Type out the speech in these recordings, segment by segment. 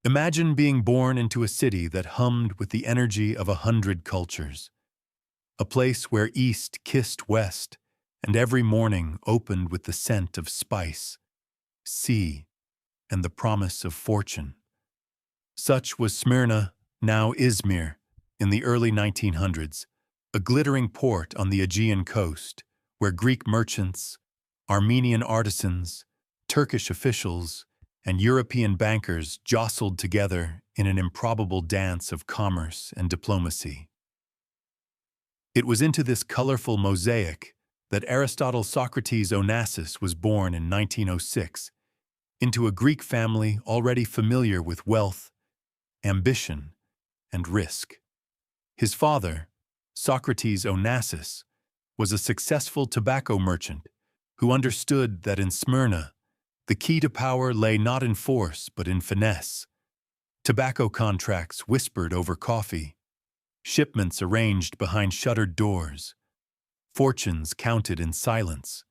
Imagine being born into a city that hummed with the energy of 100 cultures, a place where East kissed West, and every morning opened with the scent of spice, sea, and the promise of fortune. Such was Smyrna, now Izmir, in the early 1900s, a glittering port on the Aegean coast, where Greek merchants, Armenian artisans, Turkish officials, and European bankers jostled together in an improbable dance of commerce and diplomacy. It was into this colorful mosaic that Aristotle Socrates Onassis was born in 1906, into a Greek family already familiar with wealth, ambition, and risk. His father, Socrates Onassis, was a successful tobacco merchant who understood that in Smyrna, the key to power lay not in force but in finesse. Tobacco contracts whispered over coffee, shipments arranged behind shuttered doors, fortunes counted in silence.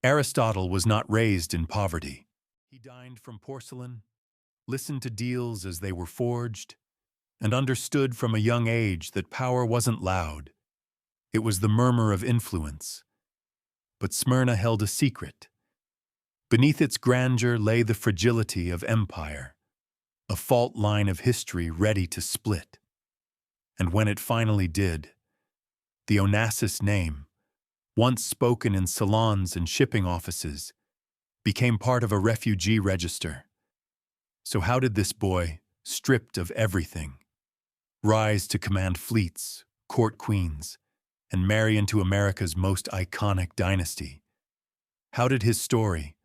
Aristotle was not raised in poverty. He dined from porcelain, listened to deals as they were forged, and understood from a young age that power wasn't loud. It was the murmur of influence. But Smyrna held a secret. Beneath its grandeur lay the fragility of empire, a fault line of history ready to split. And when it finally did, the Onassis name, once spoken in salons and shipping offices, became part of a refugee register. So how did this boy, stripped of everything, rise to command fleets, court queens, and marry into America's most iconic dynasty? How did his story,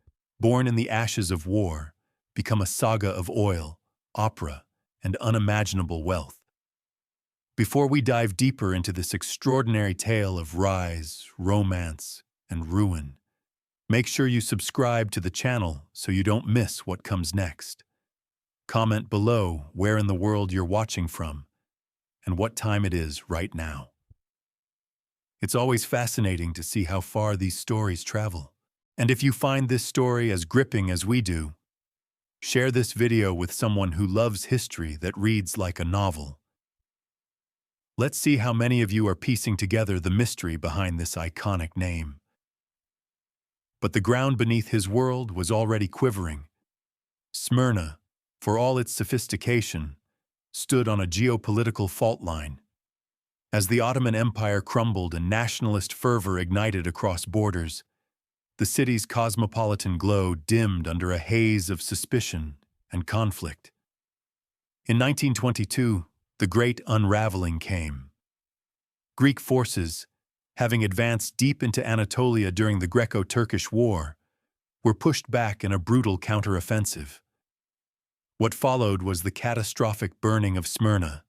born in the ashes of war, become a saga of oil, opera, and unimaginable wealth? Before we dive deeper into this extraordinary tale of rise, romance, and ruin, make sure you subscribe to the channel so you don't miss what comes next. Comment below where in the world you're watching from and what time it is right now. It's always fascinating to see how far these stories travel. And if you find this story as gripping as we do, share this video with someone who loves history that reads like a novel. Let's see how many of you are piecing together the mystery behind this iconic name. But the ground beneath his world was already quivering. Smyrna, for all its sophistication, stood on a geopolitical fault line. As the Ottoman Empire crumbled and nationalist fervor ignited across borders, the city's cosmopolitan glow dimmed under a haze of suspicion and conflict. In 1922, the Great Unraveling came. Greek forces, having advanced deep into Anatolia during the Greco-Turkish War, were pushed back in a brutal counteroffensive. What followed was the catastrophic burning of Smyrna.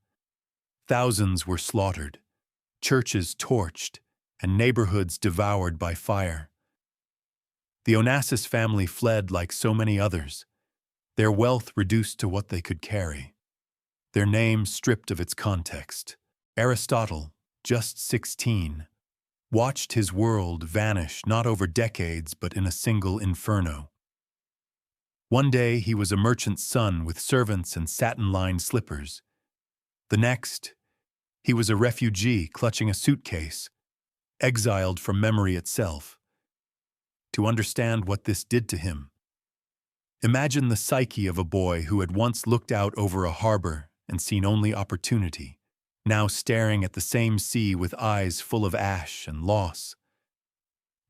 Thousands were slaughtered, churches torched, and neighborhoods devoured by fire. The Onassis family fled like so many others, their wealth reduced to what they could carry, their name stripped of its context. Aristotle, just 16, watched his world vanish not over decades but in a single inferno. One day he was a merchant's son with servants and satin-lined slippers. The next, he was a refugee clutching a suitcase, exiled from memory itself. To understand what this did to him, imagine the psyche of a boy who had once looked out over a harbor and seen only opportunity, now staring at the same sea with eyes full of ash and loss.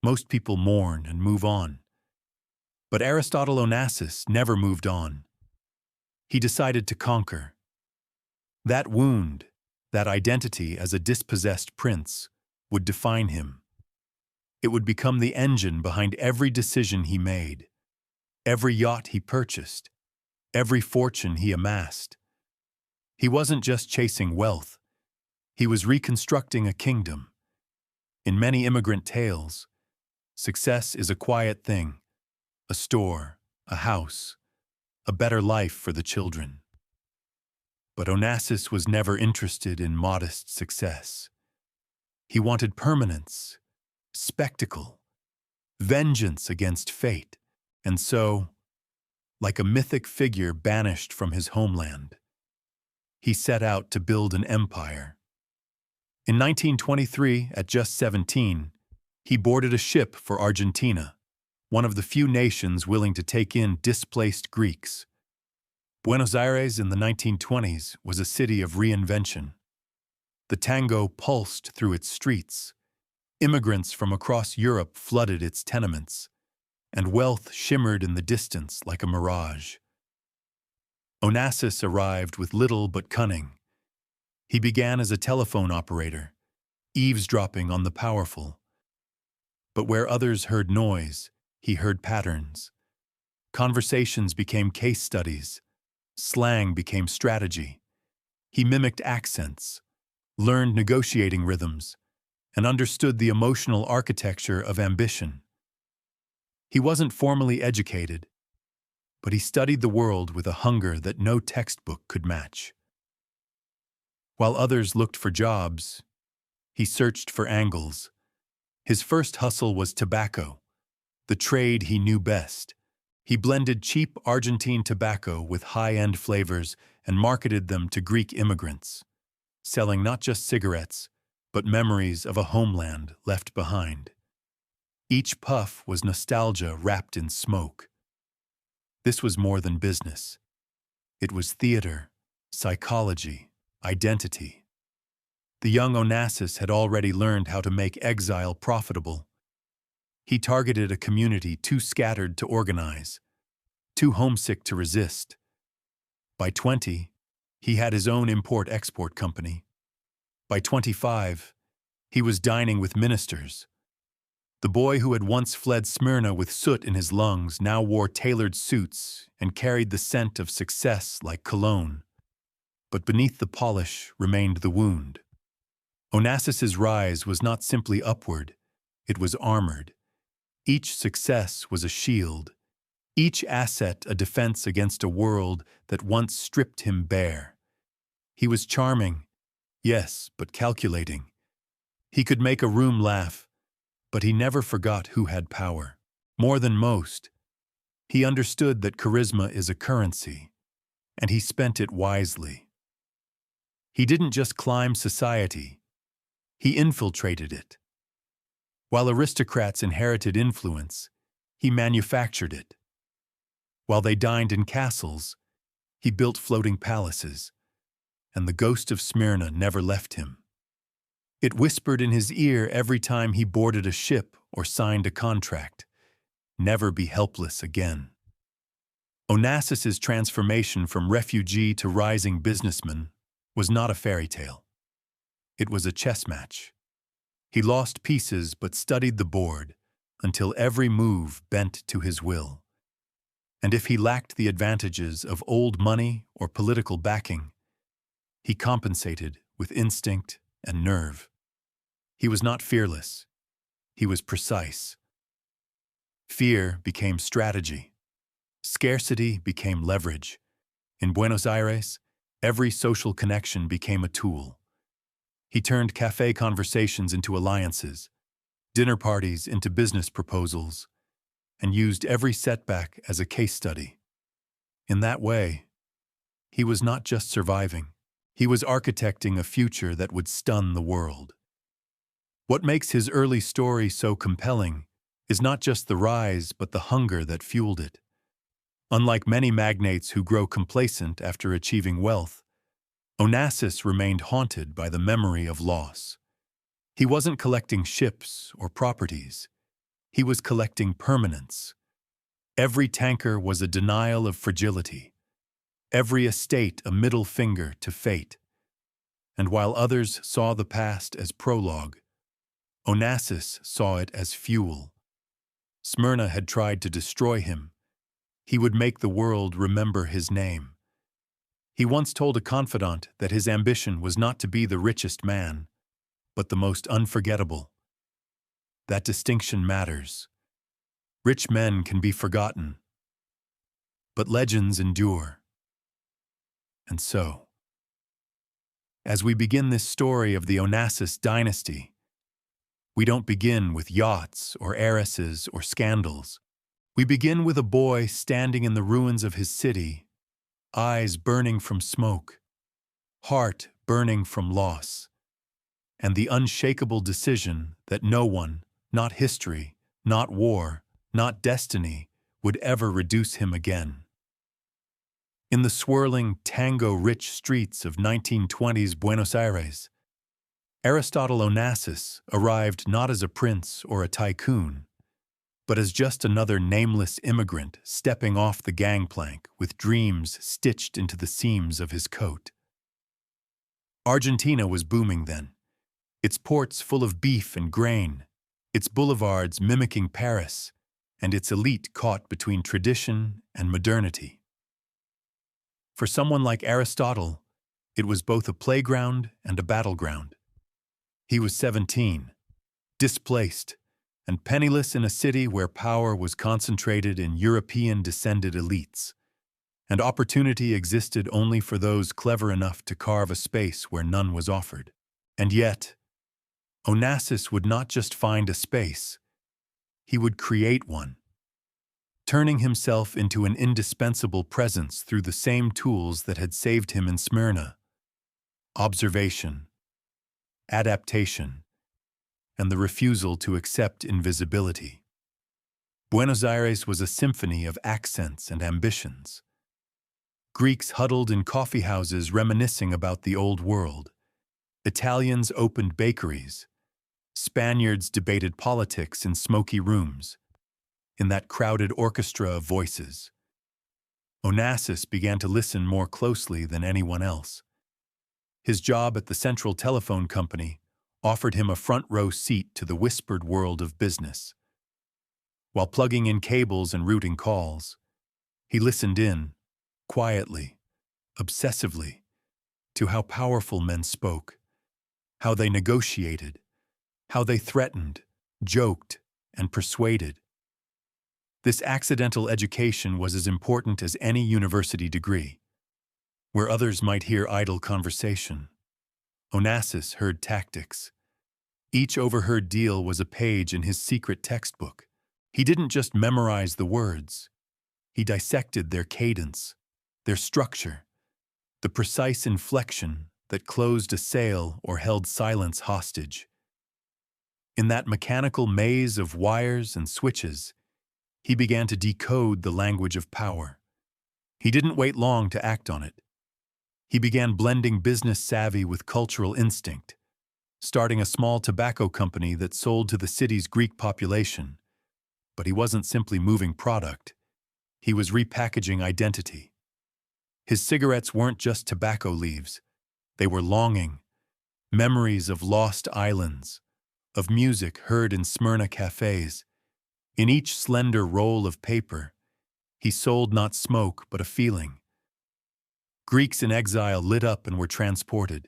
Most people mourn and move on. But Aristotle Onassis never moved on. He decided to conquer. That wound, that identity as a dispossessed prince, would define him. It would become the engine behind every decision he made, every yacht he purchased, every fortune he amassed. He wasn't just chasing wealth. He was reconstructing a kingdom. In many immigrant tales, success is a quiet thing. A store, a house, a better life for the children. But Onassis was never interested in modest success. He wanted permanence, spectacle, vengeance against fate, and so, like a mythic figure banished from his homeland. He set out to build an empire. In 1923, at just 17, he boarded a ship for Argentina, one of the few nations willing to take in displaced Greeks. Buenos Aires in the 1920s was a city of reinvention. The tango pulsed through its streets. Immigrants from across Europe flooded its tenements, and wealth shimmered in the distance like a mirage. Onassis arrived with little but cunning. He began as a telephone operator, eavesdropping on the powerful. But where others heard noise, he heard patterns. Conversations became case studies. Slang became strategy. He mimicked accents, learned negotiating rhythms, and understood the emotional architecture of ambition. He wasn't formally educated, but he studied the world with a hunger that no textbook could match. While others looked for jobs, he searched for angles. His first hustle was tobacco, the trade he knew best. He blended cheap Argentine tobacco with high-end flavors and marketed them to Greek immigrants, selling not just cigarettes, but memories of a homeland left behind. Each puff was nostalgia wrapped in smoke. This was more than business. It was theater, psychology, identity. The young Onassis had already learned how to make exile profitable. He targeted a community too scattered to organize, too homesick to resist. By 20, he had his own import-export company. By 25, he was dining with ministers. The boy who had once fled Smyrna with soot in his lungs now wore tailored suits and carried the scent of success like cologne. But beneath the polish remained the wound. Onassis's rise was not simply upward, it was armored. Each success was a shield, each asset a defense against a world that once stripped him bare. He was charming, yes, but calculating. He could make a room laugh, but he never forgot who had power. More than most, he understood that charisma is a currency, and he spent it wisely. He didn't just climb society, he infiltrated it. While aristocrats inherited influence, he manufactured it. While they dined in castles, he built floating palaces, and the ghost of Smyrna never left him. It whispered in his ear every time he boarded a ship or signed a contract, "Never be helpless again." Onassis's transformation from refugee to rising businessman was not a fairy tale. It was a chess match. He lost pieces but studied the board until every move bent to his will. And if he lacked the advantages of old money or political backing, he compensated with instinct and nerve. He was not fearless. He was precise. Fear became strategy. Scarcity became leverage. In Buenos Aires, every social connection became a tool. He turned cafe conversations into alliances, dinner parties into business proposals, and used every setback as a case study. In that way, he was not just surviving, he was architecting a future that would stun the world. What makes his early story so compelling is not just the rise, but the hunger that fueled it. Unlike many magnates who grow complacent after achieving wealth, Onassis remained haunted by the memory of loss. He wasn't collecting ships or properties. He was collecting permanence. Every tanker was a denial of fragility. Every estate a middle finger to fate. And while others saw the past as prologue, Onassis saw it as fuel. Smyrna had tried to destroy him. He would make the world remember his name. He once told a confidant that his ambition was not to be the richest man, but the most unforgettable. That distinction matters. Rich men can be forgotten, but legends endure. And so, as we begin this story of the Onassis dynasty, we don't begin with yachts or heiresses or scandals. We begin with a boy standing in the ruins of his city, eyes burning from smoke, heart burning from loss, and the unshakable decision that no one, not history, not war, not destiny, would ever reduce him again. In the swirling, tango-rich streets of 1920s Buenos Aires, Aristotle Onassis arrived not as a prince or a tycoon, but as just another nameless immigrant stepping off the gangplank with dreams stitched into the seams of his coat. Argentina was booming then, its ports full of beef and grain, its boulevards mimicking Paris, and its elite caught between tradition and modernity. For someone like Aristotle, it was both a playground and a battleground. He was 17, displaced, and penniless in a city where power was concentrated in European-descended elites, and opportunity existed only for those clever enough to carve a space where none was offered. And yet, Onassis would not just find a space, he would create one, turning himself into an indispensable presence through the same tools that had saved him in Smyrna: observation, adaptation, and the refusal to accept invisibility. Buenos Aires was a symphony of accents and ambitions. Greeks huddled in coffeehouses reminiscing about the old world. Italians opened bakeries. Spaniards debated politics in smoky rooms. In that crowded orchestra of voices, Onassis began to listen more closely than anyone else. His job at the Central Telephone Company offered him a front-row seat to the whispered world of business. While plugging in cables and routing calls, he listened in, quietly, obsessively, to how powerful men spoke, how they negotiated, how they threatened, joked, and persuaded. This accidental education was as important as any university degree. Where others might hear idle conversation, Onassis heard tactics. Each overheard deal was a page in his secret textbook. He didn't just memorize the words. He dissected their cadence, their structure, the precise inflection that closed a sale or held silence hostage. In that mechanical maze of wires and switches, he began to decode the language of power. He didn't wait long to act on it. He began blending business savvy with cultural instinct, starting a small tobacco company that sold to the city's Greek population. But he wasn't simply moving product. He was repackaging identity. His cigarettes weren't just tobacco leaves. They were longing, memories of lost islands, of music heard in Smyrna cafes. In each slender roll of paper, he sold not smoke but a feeling. Greeks in exile lit up and were transported,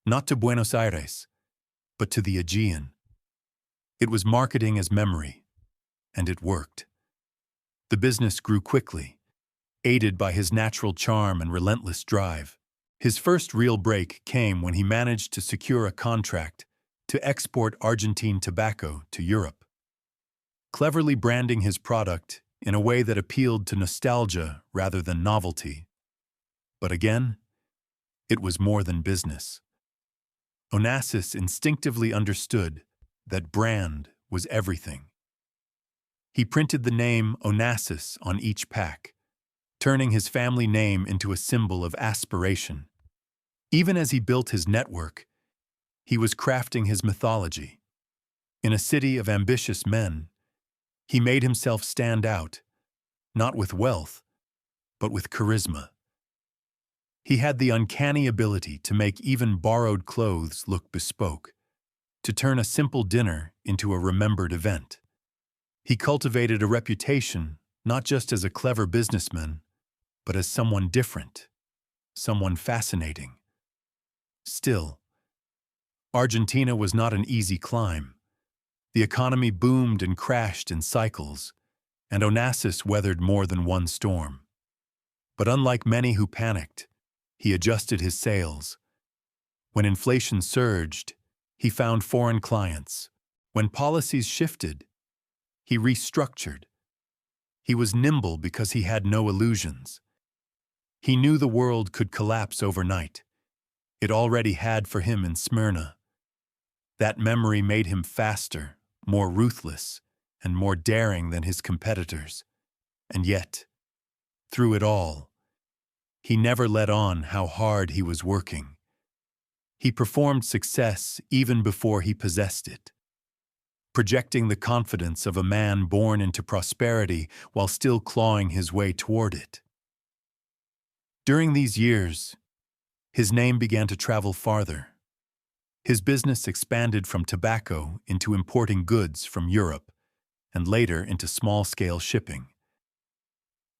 not to Buenos Aires, but to the Aegean. It was marketing as memory, and it worked. The business grew quickly, aided by his natural charm and relentless drive. His first real break came when he managed to secure a contract to export Argentine tobacco to Europe. Cleverly branding his product in a way that appealed to nostalgia rather than novelty. But again, it was more than business. Onassis instinctively understood that brand was everything. He printed the name Onassis on each pack, turning his family name into a symbol of aspiration. Even as he built his network, he was crafting his mythology. In a city of ambitious men, he made himself stand out, not with wealth, but with charisma. He had the uncanny ability to make even borrowed clothes look bespoke, to turn a simple dinner into a remembered event. He cultivated a reputation not just as a clever businessman, but as someone different, someone fascinating. Still, Argentina was not an easy climb. The economy boomed and crashed in cycles, and Onassis weathered more than one storm. But unlike many who panicked, he adjusted his sails. When inflation surged, he found foreign clients. When policies shifted, he restructured. He was nimble because he had no illusions. He knew the world could collapse overnight. It already had for him in Smyrna. That memory made him faster, more ruthless, and more daring than his competitors. And yet, through it all, he never let on how hard he was working. He performed success even before he possessed it, projecting the confidence of a man born into prosperity while still clawing his way toward it. During these years, his name began to travel farther. His business expanded from tobacco into importing goods from Europe, and later into small-scale shipping.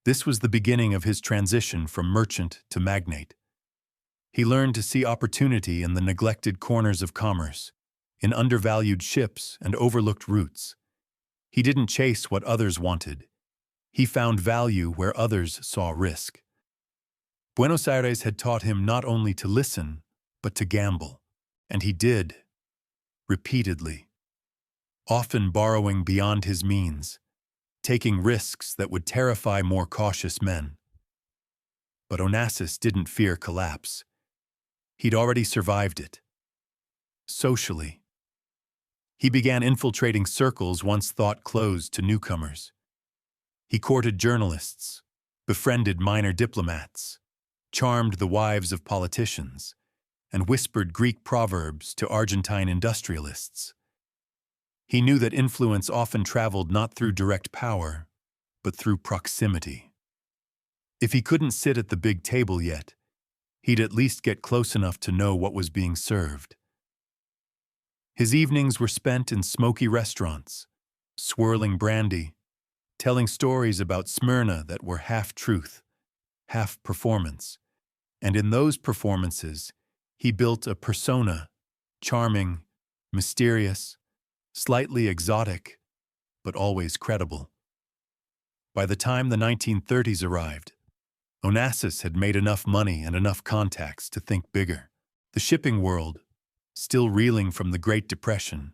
This was the beginning of his transition from merchant to magnate. He learned to see opportunity in the neglected corners of commerce, in undervalued ships and overlooked routes. He didn't chase what others wanted. He found value where others saw risk. Buenos Aires had taught him not only to listen, but to gamble. And he did, repeatedly, often borrowing beyond his means, taking risks that would terrify more cautious men. But Onassis didn't fear collapse. He'd already survived it. Socially, he began infiltrating circles once thought closed to newcomers. He courted journalists, befriended minor diplomats, charmed the wives of politicians, and whispered Greek proverbs to Argentine industrialists. He knew that influence often traveled not through direct power, but through proximity. If he couldn't sit at the big table yet, he'd at least get close enough to know what was being served. His evenings were spent in smoky restaurants, swirling brandy, telling stories about Smyrna that were half truth, half performance, and in those performances, he built a persona, charming, mysterious, slightly exotic, but always credible. By the time the 1930s arrived, Onassis had made enough money and enough contacts to think bigger. The shipping world, still reeling from the Great Depression,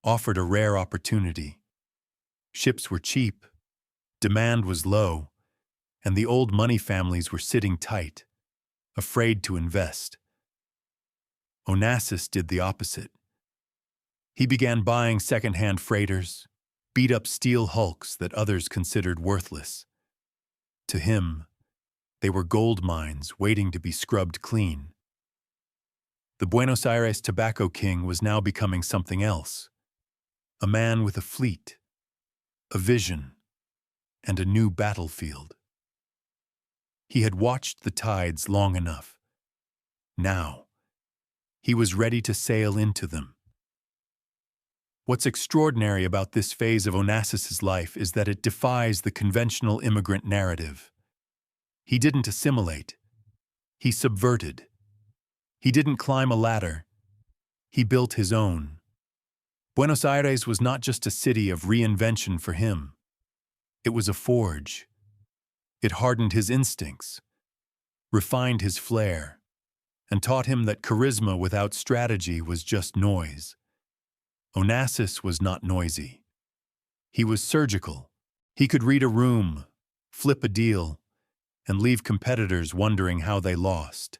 offered a rare opportunity. Ships were cheap, demand was low, and the old money families were sitting tight, afraid to invest. Onassis did the opposite. He began buying second-hand freighters, beat-up steel hulks that others considered worthless. To him, they were gold mines waiting to be scrubbed clean. The Buenos Aires tobacco king was now becoming something else. A man with a fleet, a vision, and a new battlefield. He had watched the tides long enough. Now, he was ready to sail into them. What's extraordinary about this phase of Onassis's life is that it defies the conventional immigrant narrative. He didn't assimilate. He subverted. He didn't climb a ladder. He built his own. Buenos Aires was not just a city of reinvention for him. It was a forge. It hardened his instincts, refined his flair, and taught him that charisma without strategy was just noise. Onassis was not noisy. He was surgical. He could read a room, flip a deal, and leave competitors wondering how they lost.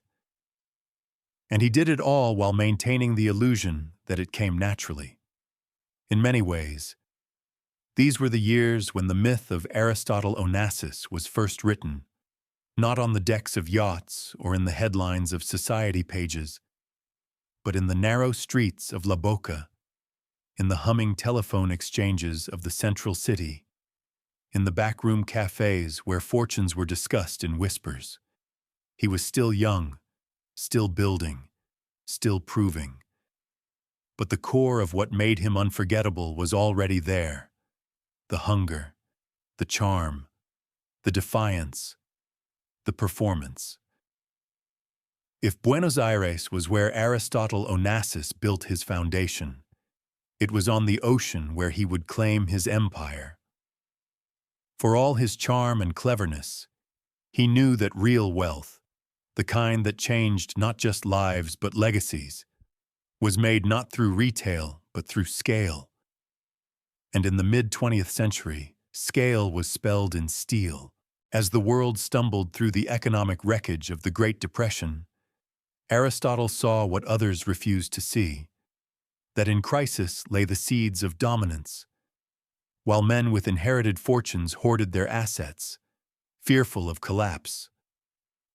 And he did it all while maintaining the illusion that it came naturally. In many ways, these were the years when the myth of Aristotle Onassis was first written, not on the decks of yachts or in the headlines of society pages, but in the narrow streets of La Boca, in the humming telephone exchanges of the central city, in the backroom cafes where fortunes were discussed in whispers. He was still young, still building, still proving. But the core of what made him unforgettable was already there. The hunger, the charm, the defiance, the performance. If Buenos Aires was where Aristotle Onassis built his foundation, it was on the ocean where he would claim his empire. For all his charm and cleverness, he knew that real wealth, the kind that changed not just lives but legacies, was made not through retail but through scale. And in the mid-20th century, scale was spelled in steel. As the world stumbled through the economic wreckage of the Great Depression, Aristotle saw what others refused to see, that in crisis lay the seeds of dominance. While men with inherited fortunes hoarded their assets, fearful of collapse,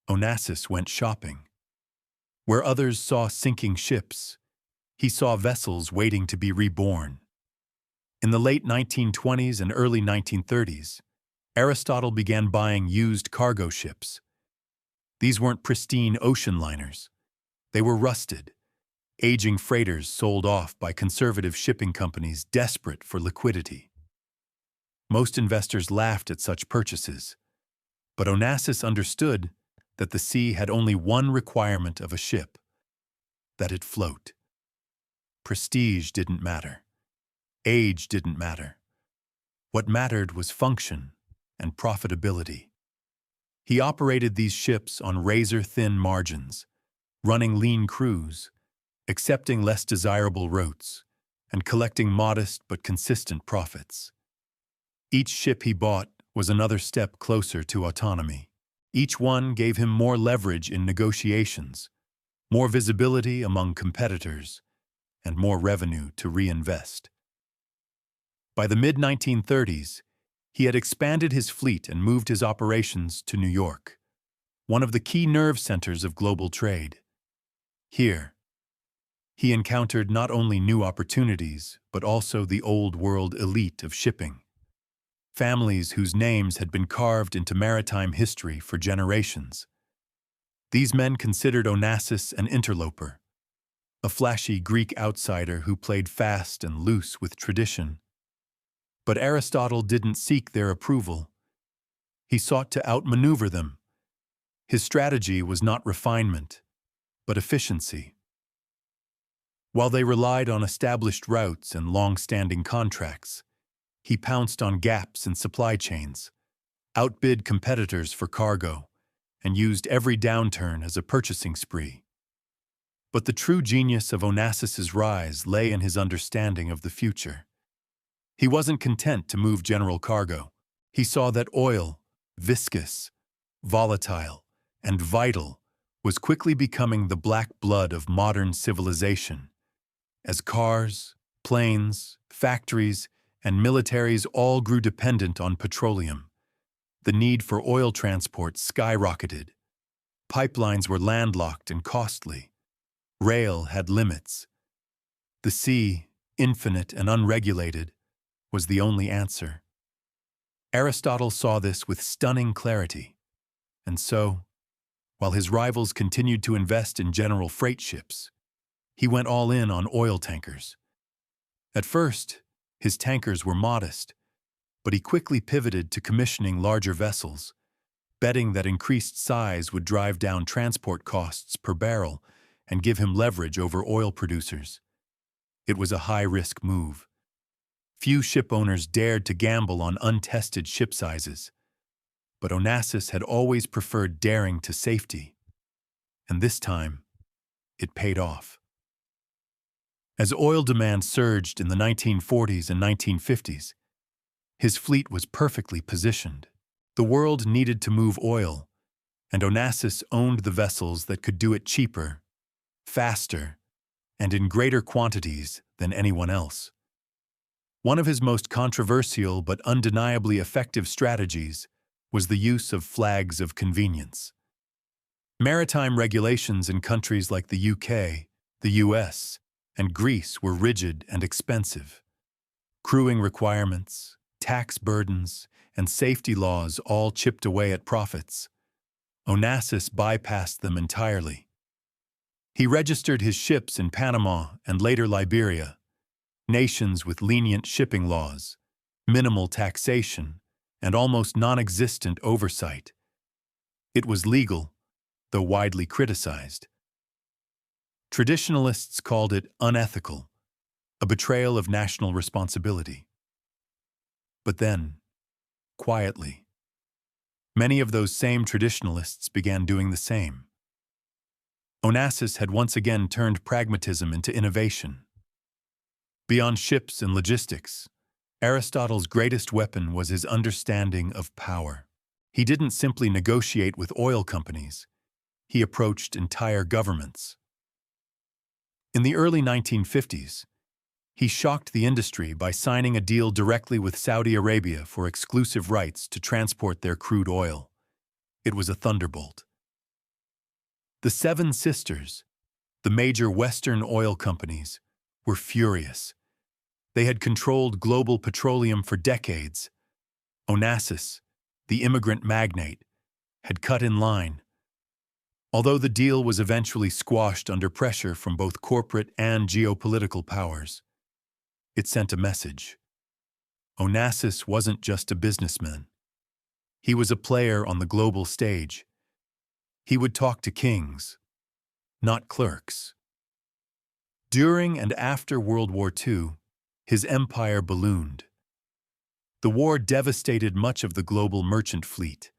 Onassis went shopping. Where others saw sinking ships, he saw vessels waiting to be reborn. In the late 1920s and early 1930s, Aristotle began buying used cargo ships. These weren't pristine ocean liners. They were rusted, aging freighters sold off by conservative shipping companies desperate for liquidity. Most investors laughed at such purchases, but Onassis understood that the sea had only one requirement of a ship: that it float. Prestige didn't matter. Age didn't matter. What mattered was function and profitability. He operated these ships on razor-thin margins, running lean crews, accepting less desirable routes, and collecting modest but consistent profits. Each ship he bought was another step closer to autonomy. Each one gave him more leverage in negotiations, more visibility among competitors, and more revenue to reinvest. By the mid-1930s, he had expanded his fleet and moved his operations to New York, one of the key nerve centers of global trade. Here, he encountered not only new opportunities, but also the old-world elite of shipping. Families whose names had been carved into maritime history for generations. These men considered Onassis an interloper, a flashy Greek outsider who played fast and loose with tradition. But Aristotle didn't seek their approval. He sought to outmaneuver them. His strategy was not refinement, but efficiency. While they relied on established routes and long-standing contracts, he pounced on gaps in supply chains, outbid competitors for cargo, and used every downturn as a purchasing spree. But the true genius of Onassis's rise lay in his understanding of the future. He wasn't content to move general cargo. He saw that oil, viscous, volatile, and vital, was quickly becoming the black blood of modern civilization. As cars, planes, factories, and militaries all grew dependent on petroleum, the need for oil transport skyrocketed. Pipelines were landlocked and costly. Rail had limits. The sea, infinite and unregulated, was the only answer. Aristotle saw this with stunning clarity, and so, while his rivals continued to invest in general freight ships, he went all in on oil tankers. At first, his tankers were modest, but he quickly pivoted to commissioning larger vessels, betting that increased size would drive down transport costs per barrel and give him leverage over oil producers. It was a high-risk move. Few ship owners dared to gamble on untested ship sizes, but Onassis had always preferred daring to safety, and this time, it paid off. As oil demand surged in the 1940s and 1950s, his fleet was perfectly positioned. The world needed to move oil, and Onassis owned the vessels that could do it cheaper, faster, and in greater quantities than anyone else. One of his most controversial but undeniably effective strategies was the use of flags of convenience. Maritime regulations in countries like the UK, the US, and Greece were rigid and expensive. Crewing requirements, tax burdens, and safety laws all chipped away at profits. Onassis bypassed them entirely. He registered his ships in Panama and later Liberia, nations with lenient shipping laws, minimal taxation, and almost non-existent oversight. It was legal, though widely criticized. Traditionalists called it unethical, a betrayal of national responsibility. But then, quietly, many of those same traditionalists began doing the same. Onassis had once again turned pragmatism into innovation. Beyond ships and logistics, Aristotle's greatest weapon was his understanding of power. He didn't simply negotiate with oil companies. He approached entire governments. In the early 1950s, he shocked the industry by signing a deal directly with Saudi Arabia for exclusive rights to transport their crude oil. It was a thunderbolt. The Seven Sisters, the major Western oil companies, were furious. They had controlled global petroleum for decades. Onassis, the immigrant magnate, had cut in line. Although the deal was eventually squashed under pressure from both corporate and geopolitical powers, it sent a message. Onassis wasn't just a businessman. He was a player on the global stage. He would talk to kings, not clerks. During and after World War II, his empire ballooned. The war devastated much of the global merchant fleet,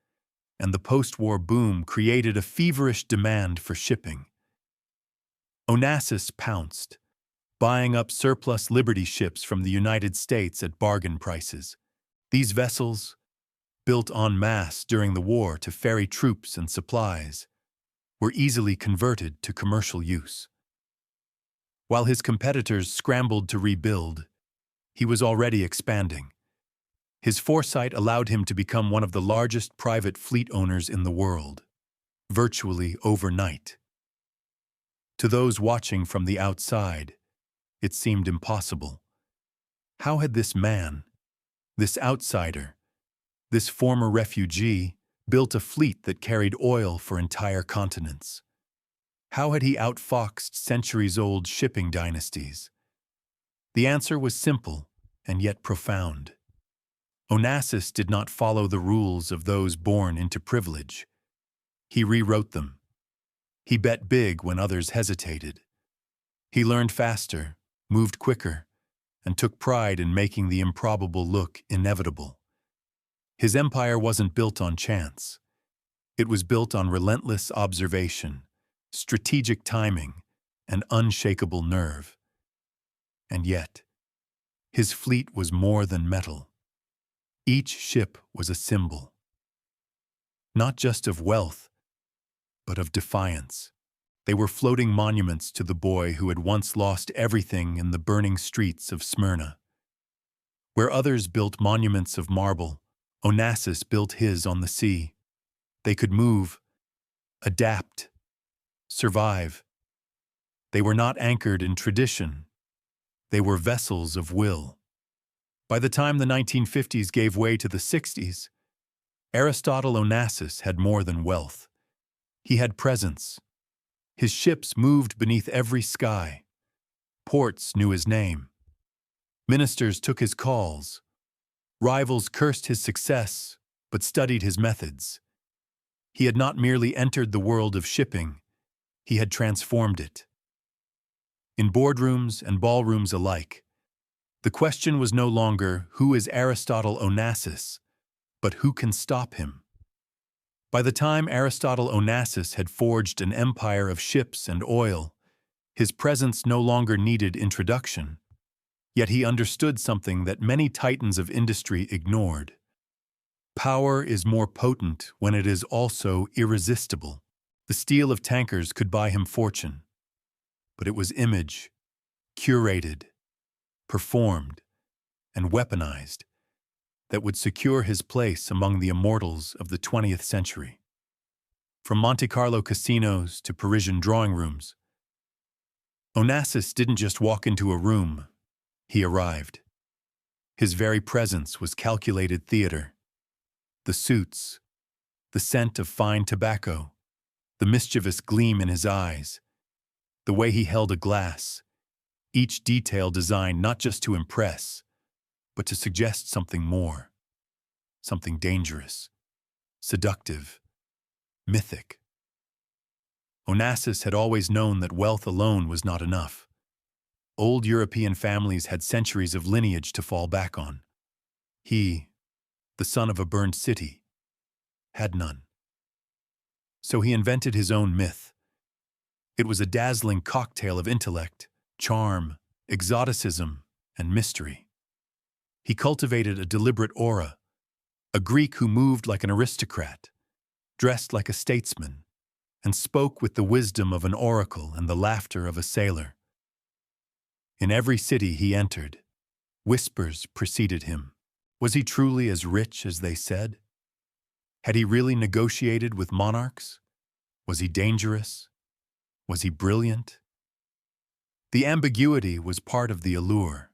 and the post-war boom created a feverish demand for shipping. Onassis pounced, buying up surplus Liberty ships from the United States at bargain prices. These vessels, built en masse during the war to ferry troops and supplies, were easily converted to commercial use. While his competitors scrambled to rebuild, he was already expanding. His foresight allowed him to become one of the largest private fleet owners in the world, virtually overnight. To those watching from the outside, it seemed impossible. How had this man, this outsider, this former refugee, built a fleet that carried oil for entire continents? How had he outfoxed centuries-old shipping dynasties? The answer was simple and yet profound. Onassis did not follow the rules of those born into privilege. He rewrote them. He bet big when others hesitated. He learned faster, moved quicker, and took pride in making the improbable look inevitable. His empire wasn't built on chance. It was built on relentless observation, strategic timing, and unshakable nerve. And yet, his fleet was more than metal. Each ship was a symbol, not just of wealth, but of defiance. They were floating monuments to the boy who had once lost everything in the burning streets of Smyrna. Where others built monuments of marble, Onassis built his on the sea. They could move, adapt, survive. They were not anchored in tradition. They were vessels of will. By the time the 1950s gave way to the 60s, Aristotle Onassis had more than wealth. He had presence. His ships moved beneath every sky. Ports knew his name. Ministers took his calls. Rivals cursed his success, but studied his methods. He had not merely entered the world of shipping, he had transformed it. In boardrooms and ballrooms alike, the question was no longer who is Aristotle Onassis, but who can stop him. By the time Aristotle Onassis had forged an empire of ships and oil, his presence no longer needed introduction. Yet he understood something that many titans of industry ignored. Power is more potent when it is also irresistible. The steel of tankers could buy him fortune, but it was image, curated, performed, and weaponized, that would secure his place among the immortals of the 20th century. From Monte Carlo casinos to Parisian drawing rooms, Onassis didn't just walk into a room, he arrived. His very presence was calculated theater. The suits, the scent of fine tobacco, the mischievous gleam in his eyes, the way he held a glass, each detail designed not just to impress, but to suggest something more, something dangerous, seductive, mythic. Onassis had always known that wealth alone was not enough. Old European families had centuries of lineage to fall back on. He, the son of a burned city, had none. So he invented his own myth. It was a dazzling cocktail of intellect, charm, exoticism, and mystery. He cultivated a deliberate aura, a Greek who moved like an aristocrat, dressed like a statesman, and spoke with the wisdom of an oracle and the laughter of a sailor. In every city he entered, whispers preceded him. Was he truly as rich as they said? Had he really negotiated with monarchs? Was he dangerous? Was he brilliant? The ambiguity was part of the allure.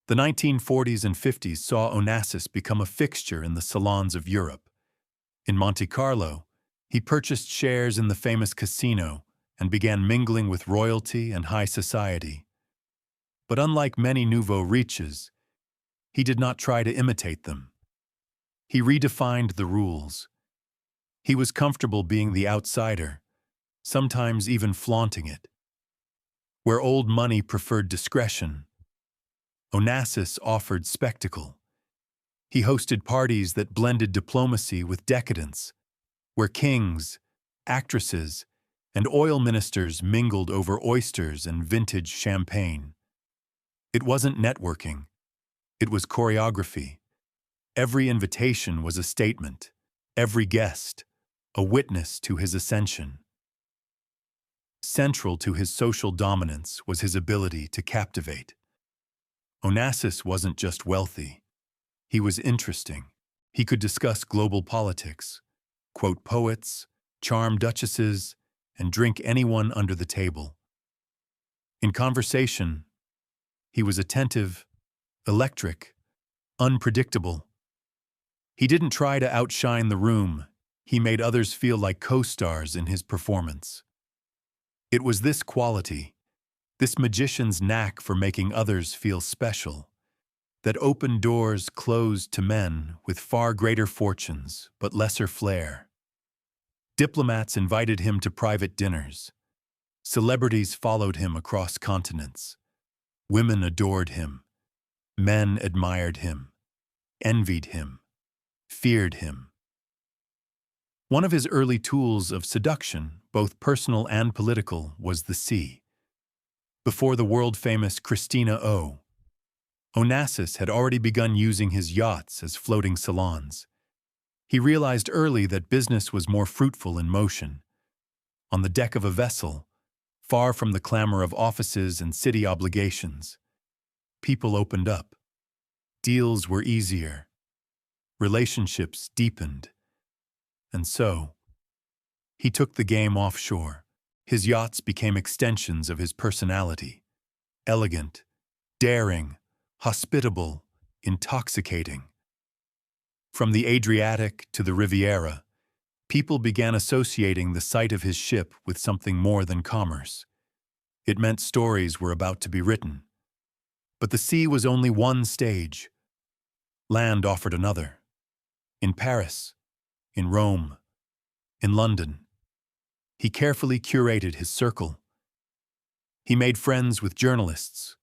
The 1940s and 50s saw Onassis become a fixture in the salons of Europe. In Monte Carlo, he purchased shares in the famous casino and began mingling with royalty and high society. But unlike many nouveau riches, he did not try to imitate them. He redefined the rules. He was comfortable being the outsider, sometimes even flaunting it. Where old money preferred discretion, Onassis offered spectacle. He hosted parties that blended diplomacy with decadence, where kings, actresses, and oil ministers mingled over oysters and vintage champagne. It wasn't networking. It was choreography. Every invitation was a statement, every guest, a witness to his ascension. Central to his social dominance was his ability to captivate. Onassis wasn't just wealthy. He was interesting. He could discuss global politics, quote poets, charm duchesses, and drink anyone under the table. In conversation, he was attentive, electric, unpredictable. He didn't try to outshine the room. He made others feel like co-stars in his performance. It was this quality, this magician's knack for making others feel special, that opened doors closed to men with far greater fortunes but lesser flair. Diplomats invited him to private dinners. Celebrities followed him across continents. Women adored him. Men admired him, envied him, feared him. One of his early tools of seduction, both personal and political, was the sea. Before the world-famous Christina O, Onassis had already begun using his yachts as floating salons. He realized early that business was more fruitful in motion. On the deck of a vessel, far from the clamor of offices and city obligations, people opened up. Deals were easier. Relationships deepened. And so, he took the game offshore. His yachts became extensions of his personality. Elegant, daring, hospitable, intoxicating. From the Adriatic to the Riviera, people began associating the sight of his ship with something more than commerce. It meant stories were about to be written. But the sea was only one stage. Land offered another. In Paris, in Rome, in London. He carefully curated his circle. He made friends with journalists,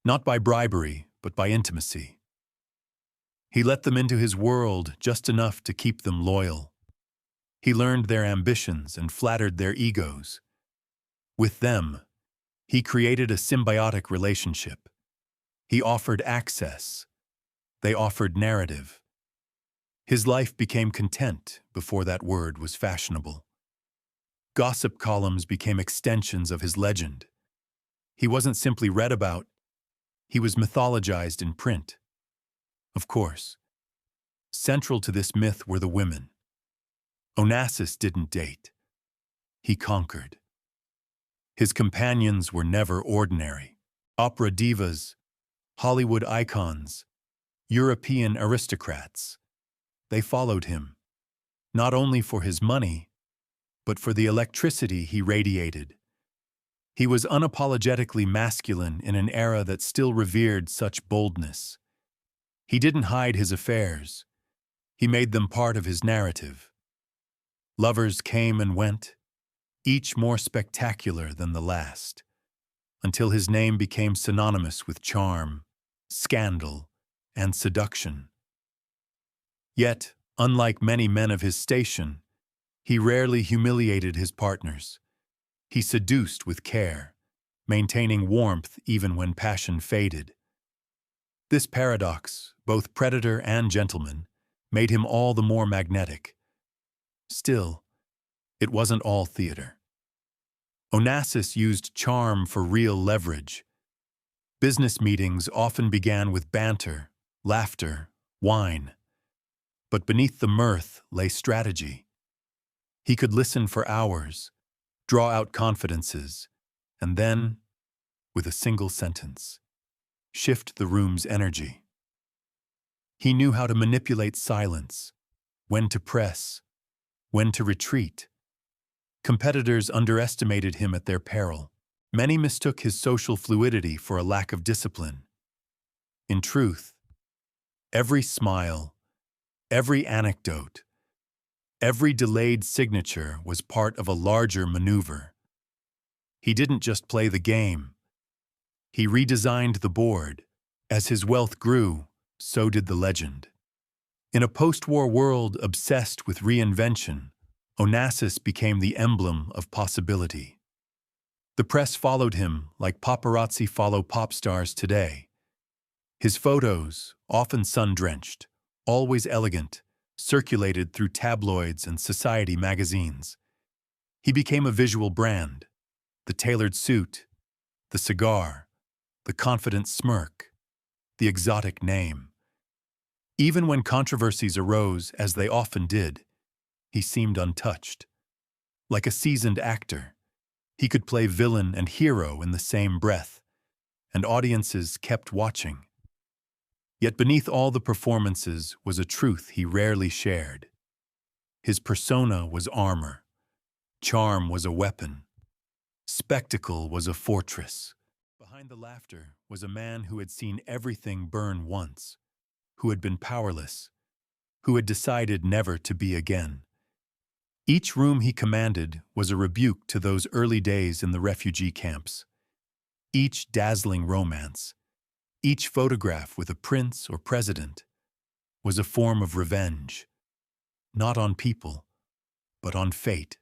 not by bribery, but by intimacy. He let them into his world just enough to keep them loyal. He learned their ambitions and flattered their egos. With them, he created a symbiotic relationship. He offered access. They offered narrative. His life became content before that word was fashionable. Gossip columns became extensions of his legend. He wasn't simply read about, he was mythologized in print. Of course, central to this myth were the women. Onassis didn't date. He conquered. His companions were never ordinary. Opera divas, Hollywood icons, European aristocrats. They followed him, not only for his money, but for the electricity he radiated. He was unapologetically masculine in an era that still revered such boldness. He didn't hide his affairs. He made them part of his narrative. Lovers came and went, each more spectacular than the last, until his name became synonymous with charm, scandal, and seduction. Yet, unlike many men of his station, he rarely humiliated his partners. He seduced with care, maintaining warmth even when passion faded. This paradox, both predator and gentleman, made him all the more magnetic. Still, it wasn't all theater. Onassis used charm for real leverage. Business meetings often began with banter, laughter, wine. But beneath the mirth lay strategy. He could listen for hours, draw out confidences, and then, with a single sentence, shift the room's energy. He knew how to manipulate silence, when to press, when to retreat. Competitors underestimated him at their peril. Many mistook his social fluidity for a lack of discipline. In truth, every smile, every anecdote, every delayed signature was part of a larger maneuver. He didn't just play the game. He redesigned the board. As his wealth grew, so did the legend. In a post-war world obsessed with reinvention, Onassis became the emblem of possibility. The press followed him like paparazzi follow pop stars today. His photos, often sun-drenched, always elegant, circulated through tabloids and society magazines. He became a visual brand. The tailored suit, the cigar, the confident smirk, the exotic name. Even when controversies arose, as they often did, he seemed untouched. Like a seasoned actor, he could play villain and hero in the same breath, and audiences kept watching. Yet beneath all the performances was a truth he rarely shared. His persona was armor, charm was a weapon, spectacle was a fortress. Behind the laughter was a man who had seen everything burn once, who had been powerless, who had decided never to be again. Each room he commanded was a rebuke to those early days in the refugee camps. Each dazzling romance, each photograph with a prince or president, was a form of revenge, not on people, but on fate.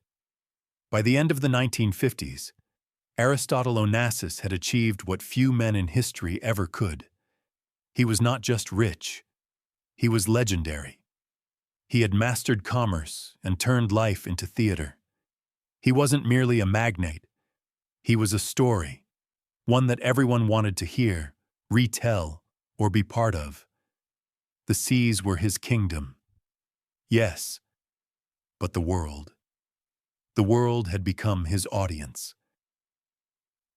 By the end of the 1950s, Aristotle Onassis had achieved what few men in history ever could. He was not just rich, he was legendary. He had mastered commerce and turned life into theater. He wasn't merely a magnate. He was a story, one that everyone wanted to hear, retell, or be part of. The seas were his kingdom. Yes, but the world. The world had become his audience.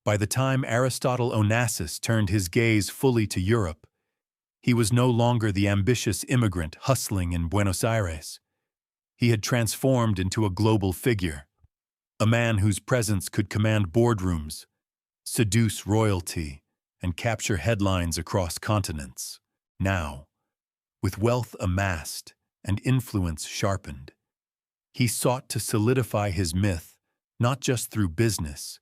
By the time Aristotle Onassis turned his gaze fully to Europe, he was no longer the ambitious immigrant hustling in Buenos Aires. He had transformed into a global figure, a man whose presence could command boardrooms, seduce royalty, and capture headlines across continents. Now, with wealth amassed and influence sharpened, he sought to solidify his myth not just through business,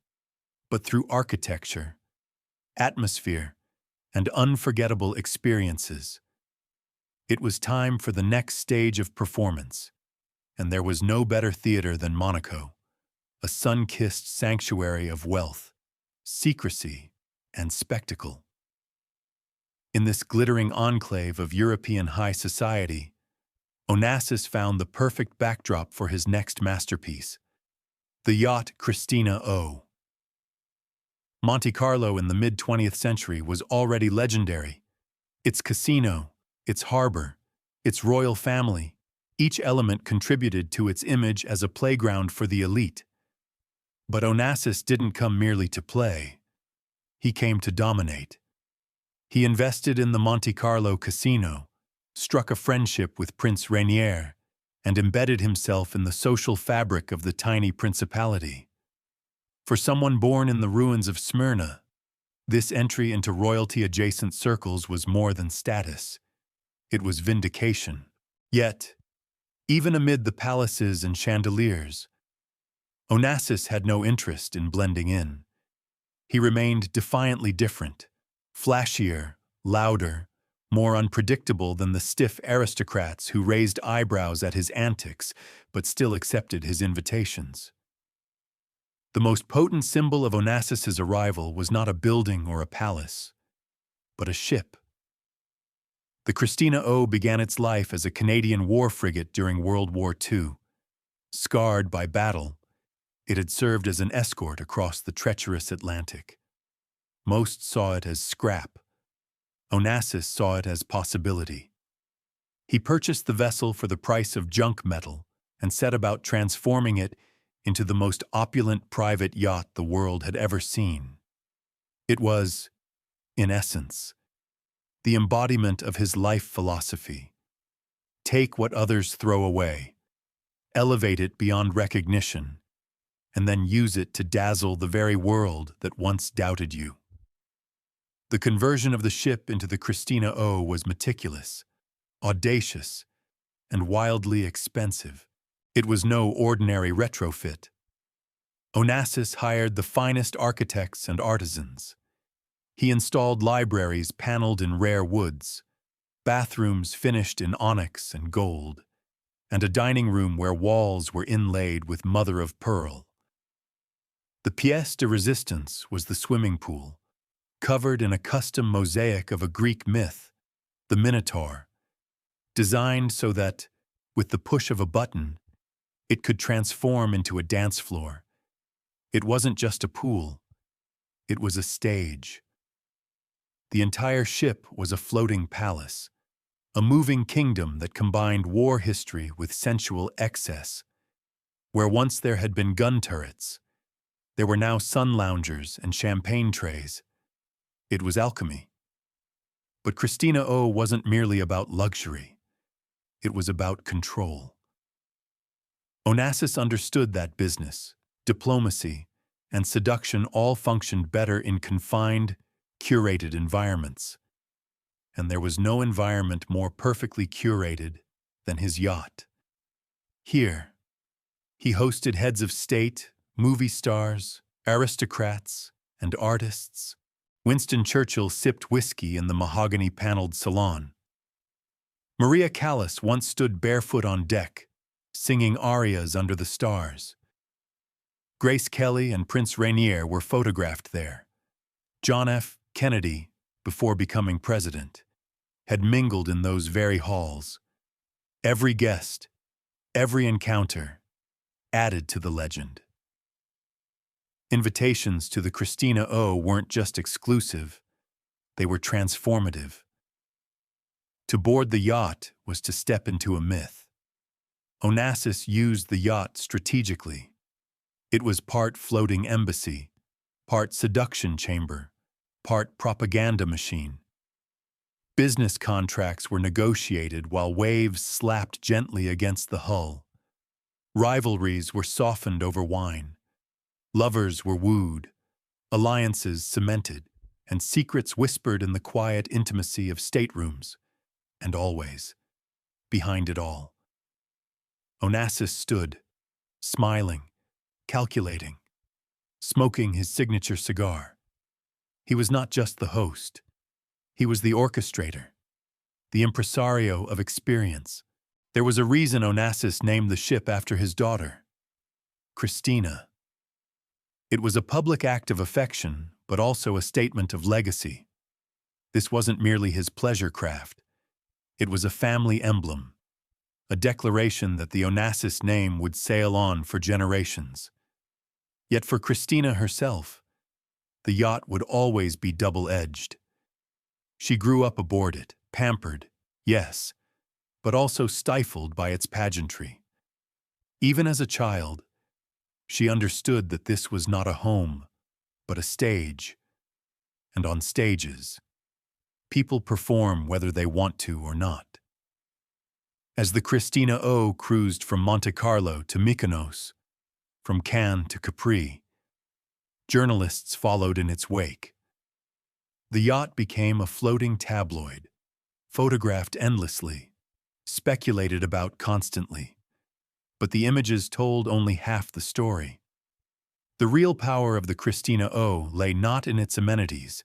but through architecture, atmosphere, and unforgettable experiences. It was time for the next stage of performance, and there was no better theater than Monaco, a sun-kissed sanctuary of wealth, secrecy, and spectacle. In this glittering enclave of European high society, Onassis found the perfect backdrop for his next masterpiece, the yacht Christina O. Monte Carlo in the mid-20th century was already legendary. Its casino, its harbor, its royal family, each element contributed to its image as a playground for the elite. But Onassis didn't come merely to play. He came to dominate. He invested in the Monte Carlo casino, struck a friendship with Prince Rainier, and embedded himself in the social fabric of the tiny principality. For someone born in the ruins of Smyrna, this entry into royalty-adjacent circles was more than status. It was vindication. Yet, even amid the palaces and chandeliers, Onassis had no interest in blending in. He remained defiantly different, flashier, louder, more unpredictable than the stiff aristocrats who raised eyebrows at his antics but still accepted his invitations. The most potent symbol of Onassis's arrival was not a building or a palace, but a ship. The Christina O began its life as a Canadian war frigate during World War II. Scarred by battle, it had served as an escort across the treacherous Atlantic. Most saw it as scrap. Onassis saw it as possibility. He purchased the vessel for the price of junk metal and set about transforming it into the most opulent private yacht the world had ever seen. It was, in essence, the embodiment of his life philosophy. Take what others throw away, elevate it beyond recognition, and then use it to dazzle the very world that once doubted you. The conversion of the ship into the Christina O was meticulous, audacious, and wildly expensive. It was no ordinary retrofit. Onassis hired the finest architects and artisans. He installed libraries paneled in rare woods, bathrooms finished in onyx and gold, and a dining room where walls were inlaid with mother-of-pearl. The pièce de résistance was the swimming pool, covered in a custom mosaic of a Greek myth, the Minotaur, designed so that, with the push of a button, it could transform into a dance floor. It wasn't just a pool, it was a stage. The entire ship was a floating palace, a moving kingdom that combined war history with sensual excess. Where once there had been gun turrets, there were now sun loungers and champagne trays. It was alchemy. But Christina O wasn't merely about luxury. It was about control. Onassis understood that business, diplomacy, and seduction all functioned better in confined, curated environments. And there was no environment more perfectly curated than his yacht. Here, he hosted heads of state, movie stars, aristocrats, and artists. Winston Churchill sipped whiskey in the mahogany-paneled salon. Maria Callas once stood barefoot on deck, singing arias under the stars. Grace Kelly and Prince Rainier were photographed there. John F. Kennedy, before becoming president, had mingled in those very halls. Every guest, every encounter, added to the legend. Invitations to the Christina O weren't just exclusive, they were transformative. To board the yacht was to step into a myth. Onassis used the yacht strategically. It was part floating embassy, part seduction chamber, part propaganda machine. Business contracts were negotiated while waves slapped gently against the hull. Rivalries were softened over wine. Lovers were wooed, alliances cemented, and secrets whispered in the quiet intimacy of staterooms. And always, behind it all, Onassis stood, smiling, calculating, smoking his signature cigar. He was not just the host. He was the orchestrator, the impresario of experience. There was a reason Onassis named the ship after his daughter, Christina. It was a public act of affection, but also a statement of legacy. This wasn't merely his pleasure craft. It was a family emblem, a declaration that the Onassis name would sail on for generations. Yet for Christina herself, the yacht would always be double-edged. She grew up aboard it, pampered, yes, but also stifled by its pageantry. Even as a child, she understood that this was not a home, but a stage. And on stages, people perform whether they want to or not. As the Christina O cruised from Monte Carlo to Mykonos, from Cannes to Capri, journalists followed in its wake. The yacht became a floating tabloid, photographed endlessly, speculated about constantly. But the images told only half the story. The real power of the Christina O lay not in its amenities,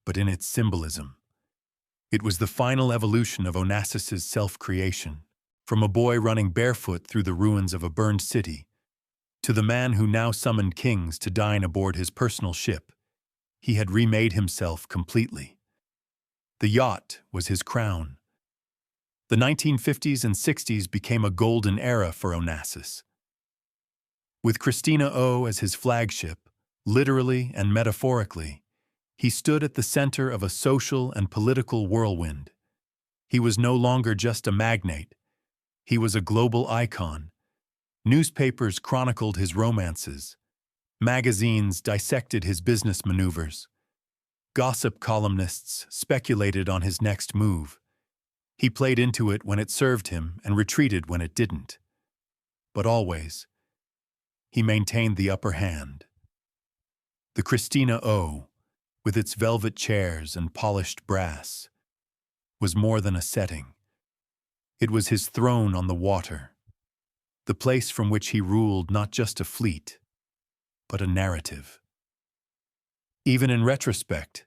but in its symbolism. It was the final evolution of Onassis's self-creation, from a boy running barefoot through the ruins of a burned city, to the man who now summoned kings to dine aboard his personal ship. He had remade himself completely. The yacht was his crown, The 1950s and 60s became a golden era for Onassis. With Christina O as his flagship, literally and metaphorically, he stood at the center of a social and political whirlwind. He was no longer just a magnate. He was a global icon. Newspapers chronicled his romances. Magazines dissected his business maneuvers. Gossip columnists speculated on his next move. He played into it when it served him and retreated when it didn't. But always, he maintained the upper hand. The Christina O, with its velvet chairs and polished brass, was more than a setting. It was his throne on the water, the place from which he ruled not just a fleet, but a narrative. Even in retrospect,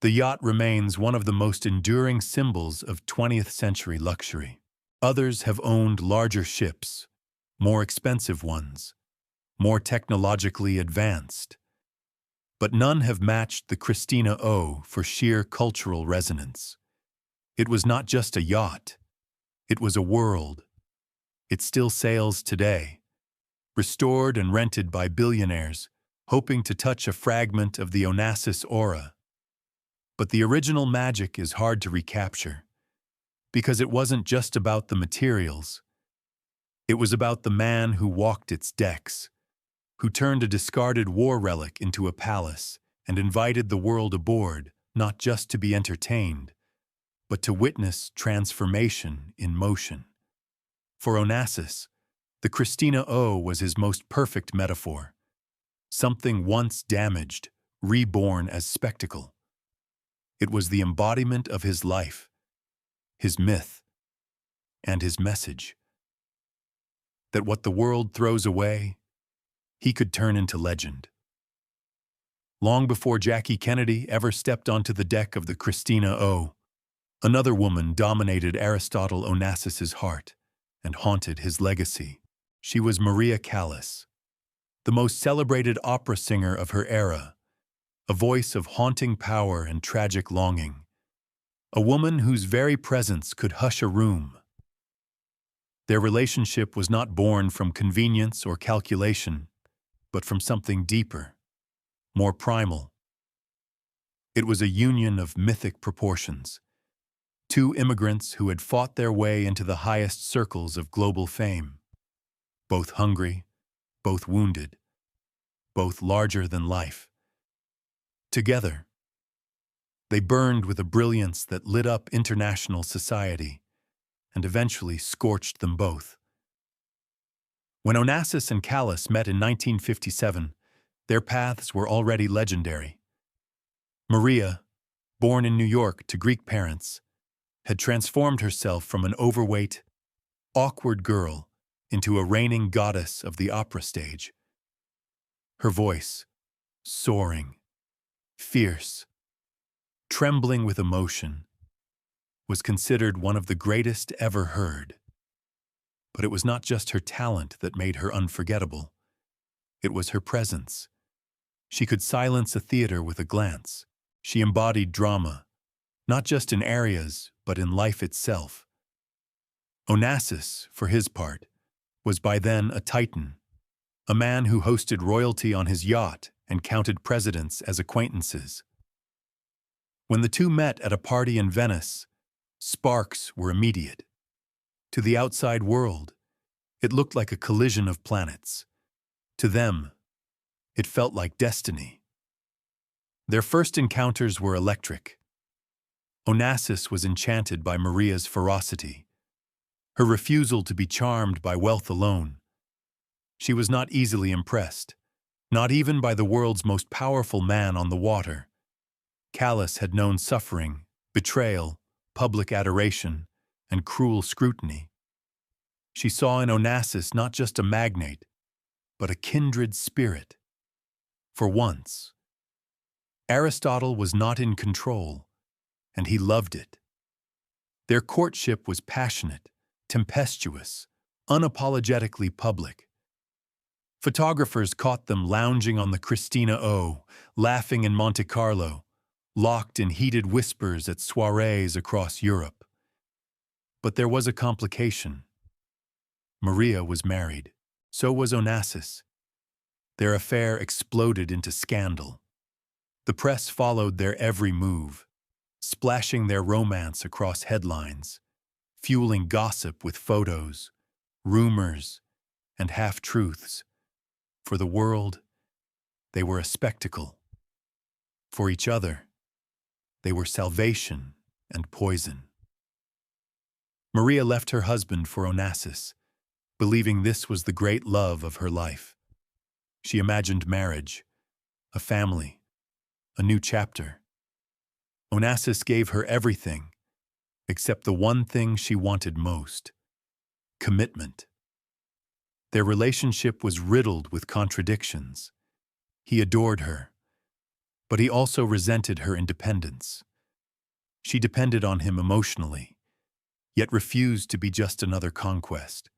the yacht remains one of the most enduring symbols of 20th century luxury. Others have owned larger ships, more expensive ones, more technologically advanced. But none have matched the Christina O for sheer cultural resonance. It was not just a yacht. It was a world. It still sails today, restored and rented by billionaires, hoping to touch a fragment of the Onassis aura. But the original magic is hard to recapture, because it wasn't just about the materials. It was about the man who walked its decks, who turned a discarded war relic into a palace and invited the world aboard, not just to be entertained, but to witness transformation in motion. For Onassis, the Christina O was his most perfect metaphor. Something once damaged, reborn as spectacle. It was the embodiment of his life, his myth, and his message. That what the world throws away, he could turn into legend. Long before Jackie Kennedy ever stepped onto the deck of the Christina O, another woman dominated Aristotle Onassis' heart and haunted his legacy. She was Maria Callas, the most celebrated opera singer of her era, a voice of haunting power and tragic longing, a woman whose very presence could hush a room. Their relationship was not born from convenience or calculation, but from something deeper, more primal. It was a union of mythic proportions. Two immigrants who had fought their way into the highest circles of global fame. Both hungry, both wounded, both larger than life. Together, they burned with a brilliance that lit up international society and eventually scorched them both. When Onassis and Callas met in 1957, their paths were already legendary. Maria, born in New York to Greek parents, had transformed herself from an overweight, awkward girl into a reigning goddess of the opera stage. Her voice, soaring, fierce, trembling with emotion, was considered one of the greatest ever heard. But it was not just her talent that made her unforgettable. It was her presence. She could silence a theater with a glance. She embodied drama, not just in arias, but in life itself. Onassis, for his part, was by then a titan, a man who hosted royalty on his yacht and counted presidents as acquaintances. When the two met at a party in Venice, sparks were immediate. To the outside world, it looked like a collision of planets. To them, it felt like destiny. Their first encounters were electric. Onassis was enchanted by Maria's ferocity, her refusal to be charmed by wealth alone. She was not easily impressed, not even by the world's most powerful man on the water. Callas had known suffering, betrayal, public adoration, and cruel scrutiny. She saw in Onassis not just a magnate, but a kindred spirit. For once, Aristotle was not in control, and he loved it. Their courtship was passionate, tempestuous, unapologetically public. Photographers caught them lounging on the Christina O, laughing in Monte Carlo, locked in heated whispers at soirees across Europe. But there was a complication. Maria was married. So was Onassis. Their affair exploded into scandal. The press followed their every move, splashing their romance across headlines, fueling gossip with photos, rumors, and half-truths. For the world, they were a spectacle. For each other, they were salvation and poison. Maria left her husband for Onassis, believing this was the great love of her life. She imagined marriage, a family, a new chapter. Onassis gave her everything, except the one thing she wanted most: commitment. Their relationship was riddled with contradictions. He adored her, but he also resented her independence. She depended on him emotionally, yet refused to be just another conquest.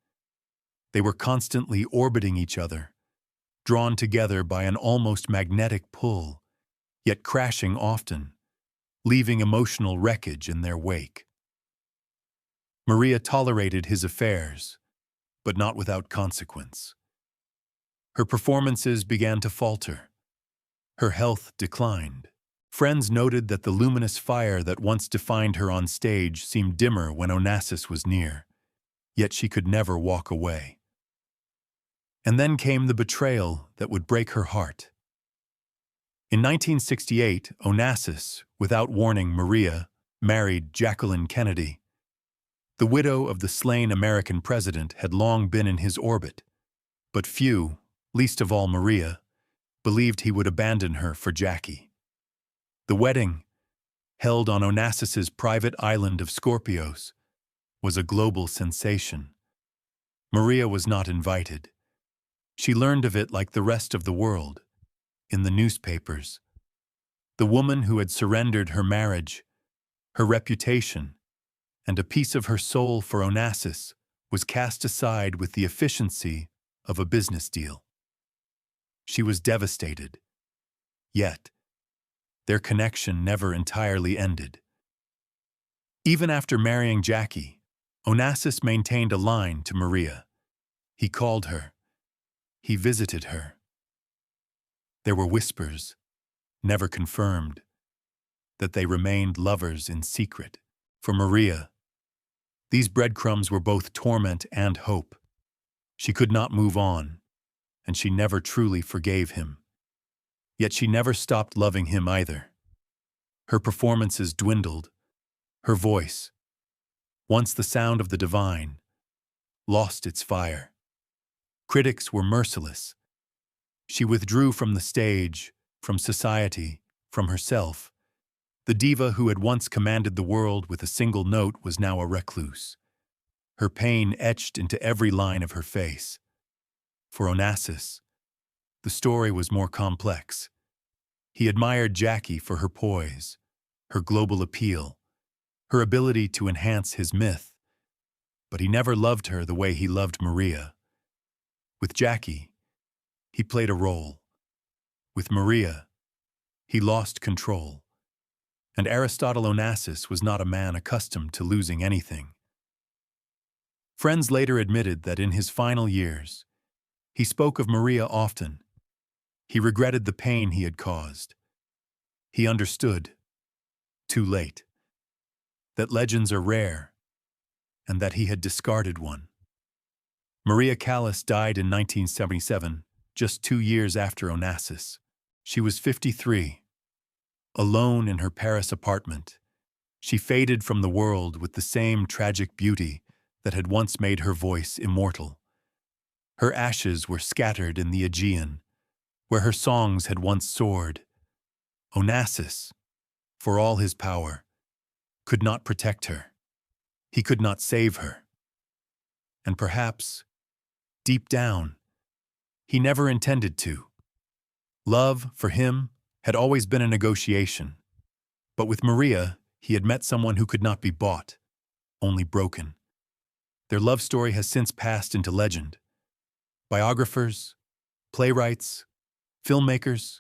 They were constantly orbiting each other, drawn together by an almost magnetic pull, yet crashing often, leaving emotional wreckage in their wake. Maria tolerated his affairs, but not without consequence. Her performances began to falter. Her health declined. Friends noted that the luminous fire that once defined her on stage seemed dimmer when Onassis was near, yet she could never walk away. And then came the betrayal that would break her heart. In 1968, Onassis, without warning Maria, married Jacqueline Kennedy. The widow of the slain American president had long been in his orbit, but few, least of all Maria, believed he would abandon her for Jackie. The wedding, held on Onassis's private island of Scorpios, was a global sensation. Maria was not invited. She learned of it like the rest of the world, in the newspapers. The woman who had surrendered her marriage, her reputation, and a piece of her soul for Onassis was cast aside with the efficiency of a business deal. She was devastated. Yet, their connection never entirely ended. Even after marrying Jackie, Onassis maintained a line to Maria. He called her. He visited her. There were whispers, never confirmed, that they remained lovers in secret. For Maria, these breadcrumbs were both torment and hope. She could not move on, and she never truly forgave him. Yet she never stopped loving him either. Her performances dwindled. Her voice, once the sound of the divine, lost its fire. Critics were merciless. She withdrew from the stage, from society, from herself. The diva who had once commanded the world with a single note was now a recluse, her pain etched into every line of her face. For Onassis, the story was more complex. He admired Jackie for her poise, her global appeal, her ability to enhance his myth, but he never loved her the way he loved Maria. With Jackie, he played a role. With Maria, he lost control. And Aristotle Onassis was not a man accustomed to losing anything. Friends later admitted that in his final years, he spoke of Maria often. He regretted the pain he had caused. He understood, too late, that legends are rare and that he had discarded one. Maria Callas died in 1977, just 2 years after Onassis. She was 53. Alone in her Paris apartment, she faded from the world with the same tragic beauty that had once made her voice immortal. Her ashes were scattered in the Aegean, where her songs had once soared. Onassis, for all his power, could not protect her. He could not save her. And perhaps, deep down, he never intended to. Love, for him, had always been a negotiation. But with Maria, he had met someone who could not be bought, only broken. Their love story has since passed into legend. Biographers, playwrights, filmmakers,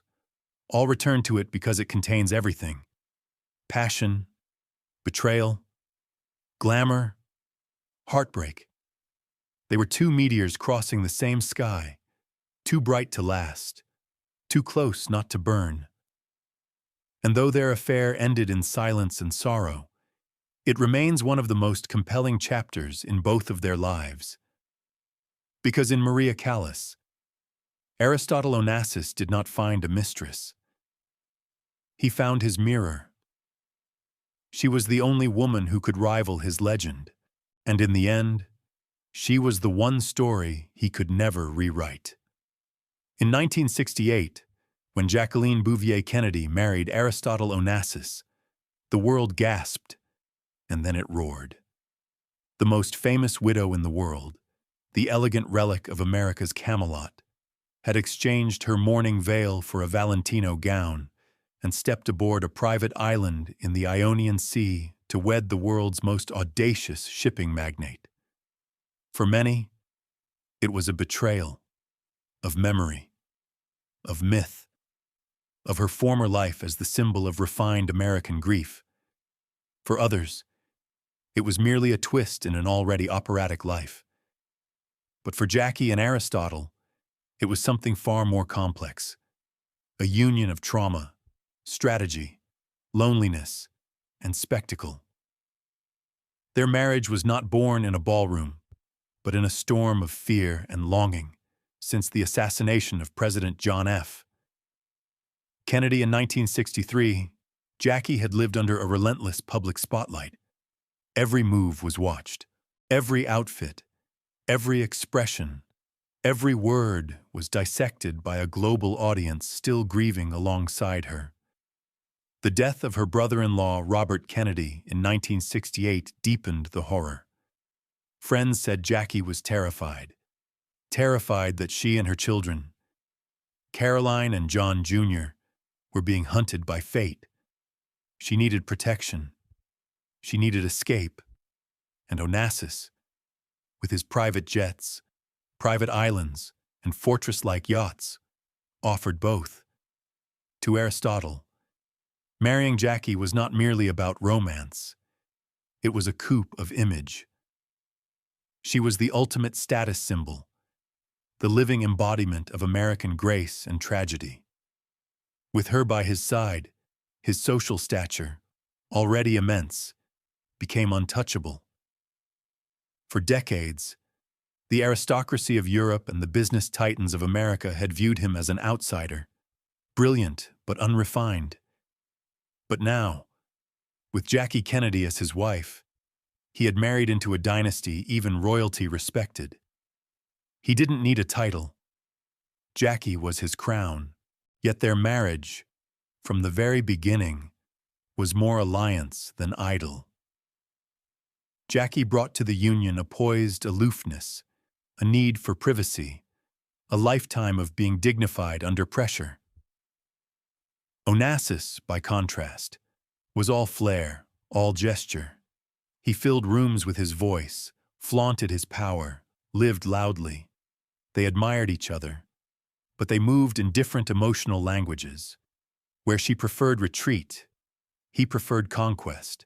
all return to it because it contains everything: passion, betrayal, glamour, heartbreak. They were two meteors crossing the same sky, too bright to last, too close not to burn. And though their affair ended in silence and sorrow, it remains one of the most compelling chapters in both of their lives. Because in Maria Callas, Aristotle Onassis did not find a mistress. He found his mirror. She was the only woman who could rival his legend, and in the end, she was the one story he could never rewrite. In 1968, when Jacqueline Bouvier Kennedy married Aristotle Onassis, the world gasped, and then it roared. The most famous widow in the world, the elegant relic of America's Camelot, had exchanged her mourning veil for a Valentino gown and stepped aboard a private island in the Ionian Sea to wed the world's most audacious shipping magnate. For many, it was a betrayal of memory, of myth, of her former life as the symbol of refined American grief. For others, it was merely a twist in an already operatic life. But for Jackie and Aristotle, it was something far more complex, a union of trauma, strategy, loneliness, and spectacle. Their marriage was not born in a ballroom, but in a storm of fear and longing since the assassination of President John F. Kennedy in 1963, Jackie had lived under a relentless public spotlight. Every move was watched, every outfit, every expression, every word was dissected by a global audience still grieving alongside her. The death of her brother-in-law, Robert Kennedy, in 1968 deepened the horror. Friends said Jackie was terrified that she and her children, Caroline and John Jr., were being hunted by fate. She needed protection. She needed escape. And Onassis, with his private jets, private islands, and fortress-like yachts, offered both. To Aristotle, marrying Jackie was not merely about romance. It was a coup of image. She was the ultimate status symbol, the living embodiment of American grace and tragedy. With her by his side, his social stature, already immense, became untouchable. For decades, the aristocracy of Europe and the business titans of America had viewed him as an outsider, brilliant but unrefined. But now, with Jackie Kennedy as his wife, he had married into a dynasty even royalty respected. He didn't need a title. Jackie was his crown, yet their marriage, from the very beginning, was more alliance than idol. Jackie brought to the union a poised aloofness, a need for privacy, a lifetime of being dignified under pressure. Onassis, by contrast, was all flair, all gesture. He filled rooms with his voice, flaunted his power, lived loudly. They admired each other, but they moved in different emotional languages. Where she preferred retreat, he preferred conquest.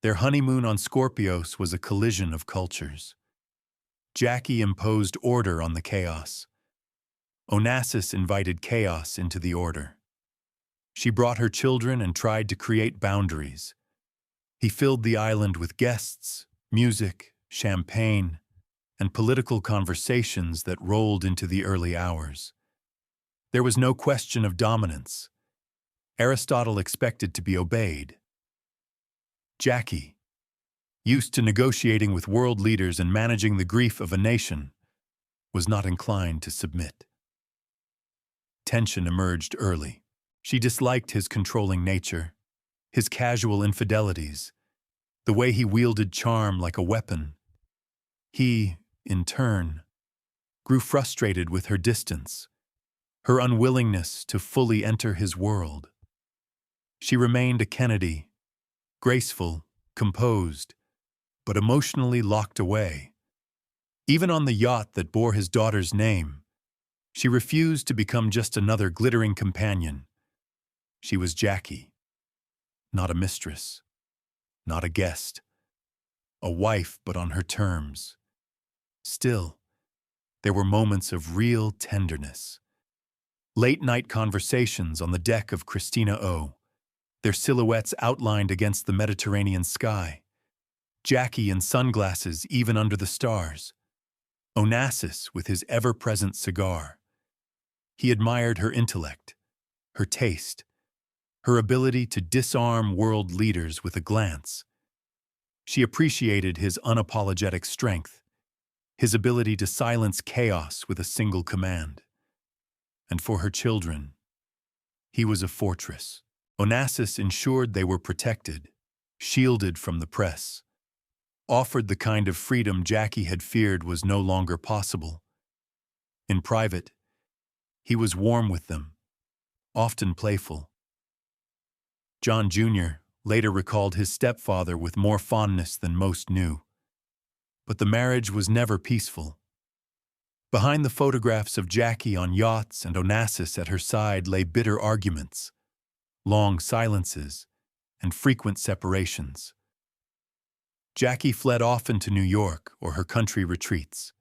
Their honeymoon on Scorpios was a collision of cultures. Jackie imposed order on the chaos. Onassis invited chaos into the order. She brought her children and tried to create boundaries. He filled the island with guests, music, champagne, and political conversations that rolled into the early hours. There was no question of dominance. Aristotle expected to be obeyed. Jackie, used to negotiating with world leaders and managing the grief of a nation, was not inclined to submit. Tension emerged early. She disliked his controlling nature, his casual infidelities, the way he wielded charm like a weapon. He, in turn, grew frustrated with her distance, her unwillingness to fully enter his world. She remained a Kennedy, graceful, composed, but emotionally locked away. Even on the yacht that bore his daughter's name, she refused to become just another glittering companion. She was Jackie, not a mistress, not a guest, a wife but on her terms. Still, there were moments of real tenderness. Late-night conversations on the deck of Christina O, their silhouettes outlined against the Mediterranean sky. Jackie in sunglasses even under the stars. Onassis with his ever-present cigar. He admired her intellect, her taste, her ability to disarm world leaders with a glance. She appreciated his unapologetic strength, his ability to silence chaos with a single command. And for her children, he was a fortress. Onassis ensured they were protected, shielded from the press, offered the kind of freedom Jackie had feared was no longer possible. In private, he was warm with them, often playful. John Jr. later recalled his stepfather with more fondness than most knew. But the marriage was never peaceful. Behind the photographs of Jackie on yachts and Onassis at her side lay bitter arguments, long silences, and frequent separations. Jackie fled often to New York or her country retreats.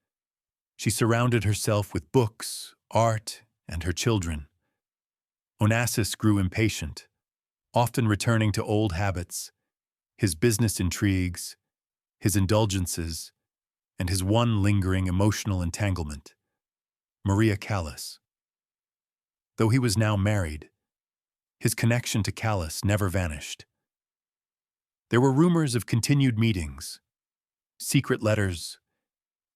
She surrounded herself with books, art, and her children. Onassis grew impatient, often returning to old habits, his business intrigues, his indulgences, and his one lingering emotional entanglement, Maria Callas. Though he was now married, his connection to Callas never vanished. There were rumors of continued meetings, secret letters,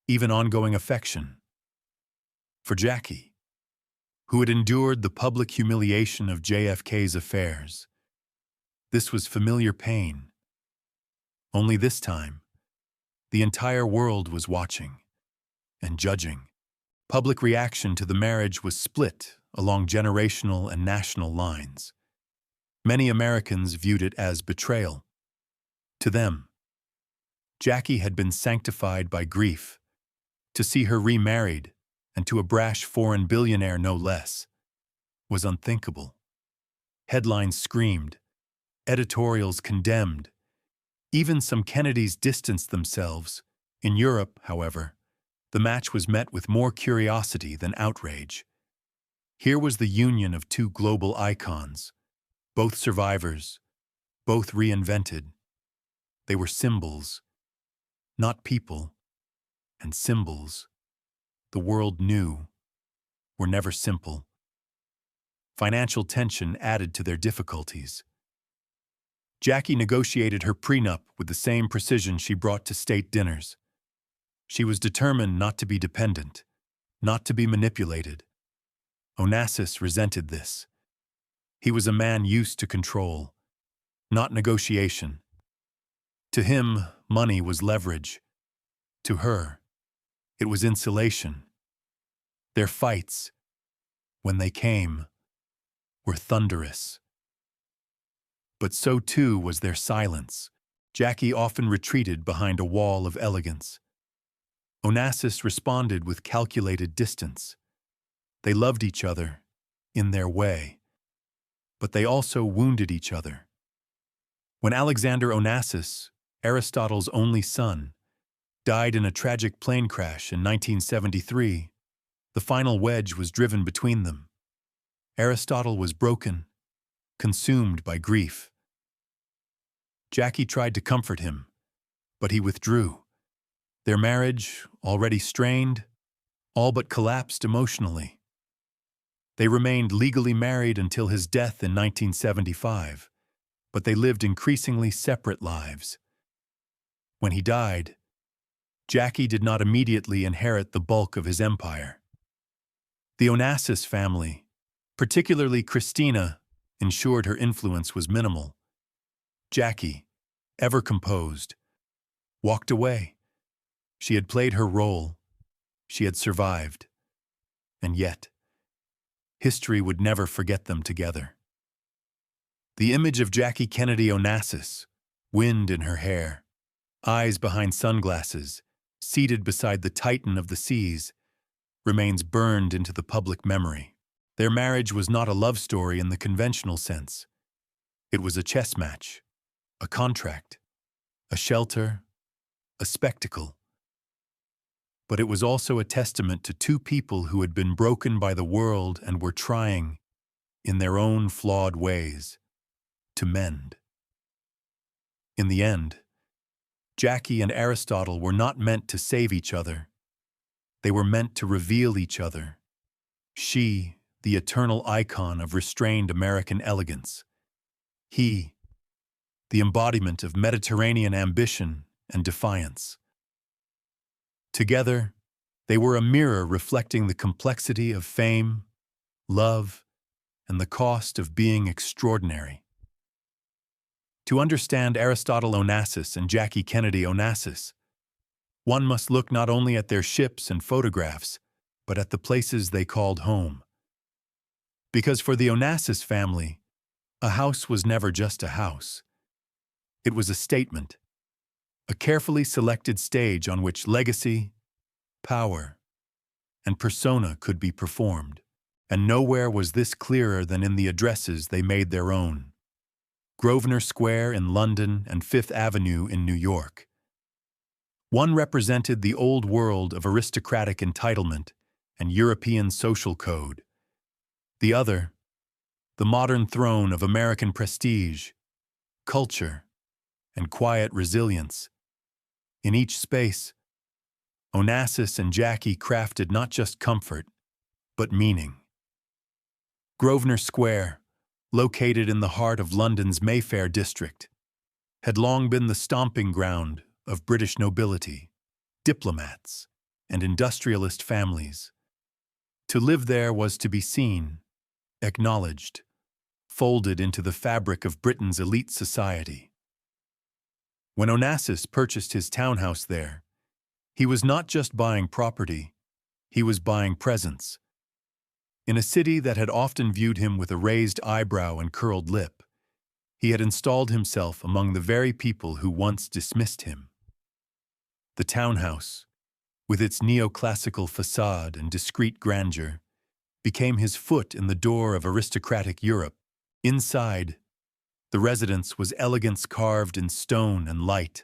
even ongoing affection. For Jackie, who had endured the public humiliation of JFK's affairs, this was familiar pain. Only this time, the entire world was watching and judging. Public reaction to the marriage was split along generational and national lines. Many Americans viewed it as betrayal. To them, Jackie had been sanctified by grief. To see her remarried, and to a brash foreign billionaire no less, was unthinkable. Headlines screamed, editorials condemned. Even some Kennedys distanced themselves. In Europe, however, the match was met with more curiosity than outrage. Here was the union of two global icons, both survivors, both reinvented. They were symbols, not people, and symbols, the world knew, were never simple. Financial tension added to their difficulties. Jackie negotiated her prenup with the same precision she brought to state dinners. She was determined not to be dependent, not to be manipulated. Onassis resented this. He was a man used to control, not negotiation. To him, money was leverage. To her, it was insulation. Their fights, when they came, were thunderous. But so too was their silence. Jackie often retreated behind a wall of elegance. Onassis responded with calculated distance. They loved each other, in their way, but they also wounded each other. When Alexander Onassis, Aristotle's only son, died in a tragic plane crash in 1973, the final wedge was driven between them. Aristotle was broken, consumed by grief. Jackie tried to comfort him, but he withdrew. Their marriage, already strained, all but collapsed emotionally. They remained legally married until his death in 1975, but they lived increasingly separate lives. When he died, Jackie did not immediately inherit the bulk of his empire. The Onassis family, particularly Christina, ensured her influence was minimal. Jackie, ever composed, walked away. She had played her role. She had survived. And yet, history would never forget them together. The image of Jackie Kennedy Onassis, wind in her hair, eyes behind sunglasses, seated beside the titan of the seas, remains burned into the public memory. Their marriage was not a love story in the conventional sense. It was a chess match, a contract, a shelter, a spectacle. But it was also a testament to two people who had been broken by the world and were trying, in their own flawed ways, to mend. In the end, Jackie and Aristotle were not meant to save each other. They were meant to reveal each other. She, the eternal icon of restrained American elegance. He, the embodiment of Mediterranean ambition and defiance. Together, they were a mirror reflecting the complexity of fame, love, and the cost of being extraordinary. To understand Aristotle Onassis and Jackie Kennedy Onassis, one must look not only at their ships and photographs, but at the places they called home. Because for the Onassis family, a house was never just a house. It was a statement, a carefully selected stage on which legacy, power, and persona could be performed. And nowhere was this clearer than in the addresses they made their own. Grosvenor Square in London and Fifth Avenue in New York. One represented the old world of aristocratic entitlement and European social code. The other, the modern throne of American prestige, culture, and quiet resilience. In each space, Onassis and Jackie crafted not just comfort, but meaning. Grosvenor Square, located in the heart of London's Mayfair district, had long been the stomping ground of British nobility, diplomats, and industrialist families. To live there was to be seen, acknowledged, folded into the fabric of Britain's elite society. When Onassis purchased his townhouse there, he was not just buying property, he was buying presence. In a city that had often viewed him with a raised eyebrow and curled lip, he had installed himself among the very people who once dismissed him. The townhouse, with its neoclassical facade and discreet grandeur, became his foot in the door of aristocratic Europe. Inside, the residence was elegance carved in stone and light.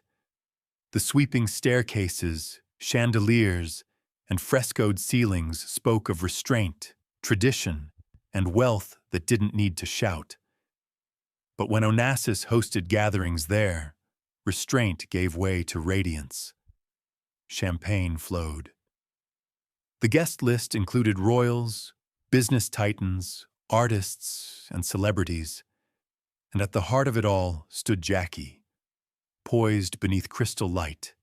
The sweeping staircases, chandeliers, and frescoed ceilings spoke of restraint, tradition, and wealth that didn't need to shout. But when Onassis hosted gatherings there, restraint gave way to radiance. Champagne flowed. The guest list included royals, business titans, artists, and celebrities. And at the heart of it all stood Jackie, poised beneath crystal light,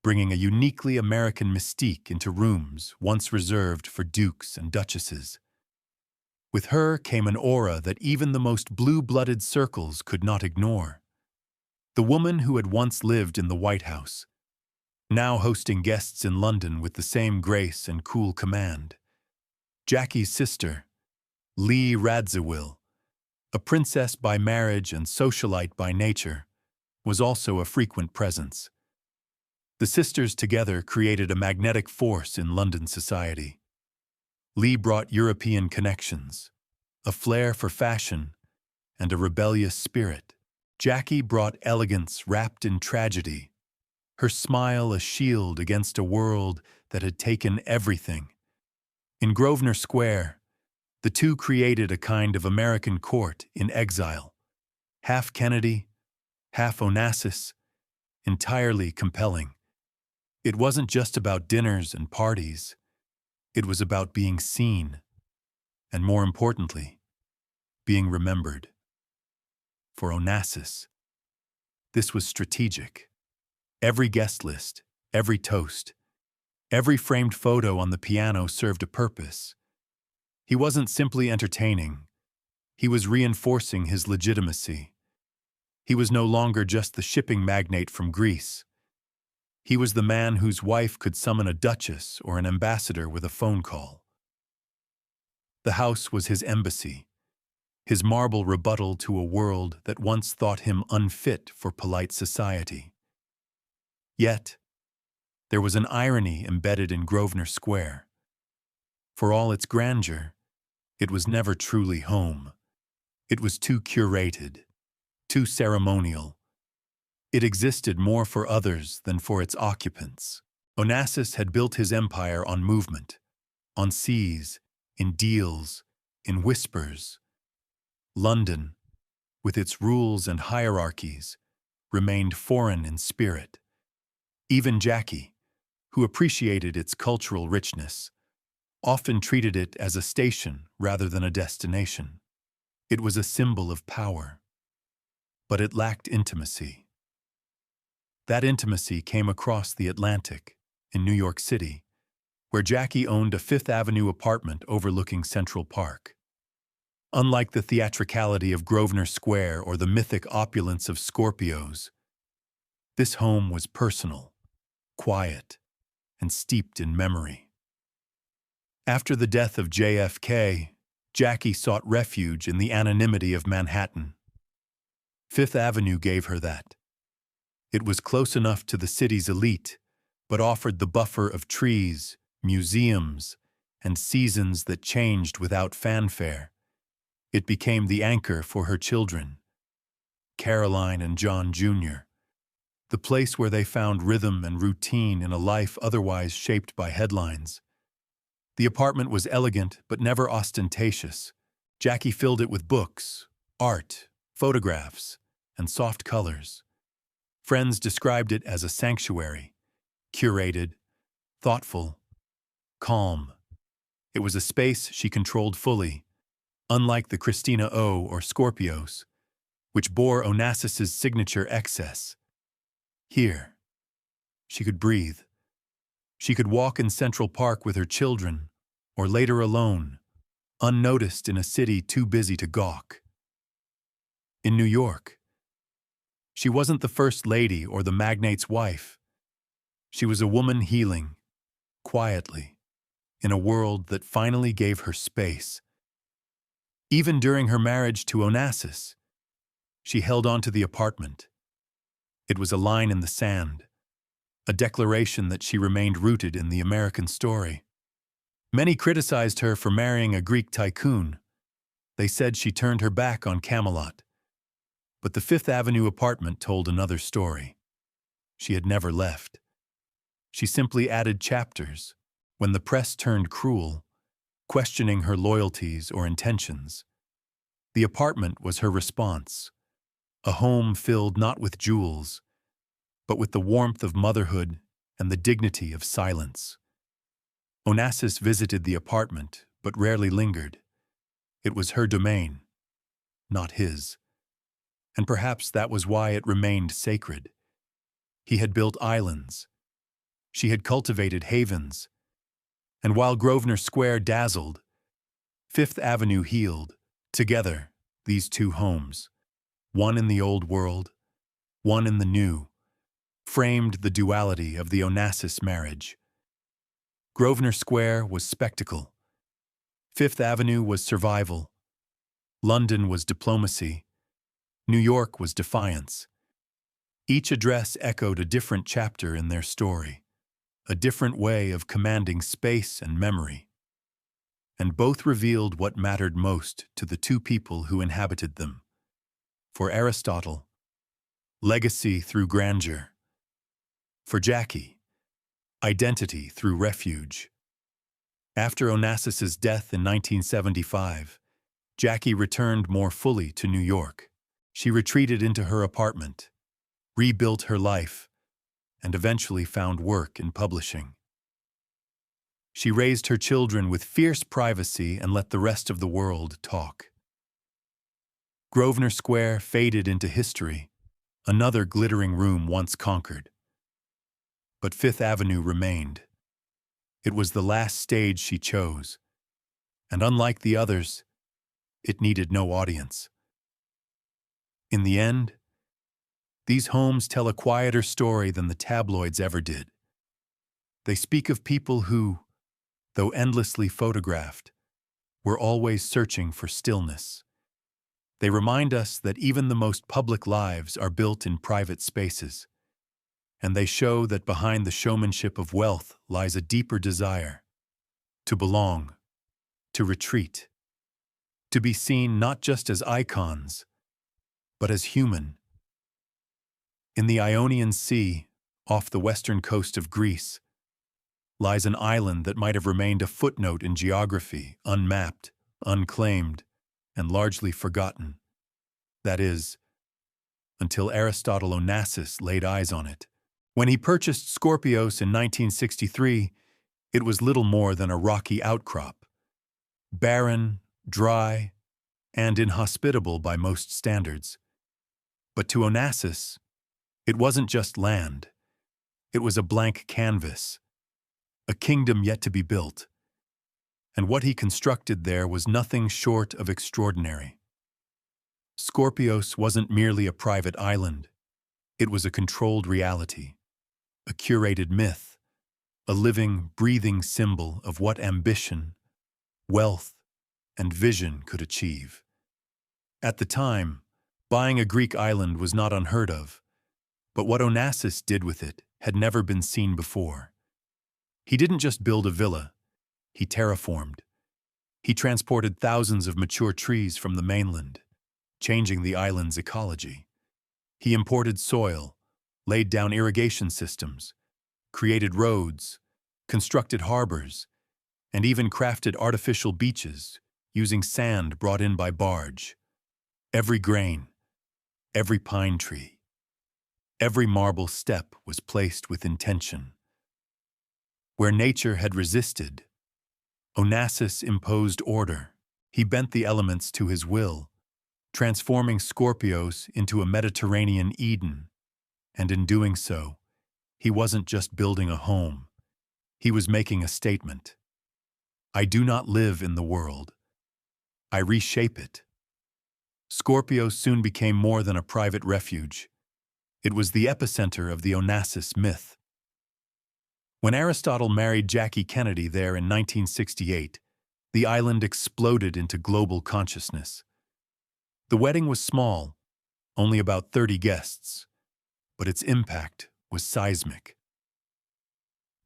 bringing a uniquely American mystique into rooms once reserved for dukes and duchesses. With her came an aura that even the most blue-blooded circles could not ignore. The woman who had once lived in the White House, now hosting guests in London with the same grace and cool command. Jackie's sister, Lee Radziwill, a princess by marriage and socialite by nature, was also a frequent presence. The sisters together created a magnetic force in London society. Lee brought European connections, a flair for fashion, and a rebellious spirit. Jackie brought elegance wrapped in tragedy, her smile a shield against a world that had taken everything. In Grosvenor Square, the two created a kind of American court in exile, half Kennedy, half Onassis, entirely compelling. It wasn't just about dinners and parties. It was about being seen, and more importantly, being remembered. For Onassis, this was strategic. Every guest list, every toast, every framed photo on the piano served a purpose. He wasn't simply entertaining. He was reinforcing his legitimacy. He was no longer just the shipping magnate from Greece. He was the man whose wife could summon a duchess or an ambassador with a phone call. The house was his embassy, his marble rebuttal to a world that once thought him unfit for polite society. Yet, there was an irony embedded in Grosvenor Square. For all its grandeur, it was never truly home. It was too curated, too ceremonial. It existed more for others than for its occupants. Onassis had built his empire on movement, on seas, in deals, in whispers. London, with its rules and hierarchies, remained foreign in spirit. Even Jackie, who appreciated its cultural richness, often treated it as a station rather than a destination. It was a symbol of power, but it lacked intimacy. That intimacy came across the Atlantic, in New York City, where Jackie owned a Fifth Avenue apartment overlooking Central Park. Unlike the theatricality of Grosvenor Square or the mythic opulence of Scorpios, this home was personal, quiet, and steeped in memory. After the death of JFK, Jackie sought refuge in the anonymity of Manhattan. Fifth Avenue gave her that. It was close enough to the city's elite, but offered the buffer of trees, museums, and seasons that changed without fanfare. It became the anchor for her children, Caroline and John Jr., the place where they found rhythm and routine in a life otherwise shaped by headlines. The apartment was elegant but never ostentatious. Jackie filled it with books, art, photographs, and soft colors. Friends described it as a sanctuary, curated, thoughtful, calm. It was a space she controlled fully, unlike the Christina O or Scorpios, which bore Onassis's signature excess. Here, she could breathe. She could walk in Central Park with her children, or later alone, unnoticed in a city too busy to gawk. In New York, she wasn't the first lady or the magnate's wife. She was a woman healing, quietly, in a world that finally gave her space. Even during her marriage to Onassis, she held on to the apartment. It was a line in the sand, a declaration that she remained rooted in the American story. Many criticized her for marrying a Greek tycoon. They said she turned her back on Camelot. But the Fifth Avenue apartment told another story. She had never left. She simply added chapters when the press turned cruel, questioning her loyalties or intentions. The apartment was her response, a home filled not with jewels, but with the warmth of motherhood and the dignity of silence. Onassis visited the apartment, but rarely lingered. It was her domain, not his. And perhaps that was why it remained sacred. He had built islands. She had cultivated havens. And while Grosvenor Square dazzled, Fifth Avenue healed. Together, these two homes, one in the old world, one in the new, framed the duality of the Onassis marriage. Grosvenor Square was spectacle. Fifth Avenue was survival. London was diplomacy. New York was defiance. Each address echoed a different chapter in their story, a different way of commanding space and memory. And both revealed what mattered most to the two people who inhabited them. For Aristotle, legacy through grandeur. For Jackie, identity through refuge. After Onassis's death in 1975, Jackie returned more fully to New York. She retreated into her apartment, rebuilt her life, and eventually found work in publishing. She raised her children with fierce privacy and let the rest of the world talk. Grosvenor Square faded into history, another glittering room once conquered. But Fifth Avenue remained. It was the last stage she chose, and unlike the others, it needed no audience. In the end, these homes tell a quieter story than the tabloids ever did. They speak of people who, though endlessly photographed, were always searching for stillness. They remind us that even the most public lives are built in private spaces, and they show that behind the showmanship of wealth lies a deeper desire to belong, to retreat, to be seen not just as icons, but as human. In the Ionian Sea, off the western coast of Greece, lies an island that might have remained a footnote in geography, unmapped, unclaimed, and largely forgotten. That is, until Aristotle Onassis laid eyes on it. When he purchased Scorpios in 1963, it was little more than a rocky outcrop, barren, dry, and inhospitable by most standards. But to Onassis, it wasn't just land. It was a blank canvas, a kingdom yet to be built. And what he constructed there was nothing short of extraordinary. Scorpios wasn't merely a private island. It was a controlled reality, a curated myth, a living, breathing symbol of what ambition, wealth, and vision could achieve. At the time, buying a Greek island was not unheard of, but what Onassis did with it had never been seen before. He didn't just build a villa, he terraformed. He transported thousands of mature trees from the mainland, changing the island's ecology. He imported soil, laid down irrigation systems, created roads, constructed harbors, and even crafted artificial beaches using sand brought in by barge. Every grain, every pine tree, every marble step was placed with intention. Where nature had resisted, Onassis imposed order. He bent the elements to his will, transforming Scorpios into a Mediterranean Eden. And in doing so, he wasn't just building a home. He was making a statement. I do not live in the world. I reshape it. Scorpios soon became more than a private refuge. It was the epicenter of the Onassis myth. When Aristotle married Jackie Kennedy there in 1968, the island exploded into global consciousness. The wedding was small, only about 30 guests, but its impact was seismic.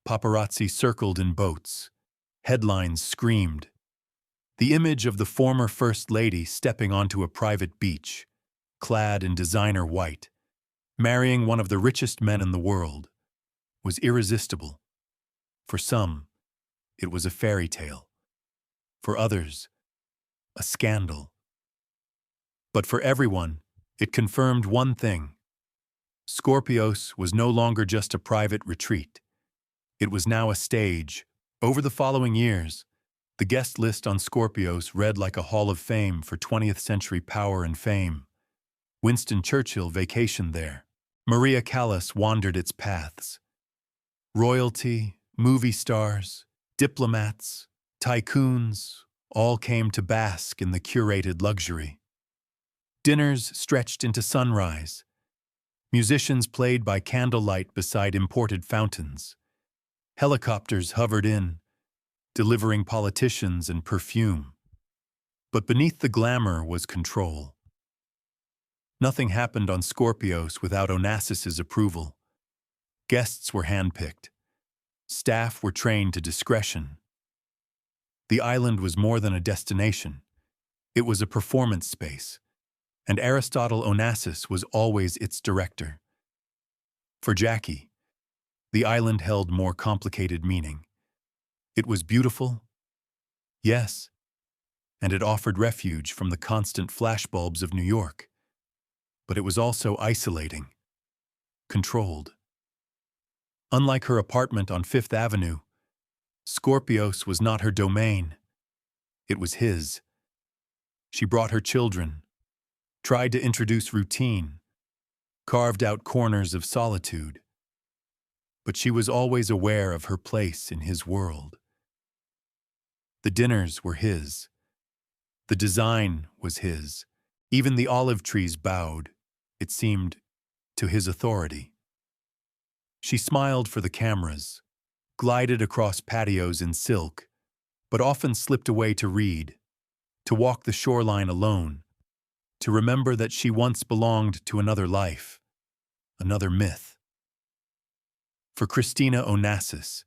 Paparazzi circled in boats. Headlines screamed. The image of the former First Lady stepping onto a private beach, clad in designer white, marrying one of the richest men in the world, was irresistible. For some, it was a fairy tale. For others, a scandal. But for everyone, it confirmed one thing. Scorpios was no longer just a private retreat. It was now a stage. Over the following years, the guest list on Scorpios read like a hall of fame for 20th century power and fame. Winston Churchill vacationed there. Maria Callas wandered its paths. Royalty, movie stars, diplomats, tycoons, all came to bask in the curated luxury. Dinners stretched into sunrise. Musicians played by candlelight beside imported fountains. Helicopters hovered in, delivering politicians and perfume. But beneath the glamour was control. Nothing happened on Scorpios without Onassis's approval. Guests were handpicked. Staff were trained to discretion. The island was more than a destination. It was a performance space, and Aristotle Onassis was always its director. For Jackie, the island held more complicated meaning. It was beautiful, yes, and it offered refuge from the constant flashbulbs of New York. But it was also isolating, controlled. Unlike her apartment on Fifth Avenue, Scorpios was not her domain. It was his. She brought her children, tried to introduce routine, carved out corners of solitude. But she was always aware of her place in his world. The dinners were his. The design was his. Even the olive trees bowed, it seemed, to his authority. She smiled for the cameras, glided across patios in silk, but often slipped away to read, to walk the shoreline alone, to remember that she once belonged to another life, another myth. For Christina Onassis,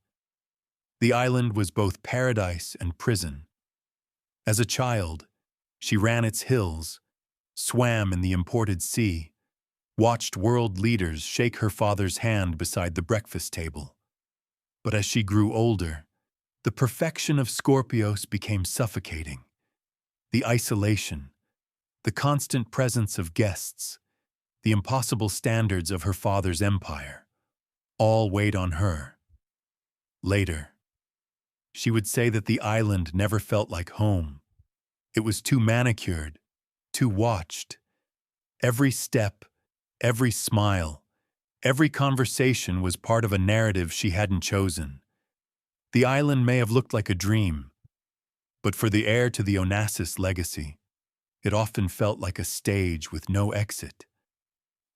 the island was both paradise and prison. As a child, she ran its hills, swam in the imported sea, watched world leaders shake her father's hand beside the breakfast table. But as she grew older, the perfection of Scorpios became suffocating. The isolation, the constant presence of guests, the impossible standards of her father's empire, all weighed on her. Later, she would say that the island never felt like home. It was too manicured, too watched. Every step, every smile, every conversation was part of a narrative she hadn't chosen. The island may have looked like a dream, but for the heir to the Onassis legacy, it often felt like a stage with no exit.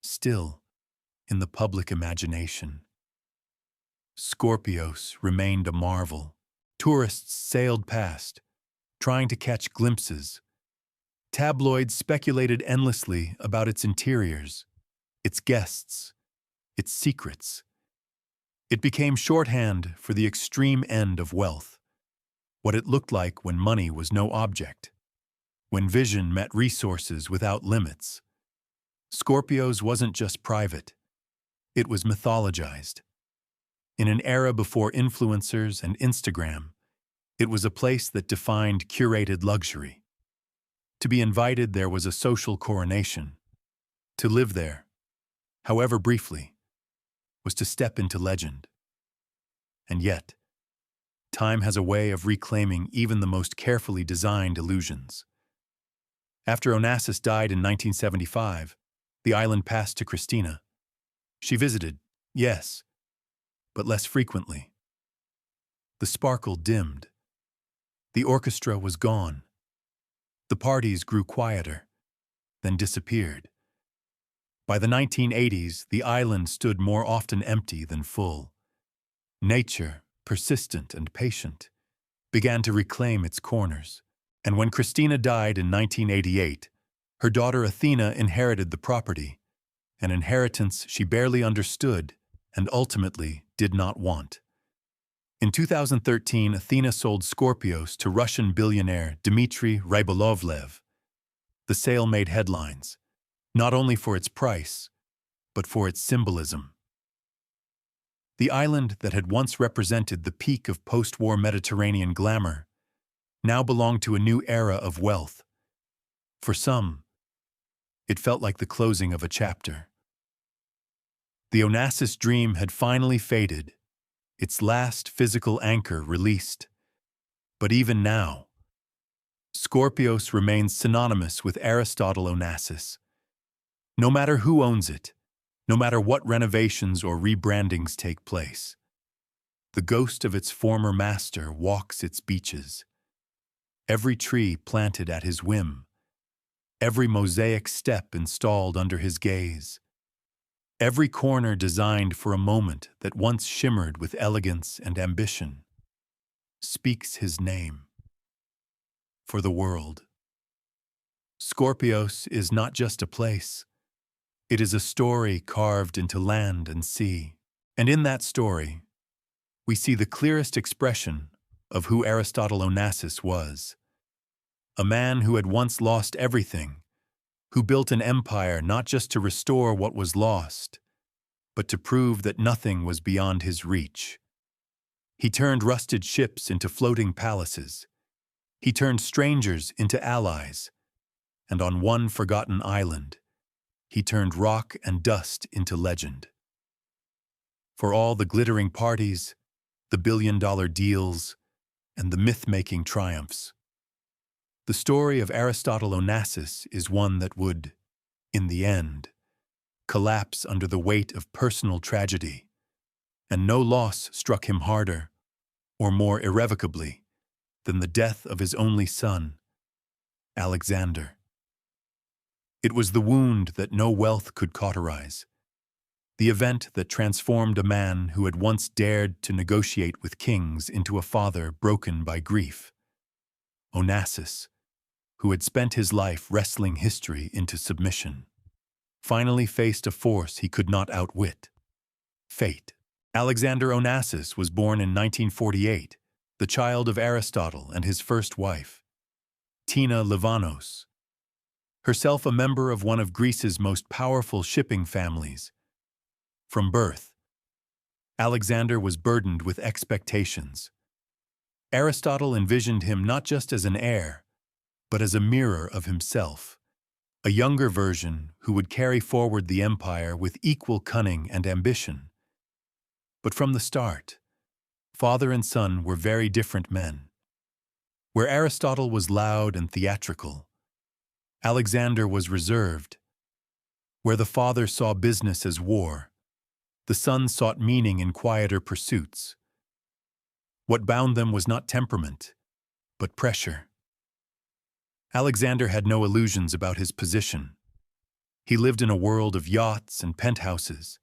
Still, in the public imagination, Scorpios remained a marvel. Tourists sailed past, trying to catch glimpses. Tabloids speculated endlessly about its interiors, its guests, its secrets. It became shorthand for the extreme end of wealth, what it looked like when money was no object, when vision met resources without limits. Scorpios wasn't just private, it was mythologized. In an era before influencers and Instagram, it was a place that defined curated luxury. To be invited there was a social coronation. To live there, however briefly, was to step into legend. And yet, time has a way of reclaiming even the most carefully designed illusions. After Onassis died in 1975, the island passed to Christina. She visited, yes, but less frequently. The sparkle dimmed. The orchestra was gone. The parties grew quieter, then disappeared. By the 1980s, the island stood more often empty than full. Nature, persistent and patient, began to reclaim its corners. And when Christina died in 1988, her daughter Athena inherited the property, an inheritance she barely understood and ultimately did not want. In 2013, Athena sold Scorpios to Russian billionaire Dmitry Rybolovlev. The sale made headlines, not only for its price, but for its symbolism. The island that had once represented the peak of post-war Mediterranean glamour now belonged to a new era of wealth. For some, it felt like the closing of a chapter. The Onassis dream had finally faded, its last physical anchor released. But even now, Scorpios remains synonymous with Aristotle Onassis. No matter who owns it, no matter what renovations or rebrandings take place, the ghost of its former master walks its beaches. Every tree planted at his whim, every mosaic step installed under his gaze, every corner designed for a moment that once shimmered with elegance and ambition, speaks his name. For the world, Scorpios is not just a place. It is a story carved into land and sea. And in that story, we see the clearest expression of who Aristotle Onassis was. A man who had once lost everything, who built an empire not just to restore what was lost, but to prove that nothing was beyond his reach. He turned rusted ships into floating palaces. He turned strangers into allies. And on one forgotten island, he turned rock and dust into legend. For all the glittering parties, the billion-dollar deals, and the myth-making triumphs, the story of Aristotle Onassis is one that would, in the end, collapse under the weight of personal tragedy, and no loss struck him harder, or more irrevocably, than the death of his only son, Alexander. It was the wound that no wealth could cauterize, the event that transformed a man who had once dared to negotiate with kings into a father broken by grief. Onassis, who had spent his life wrestling history into submission, finally faced a force he could not outwit: fate. Alexander Onassis was born in 1948, the child of Aristotle and his first wife, Tina Livanos. herself a member of one of Greece's most powerful shipping families. From birth, Alexander was burdened with expectations. Aristotle envisioned him not just as an heir, but as a mirror of himself, a younger version who would carry forward the empire with equal cunning and ambition. But from the start, father and son were very different men. Where Aristotle was loud and theatrical, Alexander was reserved. Where the father saw business as war, the son sought meaning in quieter pursuits. What bound them was not temperament, but pressure. Alexander had no illusions about his position. He lived in a world of yachts and penthouses,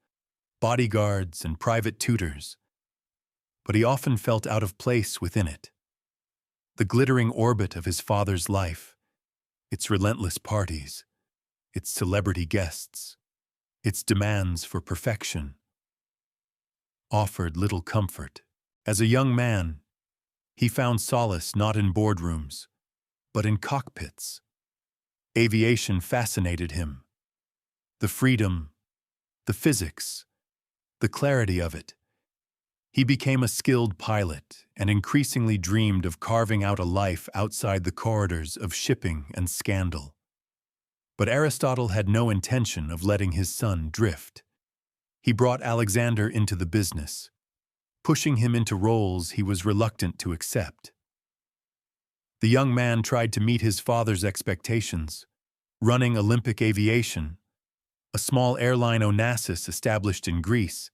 bodyguards and private tutors, but he often felt out of place within it. The glittering orbit of his father's life, its relentless parties, its celebrity guests, its demands for perfection, offered little comfort. As a young man, he found solace not in boardrooms, but in cockpits. Aviation fascinated him. The freedom, the physics, the clarity of it. He became a skilled pilot and increasingly dreamed of carving out a life outside the corridors of shipping and scandal. But Aristotle had no intention of letting his son drift. He brought Alexander into the business, pushing him into roles he was reluctant to accept. The young man tried to meet his father's expectations, running Olympic aviation, a small airline Onassis established in Greece,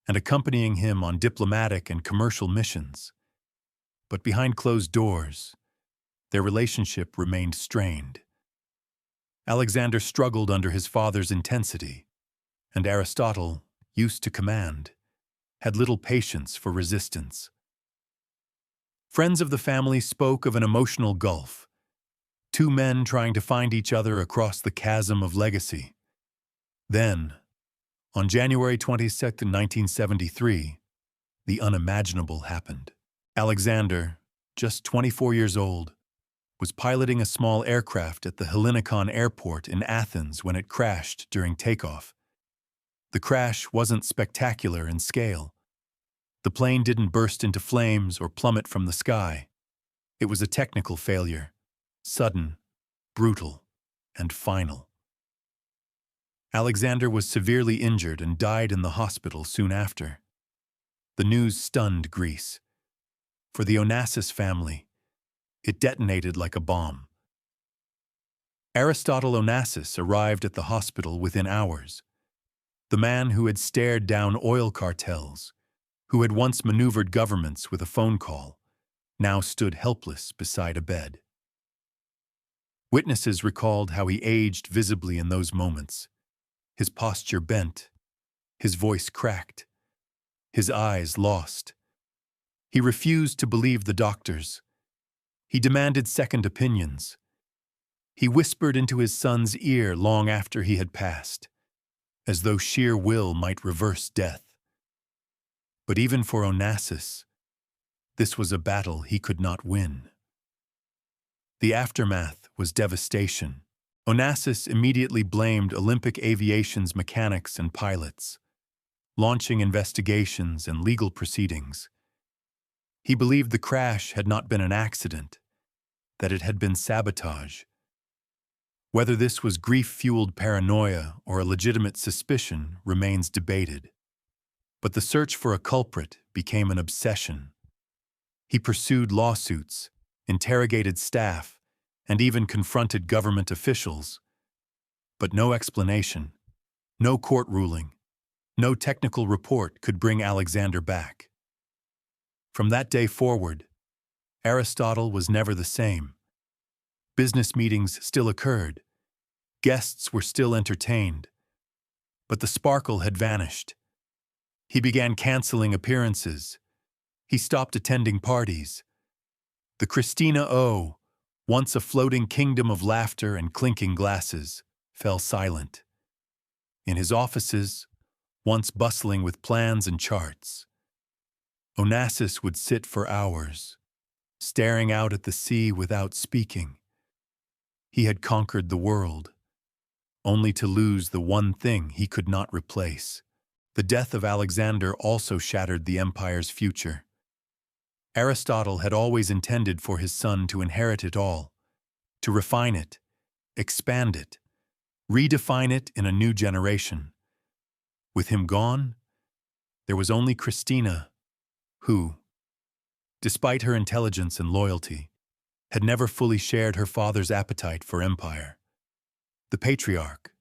and accompanying him on diplomatic and commercial missions. But behind closed doors, their relationship remained strained. Alexander struggled under his father's intensity, and Aristotle, used to command, had little patience for resistance. Friends of the family spoke of an emotional gulf, two men trying to find each other across the chasm of legacy. Then, on January 22, 1973, the unimaginable happened. Alexander, just 24 years old, was piloting a small aircraft at the Hellinikon airport in Athens when it crashed during takeoff. The crash wasn't spectacular in scale. The plane didn't burst into flames or plummet from the sky. It was a technical failure, sudden, brutal, and final. Alexander was severely injured and died in the hospital soon after. The news stunned Greece. For the Onassis family, it detonated like a bomb. Aristotle Onassis arrived at the hospital within hours. The man who had stared down oil cartels, who had once maneuvered governments with a phone call, now stood helpless beside a bed. Witnesses recalled how he aged visibly in those moments. His posture bent, his voice cracked, his eyes lost. He refused to believe the doctors. He demanded second opinions. He whispered into his son's ear long after he had passed, as though sheer will might reverse death. But even for Onassis, this was a battle he could not win. The aftermath was devastation. Onassis immediately blamed Olympic aviation's mechanics and pilots, launching investigations and legal proceedings. He believed the crash had not been an accident, that it had been sabotage. Whether this was grief-fueled paranoia or a legitimate suspicion remains debated. But the search for a culprit became an obsession. He pursued lawsuits, interrogated staff, and even confronted government officials. But no explanation, no court ruling, no technical report could bring Alexander back. From that day forward, Aristotle was never the same. Business meetings still occurred. Guests were still entertained. But the sparkle had vanished. He began canceling appearances. He stopped attending parties. The Christina O, once a floating kingdom of laughter and clinking glasses, fell silent. In his offices, once bustling with plans and charts, Onassis would sit for hours, staring out at the sea without speaking. He had conquered the world, only to lose the one thing he could not replace. The death of Alexander also shattered the empire's future. Aristotle had always intended for his son to inherit it all, to refine it, expand it, redefine it in a new generation. With him gone, there was only Christina, who, despite her intelligence and loyalty, had never fully shared her father's appetite for empire. The patriarch,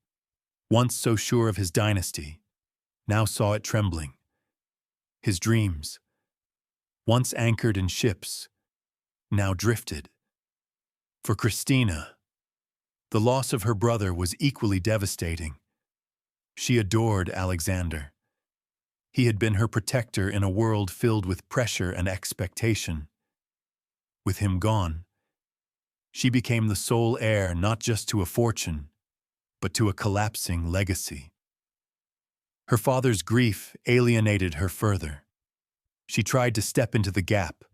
once so sure of his dynasty, now saw it trembling. His dreams, once anchored in ships, now drifted. For Christina, the loss of her brother was equally devastating. She adored Alexander. He had been her protector in a world filled with pressure and expectation. With him gone, she became the sole heir not just to a fortune, but to a collapsing legacy. Her father's grief alienated her further. She tried to step into the gap,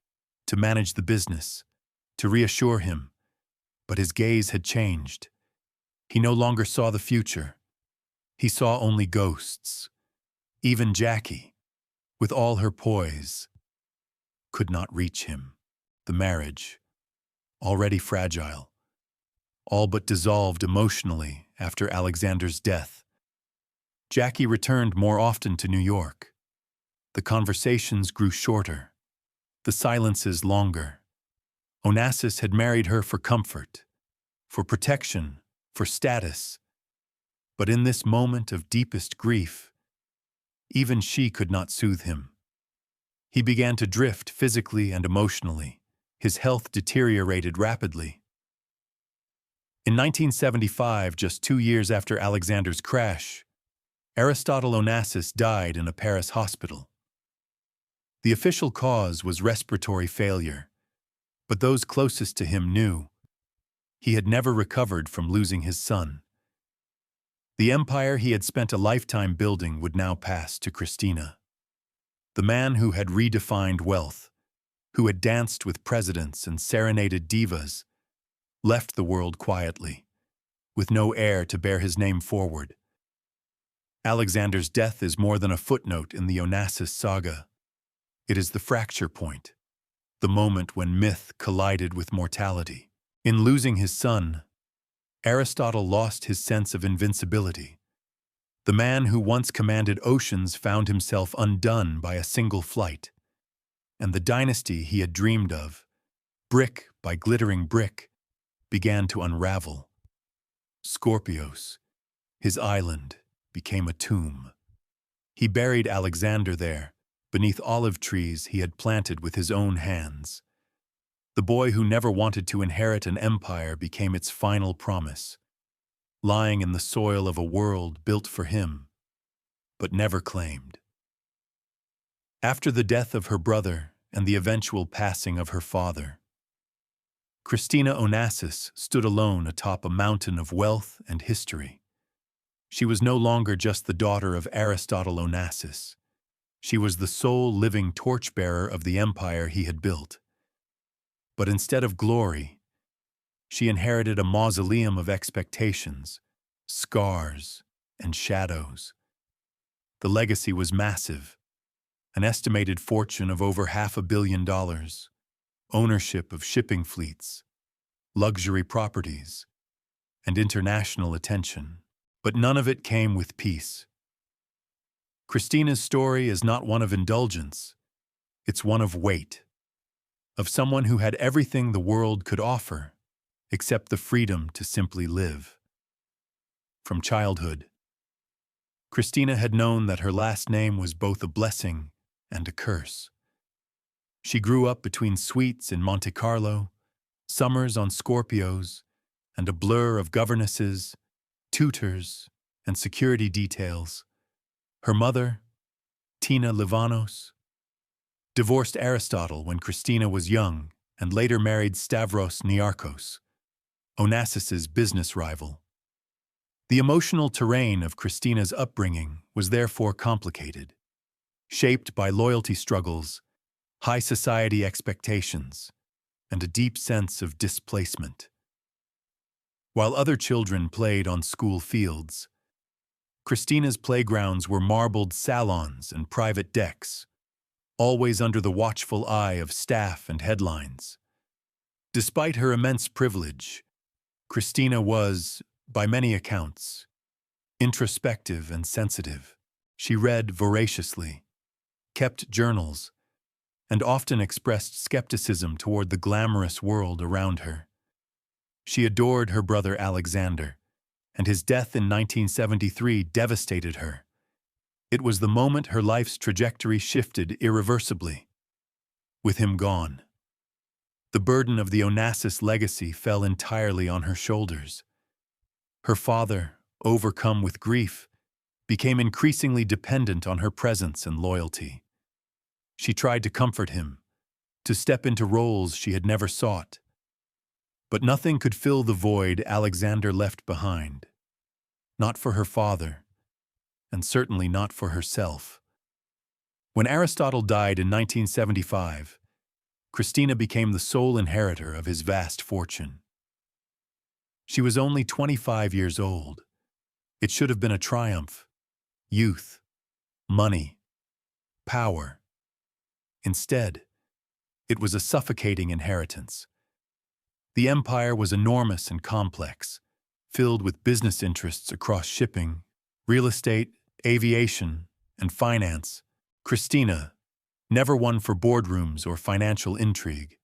to manage the business, to reassure him, but his gaze had changed. He no longer saw the future. He saw only ghosts. Even Jackie, with all her poise, could not reach him. The marriage, already fragile, all but dissolved emotionally after Alexander's death. Jackie returned more often to New York. The conversations grew shorter, the silences longer. Onassis had married her for comfort, for protection, for status. But in this moment of deepest grief, even she could not soothe him. He began to drift physically and emotionally. His health deteriorated rapidly. In 1975, just 2 years after Alexander's crash, Aristotle Onassis died in a Paris hospital. The official cause was respiratory failure, but those closest to him knew he had never recovered from losing his son. The empire he had spent a lifetime building would now pass to Christina. The man who had redefined wealth, who had danced with presidents and serenaded divas, left the world quietly, with no heir to bear his name forward. Alexander's death is more than a footnote in the Onassis saga. It is the fracture point, the moment when myth collided with mortality. In losing his son, Aristotle lost his sense of invincibility. The man who once commanded oceans found himself undone by a single flight, and the dynasty he had dreamed of, brick by glittering brick, began to unravel. Skorpios, his island, became a tomb. He buried Alexander there, beneath olive trees he had planted with his own hands. The boy who never wanted to inherit an empire became its final promise, lying in the soil of a world built for him, but never claimed. After the death of her brother and the eventual passing of her father, Christina Onassis stood alone atop a mountain of wealth and history. She was no longer just the daughter of Aristotle Onassis. She was the sole living torchbearer of the empire he had built. But instead of glory, she inherited a mausoleum of expectations, scars, and shadows. The legacy was massive, an estimated fortune of over $500 million, ownership of shipping fleets, luxury properties, and international attention. But none of it came with peace. Christina's story is not one of indulgence, it's one of weight. Of someone who had everything the world could offer, except the freedom to simply live. From childhood, Christina had known that her last name was both a blessing and a curse. She grew up between suites in Monte Carlo, summers on Scorpios, and a blur of governesses, tutors, and security details. Her mother, Tina Livanos, divorced Aristotle when Christina was young and later married Stavros Niarchos, Onassis's business rival. The emotional terrain of Christina's upbringing was therefore complicated, shaped by loyalty struggles, high society expectations, and a deep sense of displacement. While other children played on school fields, Christina's playgrounds were marbled salons and private decks, always under the watchful eye of staff and headlines. Despite her immense privilege, Christina was, by many accounts, introspective and sensitive. She read voraciously, kept journals, and often expressed skepticism toward the glamorous world around her. She adored her brother Alexander, and his death in 1973 devastated her. It was the moment her life's trajectory shifted irreversibly. With him gone, the burden of the Onassis legacy fell entirely on her shoulders. Her father, overcome with grief, became increasingly dependent on her presence and loyalty. She tried to comfort him, to step into roles she had never sought. But nothing could fill the void Alexander left behind. Not for her father, and certainly not for herself. When Aristotle died in 1975, Christina became the sole inheritor of his vast fortune. She was only 25 years old. It should have been a triumph. Youth, money, power. Instead, it was a suffocating inheritance. The empire was enormous and complex, filled with business interests across shipping, real estate, aviation, and finance. Christina, never one for boardrooms or financial intrigue,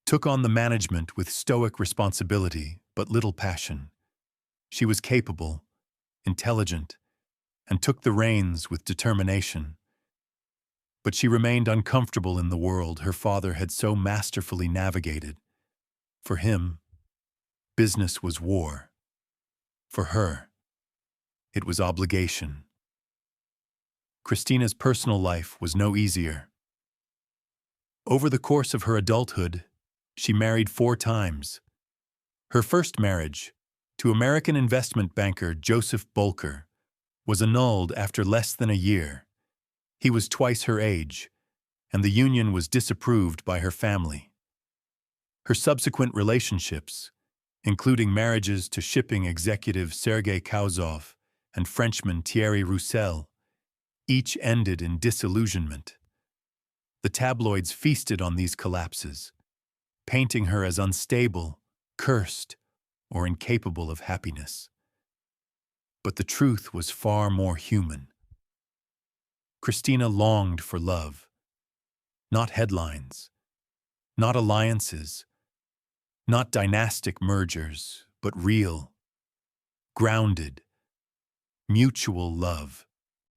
took on the management with stoic responsibility but little passion. She was capable, intelligent, and took the reins with determination. But she remained uncomfortable in the world her father had so masterfully navigated. For him, business was war. For her, it was obligation. Christina's personal life was no easier. Over the course of her adulthood, she married 4 times. Her first marriage, to American investment banker Joseph Bolker, was annulled after less than a year. He was twice her age, and the union was disapproved by her family. Her subsequent relationships, including marriages to shipping executive Sergei Kauzov and Frenchman Thierry Roussel, each ended in disillusionment. The tabloids feasted on these collapses, painting her as unstable, cursed, or incapable of happiness. But the truth was far more human. Christina longed for love, not headlines, not alliances, not dynastic mergers, but real, grounded, mutual love.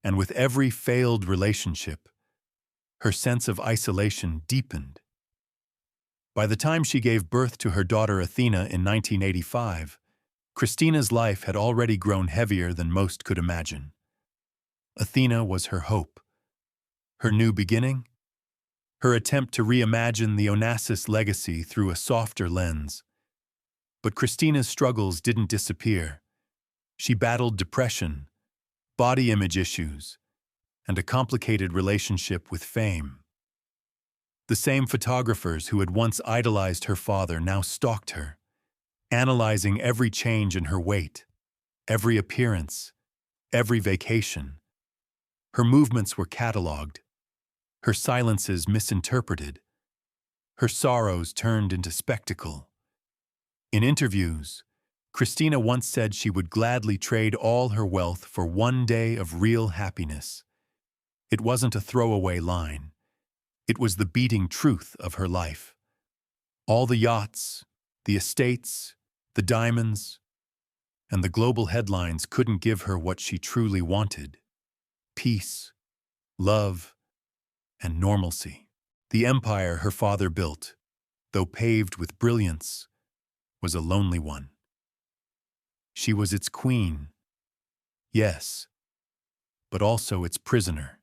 And with every failed relationship, her sense of isolation deepened. By the time she gave birth to her daughter Athena in 1985, Christina's life had already grown heavier than most could imagine. Athena was her hope, her new beginning, her attempt to reimagine the Onassis legacy through a softer lens. But Christina's struggles didn't disappear. She battled depression, body image issues, and a complicated relationship with fame. The same photographers who had once idolized her father now stalked her, analyzing every change in her weight, every appearance, every vacation. Her movements were catalogued, her silences misinterpreted, her sorrows turned into spectacle. In interviews, Christina once said she would gladly trade all her wealth for one day of real happiness. It wasn't a throwaway line. It was the beating truth of her life. All the yachts, the estates, the diamonds, and the global headlines couldn't give her what she truly wanted: peace, love, and normalcy. The empire her father built, though paved with brilliance, was a lonely one. She was its queen, yes, but also its prisoner.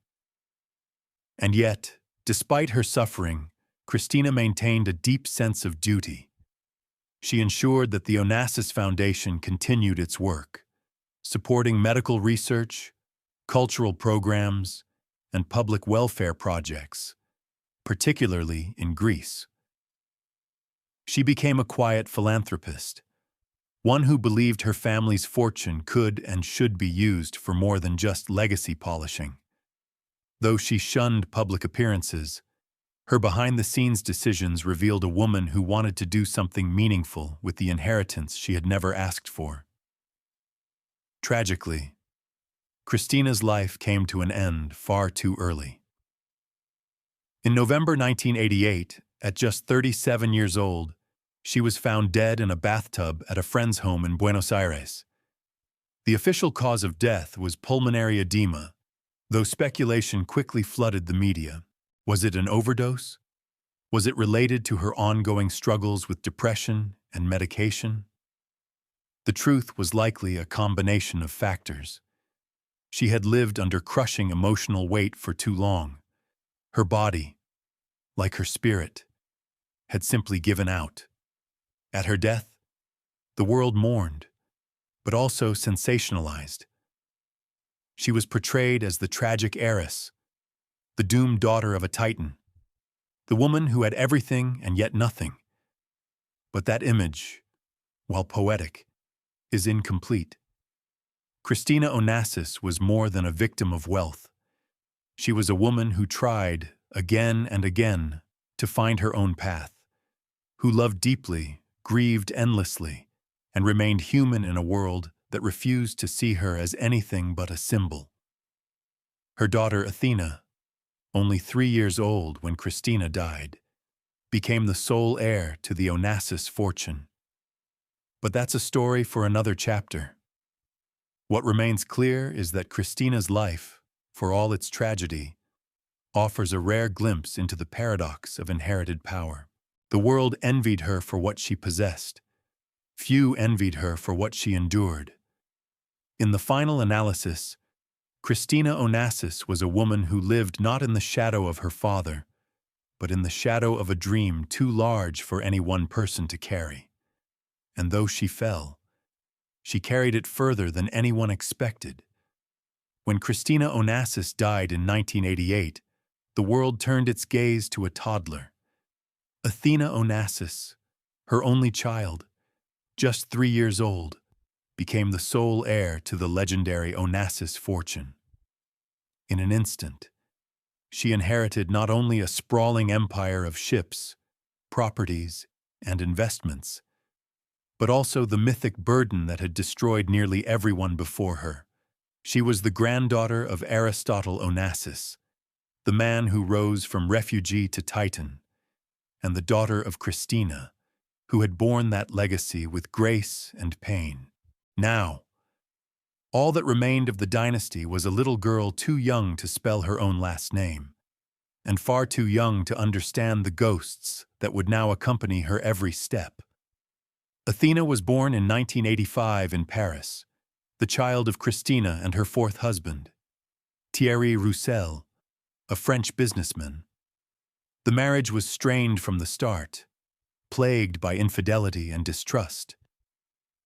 And yet, despite her suffering, Christina maintained a deep sense of duty. She ensured that the Onassis Foundation continued its work, supporting medical research, cultural programs, and public welfare projects, particularly in Greece. She became a quiet philanthropist, one who believed her family's fortune could and should be used for more than just legacy polishing. Though she shunned public appearances, her behind-the-scenes decisions revealed a woman who wanted to do something meaningful with the inheritance she had never asked for. Tragically, Christina's life came to an end far too early. In November 1988, at just 37 years old, she was found dead in a bathtub at a friend's home in Buenos Aires. The official cause of death was pulmonary edema, though speculation quickly flooded the media. Was it an overdose? Was it related to her ongoing struggles with depression and medication? The truth was likely a combination of factors. She had lived under crushing emotional weight for too long. Her body, like her spirit, had simply given out. At her death, the world mourned, but also sensationalized. She was portrayed as the tragic heiress, the doomed daughter of a titan, the woman who had everything and yet nothing. But that image, while poetic, is incomplete. Christina Onassis was more than a victim of wealth. She was a woman who tried, again and again, to find her own path, who loved deeply, grieved endlessly, and remained human in a world that refused to see her as anything but a symbol. Her daughter Athena, only 3 years old when Christina died, became the sole heir to the Onassis fortune. But that's a story for another chapter. What remains clear is that Christina's life, for all its tragedy, offers a rare glimpse into the paradox of inherited power. The world envied her for what she possessed. Few envied her for what she endured. In the final analysis, Christina Onassis was a woman who lived not in the shadow of her father, but in the shadow of a dream too large for any one person to carry. And though she fell, she carried it further than anyone expected. When Christina Onassis died in 1988, the world turned its gaze to a toddler. Athena Onassis, her only child, just 3 years old, became the sole heir to the legendary Onassis fortune. In an instant, she inherited not only a sprawling empire of ships, properties, and investments, but also the mythic burden that had destroyed nearly everyone before her. She was the granddaughter of Aristotle Onassis, the man who rose from refugee to titan, and the daughter of Christina, who had borne that legacy with grace and pain. Now, all that remained of the dynasty was a little girl too young to spell her own last name, and far too young to understand the ghosts that would now accompany her every step. Athena was born in 1985 in Paris, the child of Christina and her fourth husband, Thierry Roussel, a French businessman. The marriage was strained from the start, plagued by infidelity and distrust.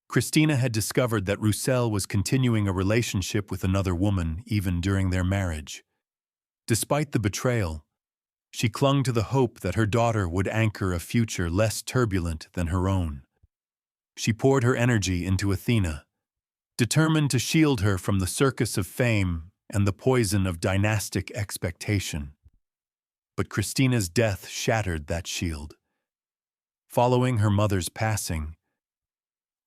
Christina had discovered that Roussel was continuing a relationship with another woman even during their marriage. Despite the betrayal, she clung to the hope that her daughter would anchor a future less turbulent than her own. She poured her energy into Athena, determined to shield her from the circus of fame and the poison of dynastic expectation. But Christina's death shattered that shield. Following her mother's passing,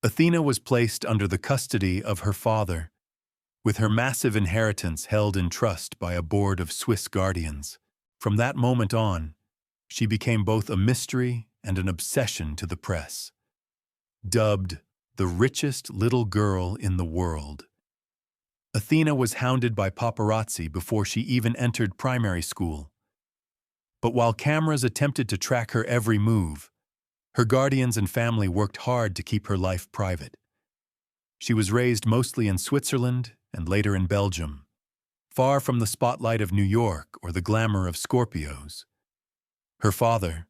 Athena was placed under the custody of her father, with her massive inheritance held in trust by a board of Swiss guardians. From that moment on, she became both a mystery and an obsession to the press. Dubbed the richest little girl in the world, Athena was hounded by paparazzi before she even entered primary school. But while cameras attempted to track her every move, her guardians and family worked hard to keep her life private. She was raised mostly in Switzerland and later in Belgium, far from the spotlight of New York or the glamour of Scorpios. Her father,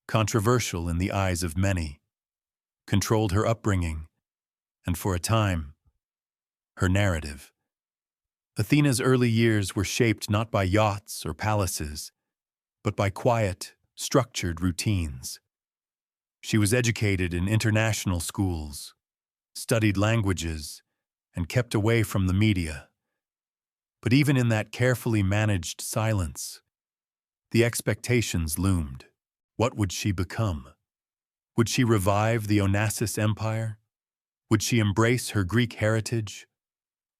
controversial in the eyes of many, controlled her upbringing, and for a time, her narrative. Athena's early years were shaped not by yachts or palaces, but by quiet, structured routines. She was educated in international schools, studied languages, and kept away from the media. But even in that carefully managed silence, the expectations loomed. What would she become? Would she revive the Onassis Empire? Would she embrace her Greek heritage?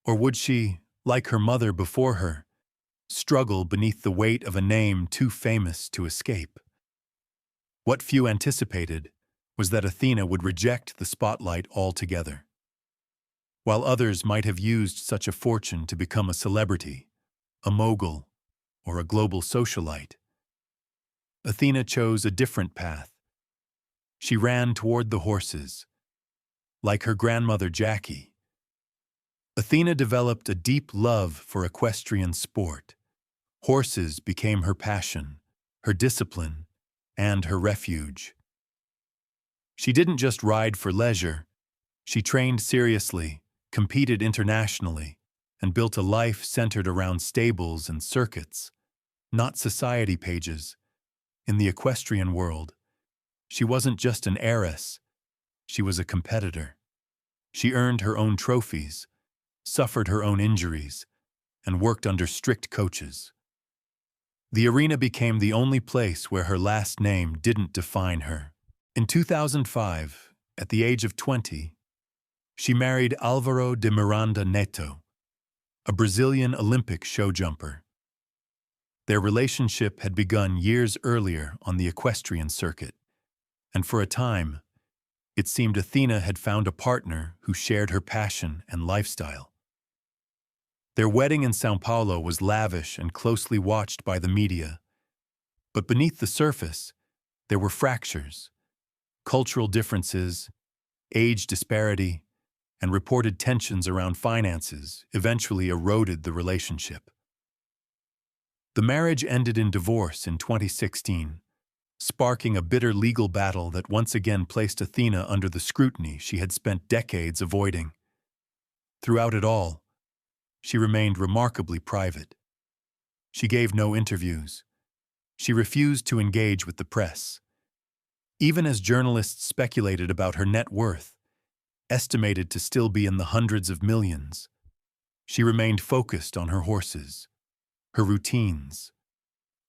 Or would she, like her mother before her, struggle beneath the weight of a name too famous to escape? What few anticipated was that Athena would reject the spotlight altogether. While others might have used such a fortune to become a celebrity, a mogul, or a global socialite, Athena chose a different path. She ran toward the horses. Like her grandmother Jackie, Athena developed a deep love for equestrian sport. Horses became her passion, her discipline, and her refuge. She didn't just ride for leisure. She trained seriously, competed internationally, and built a life centered around stables and circuits, not society pages. In the equestrian world, she wasn't just an heiress, she was a competitor. She earned her own trophies, suffered her own injuries, and worked under strict coaches. The arena became the only place where her last name didn't define her. In 2005, at the age of 20, she married Álvaro de Miranda Neto, a Brazilian Olympic show jumper. Their relationship had begun years earlier on the equestrian circuit, and for a time, it seemed Athena had found a partner who shared her passion and lifestyle. Their wedding in São Paulo was lavish and closely watched by the media, but beneath the surface, there were fractures, cultural differences, age disparity, and reported tensions around finances eventually eroded the relationship. The marriage ended in divorce in 2016, sparking a bitter legal battle that once again placed Athena under the scrutiny she had spent decades avoiding. Throughout it all, she remained remarkably private. She gave no interviews. She refused to engage with the press. Even as journalists speculated about her net worth, estimated to still be in the hundreds of millions, she remained focused on her horses, her routines,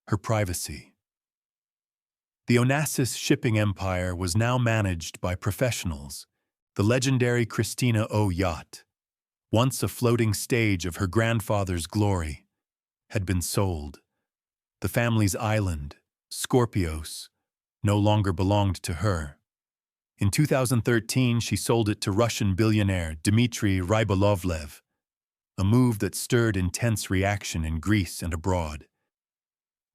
her privacy. The Onassis shipping empire was now managed by professionals. The legendary Christina O yacht, once a floating stage of her grandfather's glory, had been sold. The family's island, Skorpios, no longer belonged to her. In 2013, she sold it to Russian billionaire Dmitry Rybolovlev, a move that stirred intense reaction in Greece and abroad.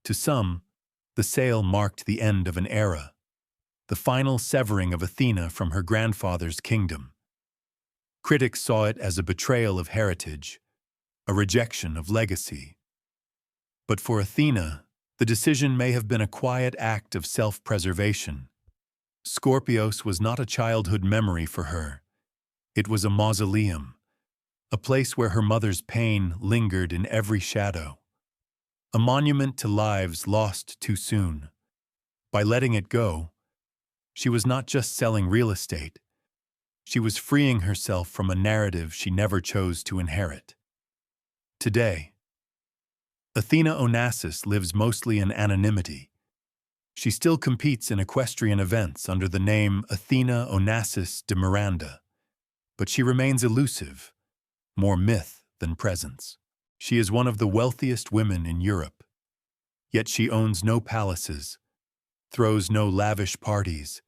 To some, the sale marked the end of an era, the final severing of Athena from her grandfather's kingdom. Critics saw it as a betrayal of heritage, a rejection of legacy. But for Athena, the decision may have been a quiet act of self-preservation. Scorpios was not a childhood memory for her. It was a mausoleum, a place where her mother's pain lingered in every shadow. A monument to lives lost too soon. By letting it go, she was not just selling real estate. She was freeing herself from a narrative she never chose to inherit. Today, Athena Onassis lives mostly in anonymity. She still competes in equestrian events under the name Athena Onassis de Miranda, but she remains elusive, more myth than presence. She is one of the wealthiest women in Europe, yet she owns no palaces, throws no lavish parties,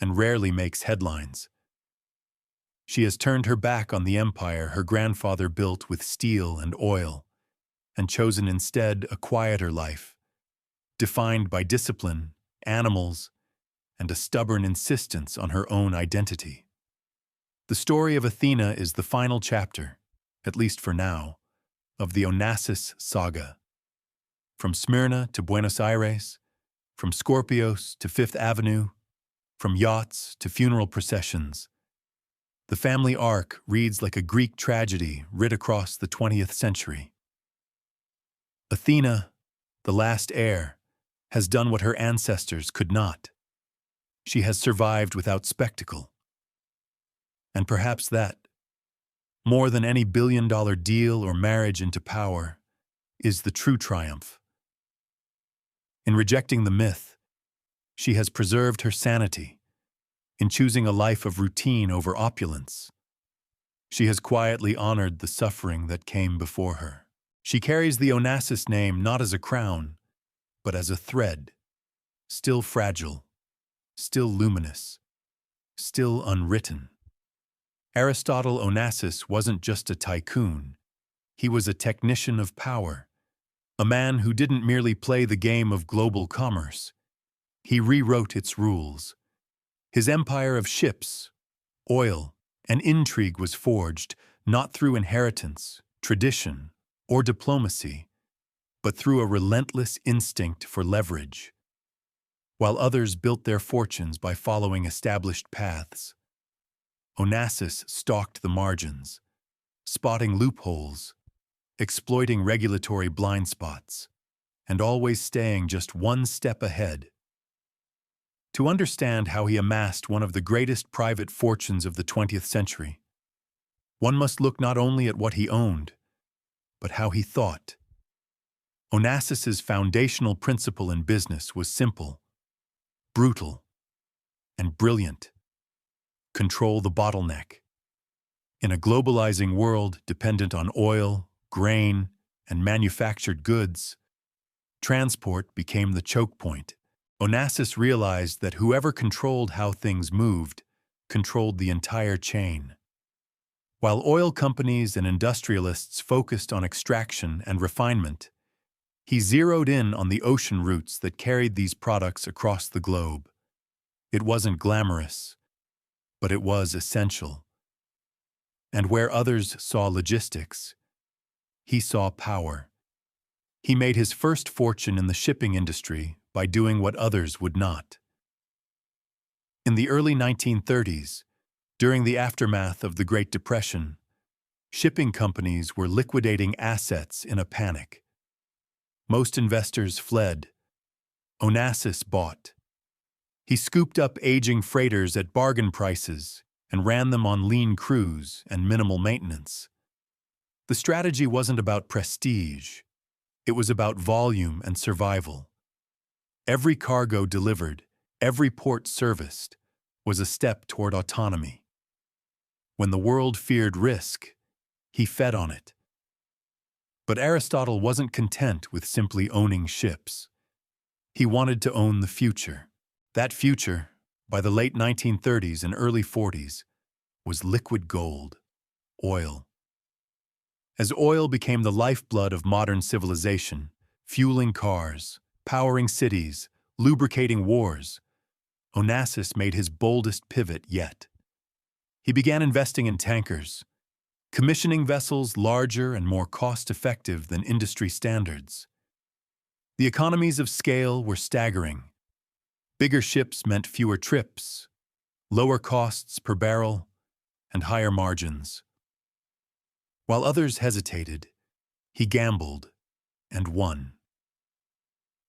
and rarely makes headlines. She has turned her back on the empire her grandfather built with steel and oil, and chosen instead a quieter life, defined by discipline, animals, and a stubborn insistence on her own identity. The story of Athena is the final chapter, at least for now, of the Onassis saga. From Smyrna to Buenos Aires, from Scorpios to Fifth Avenue, from yachts to funeral processions, the family arc reads like a Greek tragedy writ across the 20th century. Athena, the last heir, has done what her ancestors could not. She has survived without spectacle. And perhaps that, more than any billion-dollar deal or marriage into power, is the true triumph. In rejecting the myth, she has preserved her sanity. In choosing a life of routine over opulence, she has quietly honored the suffering that came before her. She carries the Onassis name not as a crown, but as a thread, still fragile, still luminous, still unwritten. Aristotle Onassis wasn't just a tycoon. He was a technician of power, a man who didn't merely play the game of global commerce. He rewrote its rules. His empire of ships, oil, and intrigue was forged not through inheritance, tradition, or diplomacy, but through a relentless instinct for leverage. While others built their fortunes by following established paths, Onassis stalked the margins, spotting loopholes, exploiting regulatory blind spots, and always staying just one step ahead. To understand how he amassed one of the greatest private fortunes of the 20th century, one must look not only at what he owned, but how he thought. Onassis's foundational principle in business was simple, brutal, and brilliant. Control the bottleneck. In a globalizing world dependent on oil, grain, and manufactured goods, transport became the choke point. Onassis realized that whoever controlled how things moved controlled the entire chain. While oil companies and industrialists focused on extraction and refinement, he zeroed in on the ocean routes that carried these products across the globe. It wasn't glamorous, but it was essential. And where others saw logistics, he saw power. He made his first fortune in the shipping industry by doing what others would not. In the early 1930s, during the aftermath of the Great Depression, shipping companies were liquidating assets in a panic. Most investors fled. Onassis bought. He scooped up aging freighters at bargain prices and ran them on lean crews and minimal maintenance. The strategy wasn't about prestige. It was about volume and survival. Every cargo delivered, every port serviced, was a step toward autonomy. When the world feared risk, he fed on it. But Aristotle wasn't content with simply owning ships. He wanted to own the future. That future, by the late 1930s and early 40s, was liquid gold, oil. As oil became the lifeblood of modern civilization, fueling cars, powering cities, lubricating wars, Onassis made his boldest pivot yet. He began investing in tankers, commissioning vessels larger and more cost-effective than industry standards. The economies of scale were staggering. Bigger ships meant fewer trips, lower costs per barrel, and higher margins. While others hesitated, he gambled and won.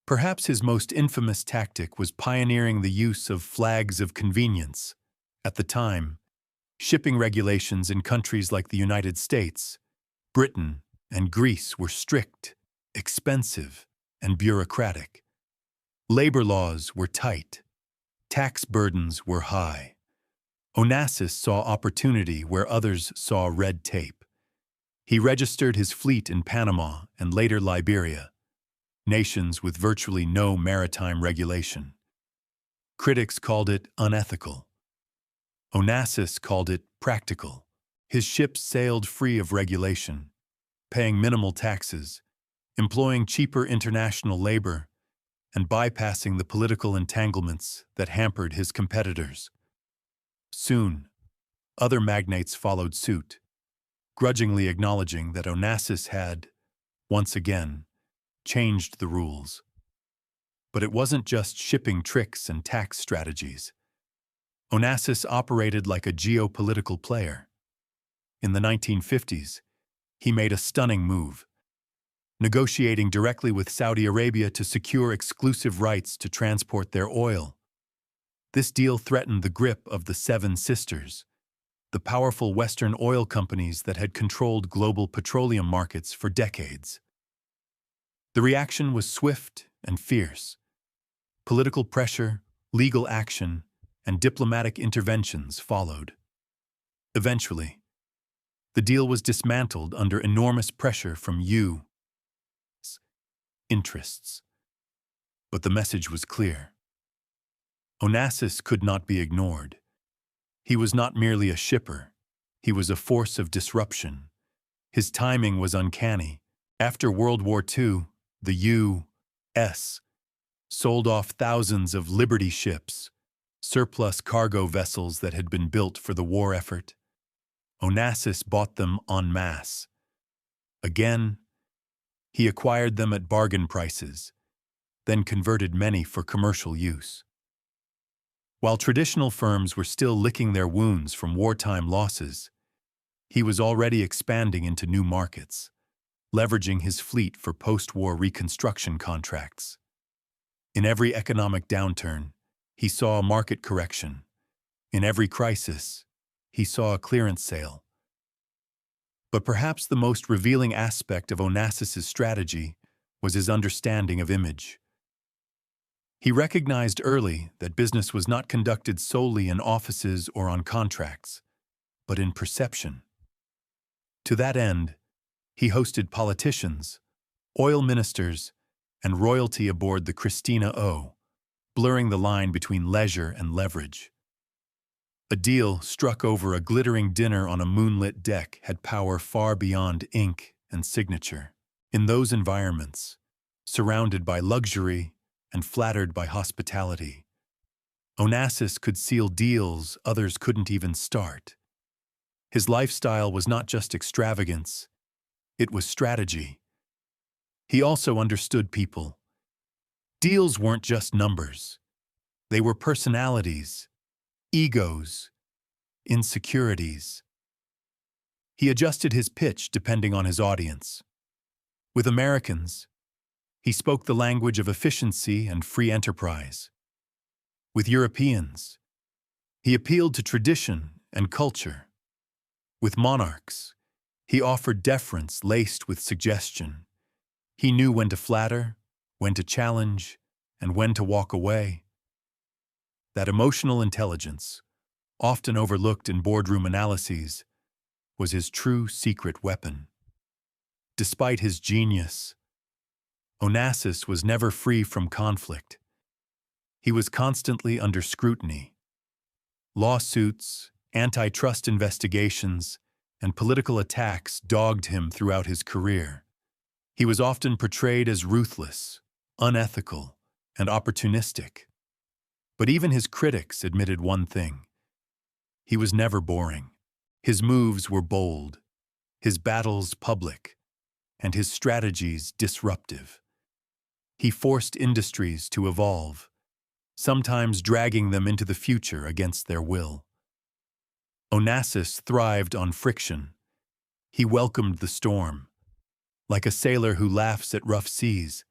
Perhaps his most infamous tactic was pioneering the use of flags of convenience. At the time, shipping regulations in countries like the United States, Britain, and Greece were strict, expensive, and bureaucratic. Labor laws were tight. Tax burdens were high. Onassis saw opportunity where others saw red tape. He registered his fleet in Panama and later Liberia, nations with virtually no maritime regulation. Critics called it unethical. Onassis called it practical. His ships sailed free of regulation, paying minimal taxes, employing cheaper international labor, and bypassing the political entanglements that hampered his competitors. Soon, other magnates followed suit, grudgingly acknowledging that Onassis had, once again, changed the rules. But it wasn't just shipping tricks and tax strategies. Onassis operated like a geopolitical player. In the 1950s, he made a stunning move, negotiating directly with Saudi Arabia to secure exclusive rights to transport their oil. This deal threatened the grip of the Seven Sisters, the powerful Western oil companies that had controlled global petroleum markets for decades. The reaction was swift and fierce. Political pressure, legal action, and diplomatic interventions followed. Eventually, the deal was dismantled under enormous pressure from U.S. interests. But the message was clear. Onassis could not be ignored. He was not merely a shipper. He was a force of disruption. His timing was uncanny. After World War II, the U.S. sold off thousands of Liberty ships, surplus cargo vessels that had been built for the war effort. Onassis bought them en masse. Again, he acquired them at bargain prices, then converted many for commercial use. While traditional firms were still licking their wounds from wartime losses, he was already expanding into new markets, leveraging his fleet for post-war reconstruction contracts. In every economic downturn, he saw a market correction. In every crisis, he saw a clearance sale. But perhaps the most revealing aspect of Onassis's strategy was his understanding of image. He recognized early that business was not conducted solely in offices or on contracts, but in perception. To that end, he hosted politicians, oil ministers, and royalty aboard the Christina O, blurring the line between leisure and leverage. A deal struck over a glittering dinner on a moonlit deck had power far beyond ink and signature. In those environments, surrounded by luxury and flattered by hospitality, Onassis could seal deals others couldn't even start. His lifestyle was not just extravagance, it was strategy. He also understood people. Deals weren't just numbers. They were personalities, egos, insecurities. He adjusted his pitch depending on his audience. With Americans, he spoke the language of efficiency and free enterprise. With Europeans, he appealed to tradition and culture. With monarchs, he offered deference laced with suggestion. He knew when to flatter, when to challenge, and when to walk away. That emotional intelligence, often overlooked in boardroom analyses, was his true secret weapon. Despite his genius, Onassis was never free from conflict. He was constantly under scrutiny. Lawsuits, antitrust investigations, and political attacks dogged him throughout his career. He was often portrayed as ruthless, unethical, and opportunistic. But even his critics admitted one thing: he was never boring. His moves were bold, his battles public, and his strategies disruptive. He forced industries to evolve, sometimes dragging them into the future against their will. Onassis thrived on friction. He welcomed the storm. Like a sailor who laughs at rough seas,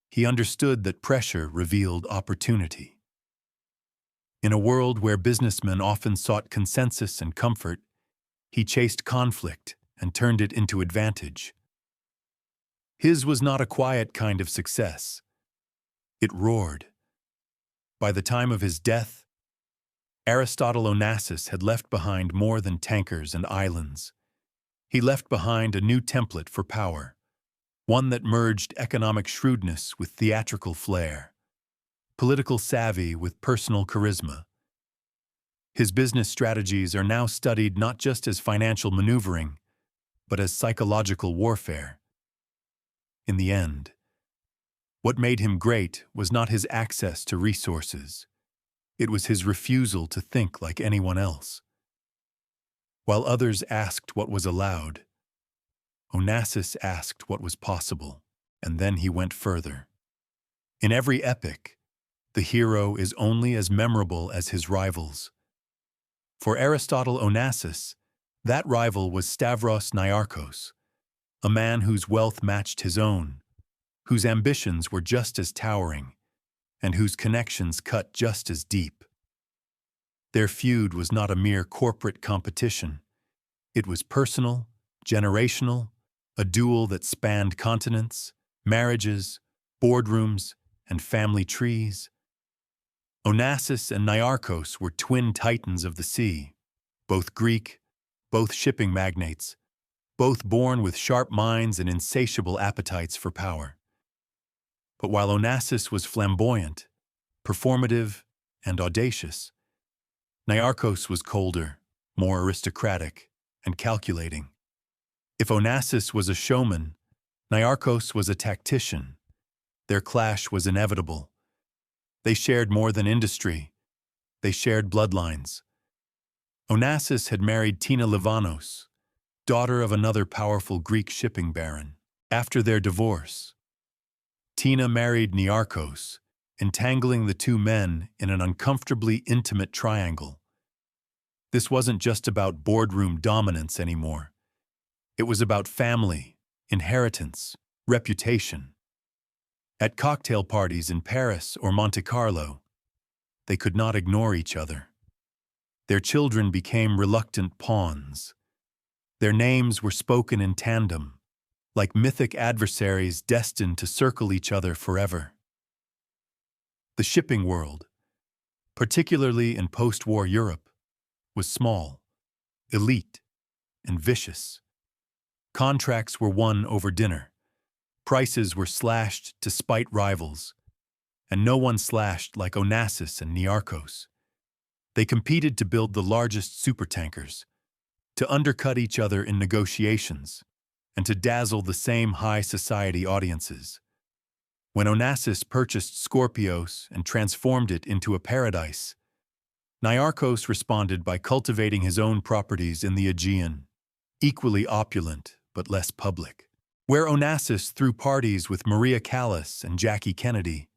he understood that pressure revealed opportunity. In a world where businessmen often sought consensus and comfort, he chased conflict and turned it into advantage. His was not a quiet kind of success. It roared. By the time of his death, Aristotle Onassis had left behind more than tankers and islands. He left behind a new template for power, one that merged economic shrewdness with theatrical flair, political savvy with personal charisma. His business strategies are now studied not just as financial maneuvering, but as psychological warfare. In the end, what made him great was not his access to resources. It was his refusal to think like anyone else. While others asked what was allowed, Onassis asked what was possible, and then he went further. In every epic, the hero is only as memorable as his rivals. For Aristotle Onassis, that rival was Stavros Niarchos, a man whose wealth matched his own, whose ambitions were just as towering, and whose connections cut just as deep. Their feud was not a mere corporate competition. It was personal, generational, a duel that spanned continents, marriages, boardrooms, and family trees. Onassis and Niarchos were twin titans of the sea, both Greek, both shipping magnates, both born with sharp minds and insatiable appetites for power. But while Onassis was flamboyant, performative, and audacious, Niarchos was colder, more aristocratic, and calculating. If Onassis was a showman, Niarchos was a tactician. Their clash was inevitable. They shared more than industry. They shared bloodlines. Onassis had married Athena Livanos, daughter of another powerful Greek shipping baron. After their divorce, Athena married Niarchos, entangling the two men in an uncomfortably intimate triangle. This wasn't just about boardroom dominance anymore. It was about family, inheritance, reputation. At cocktail parties in Paris or Monte Carlo, they could not ignore each other. Their children became reluctant pawns. Their names were spoken in tandem, like mythic adversaries destined to circle each other forever. The shipping world, particularly in post-war Europe, was small, elite, and vicious. Contracts were won over dinner. Prices were slashed to spite rivals, and no one slashed like Onassis and Niarchos. They competed to build the largest supertankers, to undercut each other in negotiations, and to dazzle the same high society audiences. When Onassis purchased Skorpios and transformed it into a paradise, Niarchos responded by cultivating his own properties in the Aegean, equally opulent but less public. Where Onassis threw parties with Maria Callas and Jackie Kennedy,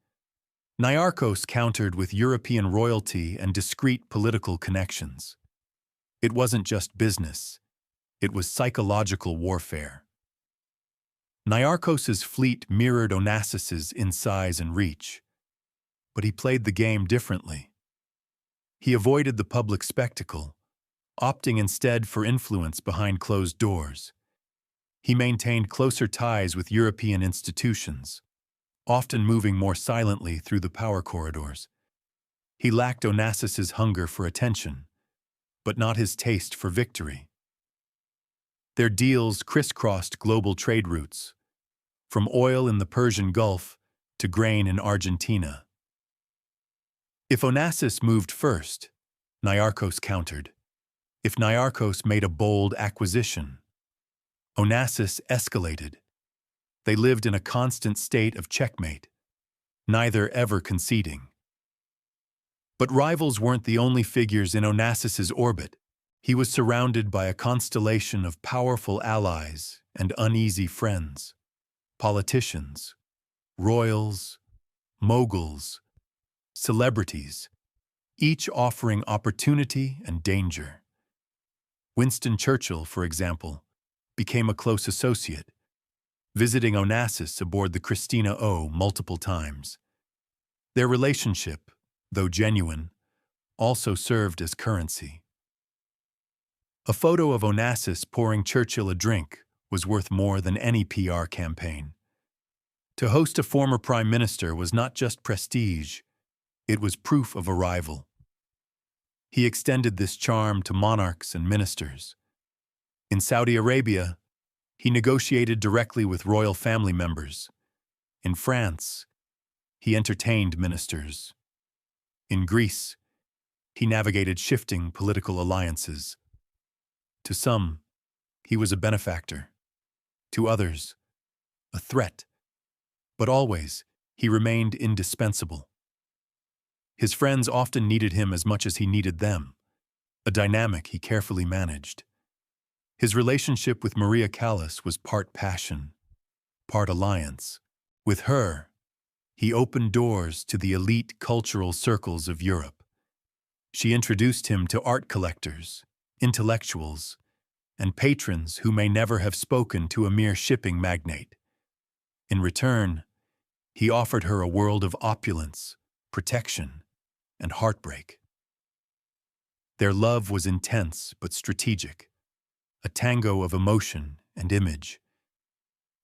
Niarchos countered with European royalty and discreet political connections. It wasn't just business, it was psychological warfare. Niarchos's fleet mirrored Onassis's in size and reach, but he played the game differently. He avoided the public spectacle, opting instead for influence behind closed doors. He maintained closer ties with European institutions, often moving more silently through the power corridors. He lacked Onassis's hunger for attention, but not his taste for victory. Their deals crisscrossed global trade routes, from oil in the Persian Gulf to grain in Argentina. If Onassis moved first, Niarchos countered. If Niarchos made a bold acquisition, Onassis escalated. They lived in a constant state of checkmate, neither ever conceding. But rivals weren't the only figures in Onassis's orbit. He was surrounded by a constellation of powerful allies and uneasy friends, politicians, royals, moguls, celebrities, each offering opportunity and danger. Winston Churchill, for example, became a close associate, visiting Onassis aboard the Christina O multiple times. Their relationship, though genuine, also served as currency. A photo of Onassis pouring Churchill a drink was worth more than any PR campaign. To host a former prime minister was not just prestige, it was proof of arrival. He extended this charm to monarchs and ministers. In Saudi Arabia, he negotiated directly with royal family members. In France, he entertained ministers. In Greece, he navigated shifting political alliances. To some, he was a benefactor. To others, a threat. But always, he remained indispensable. His friends often needed him as much as he needed them, a dynamic he carefully managed. His relationship with Maria Callas was part passion, part alliance. With her, he opened doors to the elite cultural circles of Europe. She introduced him to art collectors, intellectuals, and patrons who may never have spoken to a mere shipping magnate. In return, he offered her a world of opulence, protection, and heartbreak. Their love was intense but strategic, a tango of emotion and image.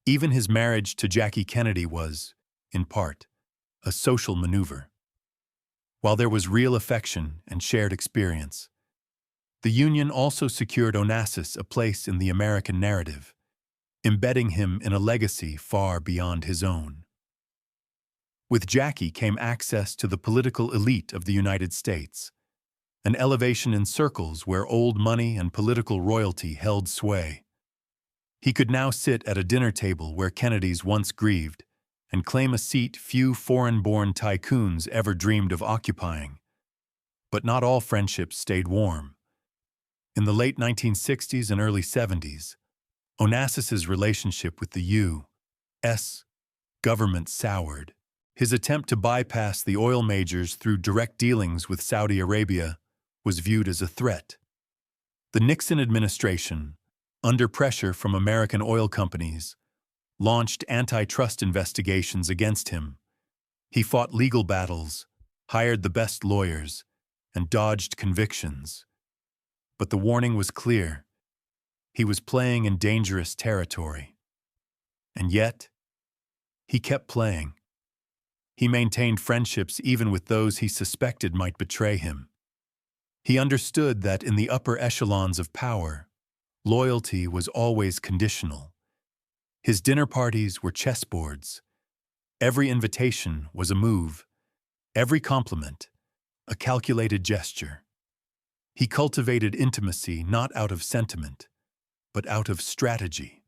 Even his marriage to Jackie Kennedy was, in part, a social maneuver. While there was real affection and shared experience, the union also secured Onassis a place in the American narrative, embedding him in a legacy far beyond his own. With Jackie came access to the political elite of the United States, an elevation in circles where old money and political royalty held sway. He could now sit at a dinner table where Kennedys once grieved and claim a seat few foreign-born tycoons ever dreamed of occupying. But not all friendships stayed warm. In the late 1960s and early 70s, Onassis's relationship with the U.S. government soured. His attempt to bypass the oil majors through direct dealings with Saudi Arabia was viewed as a threat. The Nixon administration, under pressure from American oil companies, launched antitrust investigations against him. He fought legal battles, hired the best lawyers, and dodged convictions. But the warning was clear. He was playing in dangerous territory. And yet, he kept playing. He maintained friendships even with those he suspected might betray him. He understood that in the upper echelons of power, loyalty was always conditional. His dinner parties were chessboards. Every invitation was a move, every compliment, a calculated gesture. He cultivated intimacy not out of sentiment, but out of strategy.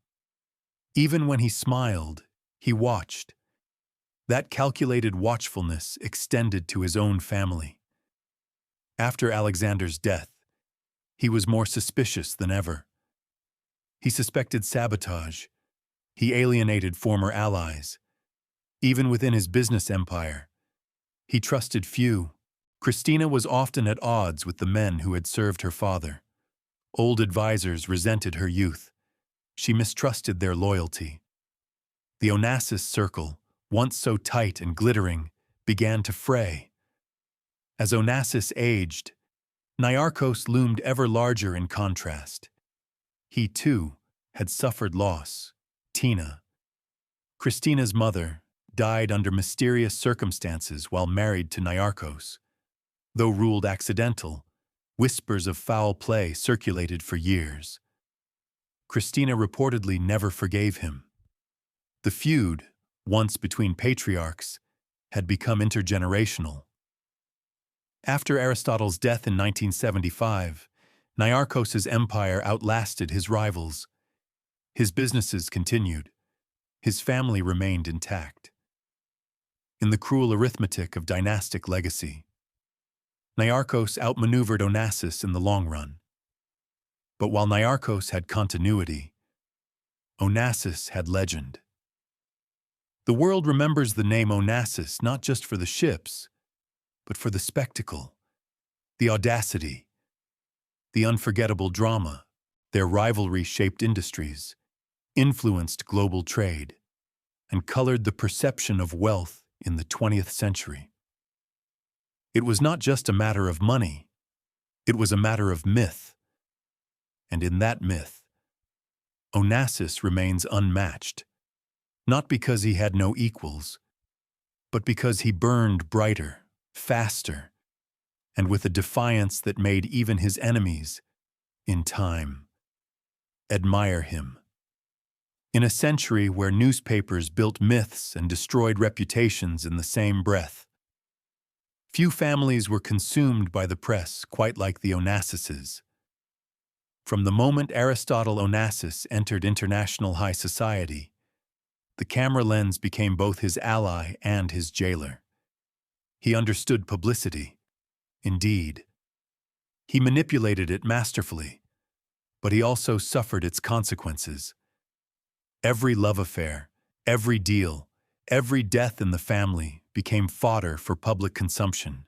Even when he smiled, he watched. That calculated watchfulness extended to his own family. After Alexander's death, he was more suspicious than ever. He suspected sabotage. He alienated former allies. Even within his business empire, he trusted few. Christina was often at odds with the men who had served her father. Old advisors resented her youth. She mistrusted their loyalty. The Onassis circle, once so tight and glittering, began to fray. As Onassis aged, Niarchos loomed ever larger in contrast. He, too, had suffered loss. Tina, Christina's mother, died under mysterious circumstances while married to Niarchos. Though ruled accidental, whispers of foul play circulated for years. Christina reportedly never forgave him. The feud, once between patriarchs, had become intergenerational. After Aristotle's death in 1975, Niarchos's empire outlasted his rivals. His businesses continued. His family remained intact. In the cruel arithmetic of dynastic legacy, Niarchos outmaneuvered Onassis in the long run. But while Niarchos had continuity, Onassis had legend. The world remembers the name Onassis not just for the ships, but for the spectacle, the audacity, the unforgettable drama. Their rivalry shaped industries, influenced global trade, and colored the perception of wealth in the 20th century. It was not just a matter of money, it was a matter of myth. And in that myth, Onassis remains unmatched, not because he had no equals, but because he burned brighter, faster, and with a defiance that made even his enemies, in time, admire him. In a century where newspapers built myths and destroyed reputations in the same breath, few families were consumed by the press quite like the Onassises. From the moment Aristotle Onassis entered international high society, the camera lens became both his ally and his jailer. He understood publicity. Indeed, he manipulated it masterfully, but he also suffered its consequences. Every love affair, every deal, every death in the family became fodder for public consumption,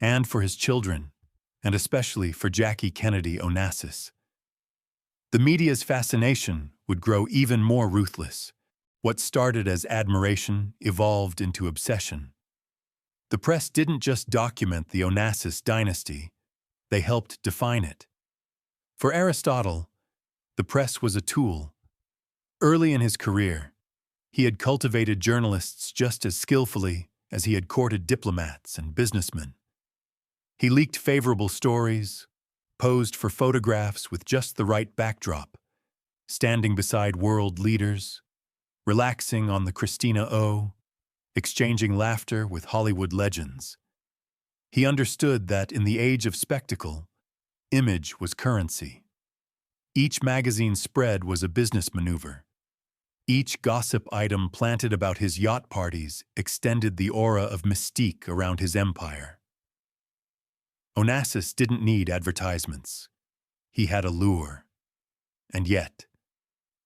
and for his children, and especially for Jackie Kennedy Onassis. The media's fascination would grow even more ruthless. What started as admiration evolved into obsession. The press didn't just document the Onassis dynasty, They helped define it. For Aristotle, the press was a tool. Early in his career, he had cultivated journalists just as skillfully as he had courted diplomats and businessmen. He leaked favorable stories, posed for photographs with just the right backdrop, standing beside world leaders, relaxing on the Christina O, exchanging laughter with Hollywood legends. He understood that in the age of spectacle, image was currency. Each magazine spread was a business maneuver. Each gossip item planted about his yacht parties extended the aura of mystique around his empire. Onassis didn't need advertisements. He had a lure. And yet,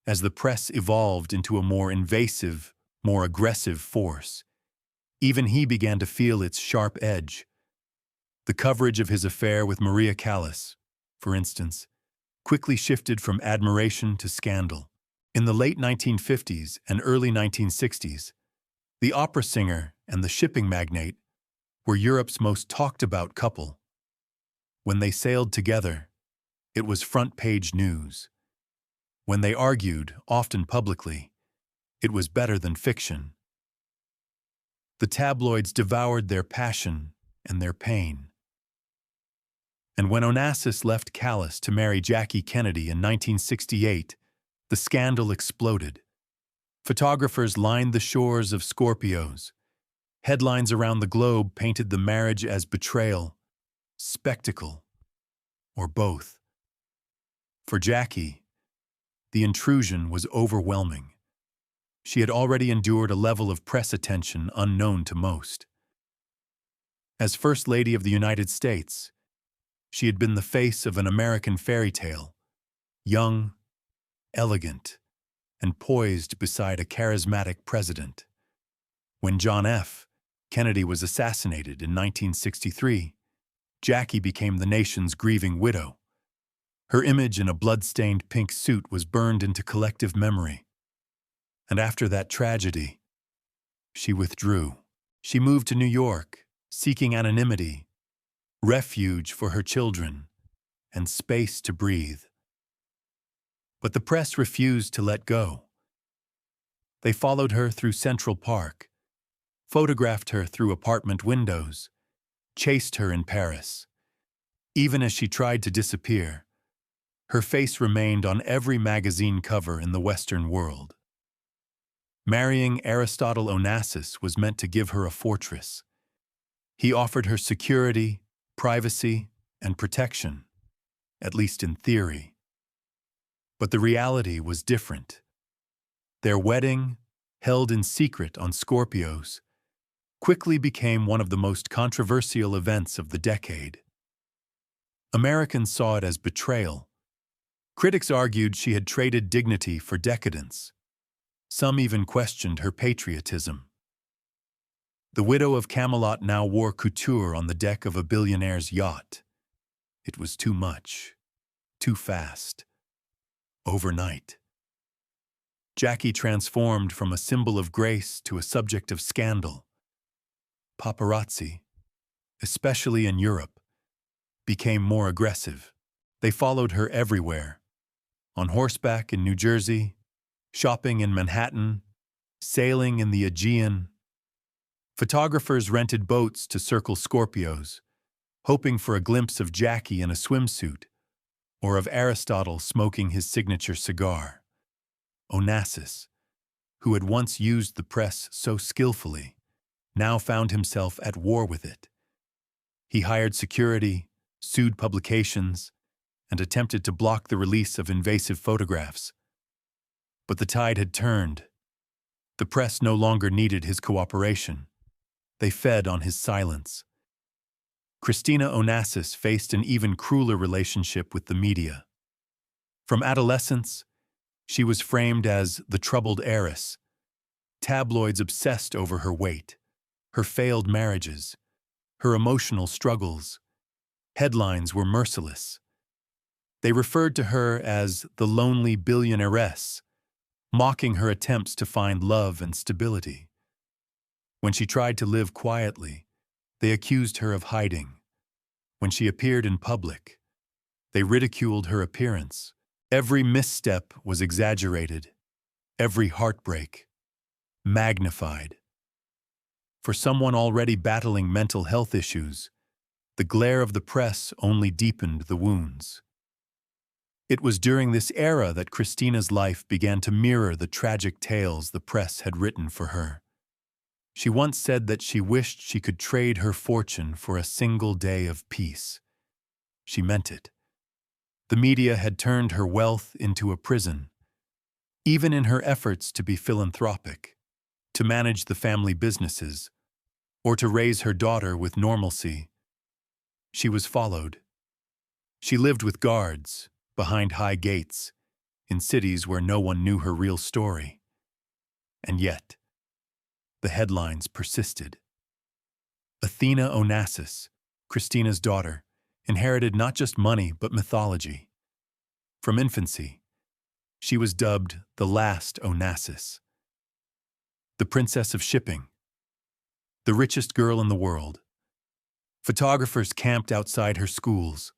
as the press evolved into a more invasive, more aggressive force, even he began to feel its sharp edge. The coverage of his affair with Maria Callas, for instance, quickly shifted from admiration to scandal. In the late 1950s and early 1960s, the opera singer and the shipping magnate were Europe's most talked-about couple. When they sailed together, it was front-page news. When they argued, often publicly, it was better than fiction. The tabloids devoured their passion and their pain. And when Onassis left Callas to marry Jackie Kennedy in 1968, the scandal exploded. Photographers lined the shores of Scorpios. Headlines around the globe painted the marriage as betrayal, spectacle, or both. For Jackie, the intrusion was overwhelming. She had already endured a level of press attention unknown to most. As First Lady of the United States, she had been the face of an American fairy tale, young, elegant, and poised beside a charismatic president. When John F. Kennedy was assassinated in 1963, Jackie became the nation's grieving widow. Her image in a blood-stained pink suit was burned into collective memory. And after that tragedy, she withdrew. She moved to New York, seeking anonymity, refuge for her children, and space to breathe. But the press refused to let go. They followed her through Central Park, photographed her through apartment windows, chased her in Paris. Even as she tried to disappear, her face remained on every magazine cover in the Western world. Marrying Aristotle Onassis was meant to give her a fortress. He offered her security, privacy, and protection, at least in theory. But the reality was different. Their wedding, held in secret on Scorpios, quickly became one of the most controversial events of the decade. Americans saw it as betrayal. Critics argued she had traded dignity for decadence. Some even questioned her patriotism. The widow of Camelot now wore couture on the deck of a billionaire's yacht. It was too much, too fast. Overnight. Jackie transformed from a symbol of grace to a subject of scandal. Paparazzi, especially in Europe, became more aggressive. They followed her everywhere. On horseback in New Jersey, shopping in Manhattan, sailing in the Aegean. Photographers rented boats to circle Scorpios, hoping for a glimpse of Jackie in a swimsuit, or of Aristotle smoking his signature cigar. Onassis, who had once used the press so skillfully, now found himself at war with it. He hired security, sued publications, and attempted to block the release of invasive photographs. But the tide had turned. The press no longer needed his cooperation. They fed on his silence. Christina Onassis faced an even crueler relationship with the media. From adolescence, she was framed as the troubled heiress. Tabloids obsessed over her weight, her failed marriages, her emotional struggles. Headlines were merciless. They referred to her as the lonely billionairess, mocking her attempts to find love and stability. When she tried to live quietly, they accused her of hiding. When she appeared in public, they ridiculed her appearance. Every misstep was exaggerated, every heartbreak magnified. For someone already battling mental health issues, the glare of the press only deepened the wounds. It was during this era that Christina's life began to mirror the tragic tales the press had written for her. She once said that she wished she could trade her fortune for a single day of peace. She meant it. The media had turned her wealth into a prison. Even in her efforts to be philanthropic, to manage the family businesses, or to raise her daughter with normalcy, she was followed. She lived with guards, behind high gates, in cities where no one knew her real story. And yet, the headlines persisted. Athena Onassis, Christina's daughter, inherited not just money but mythology. From infancy, she was dubbed the last Onassis, the princess of shipping, the richest girl in the world. Photographers camped outside her schools.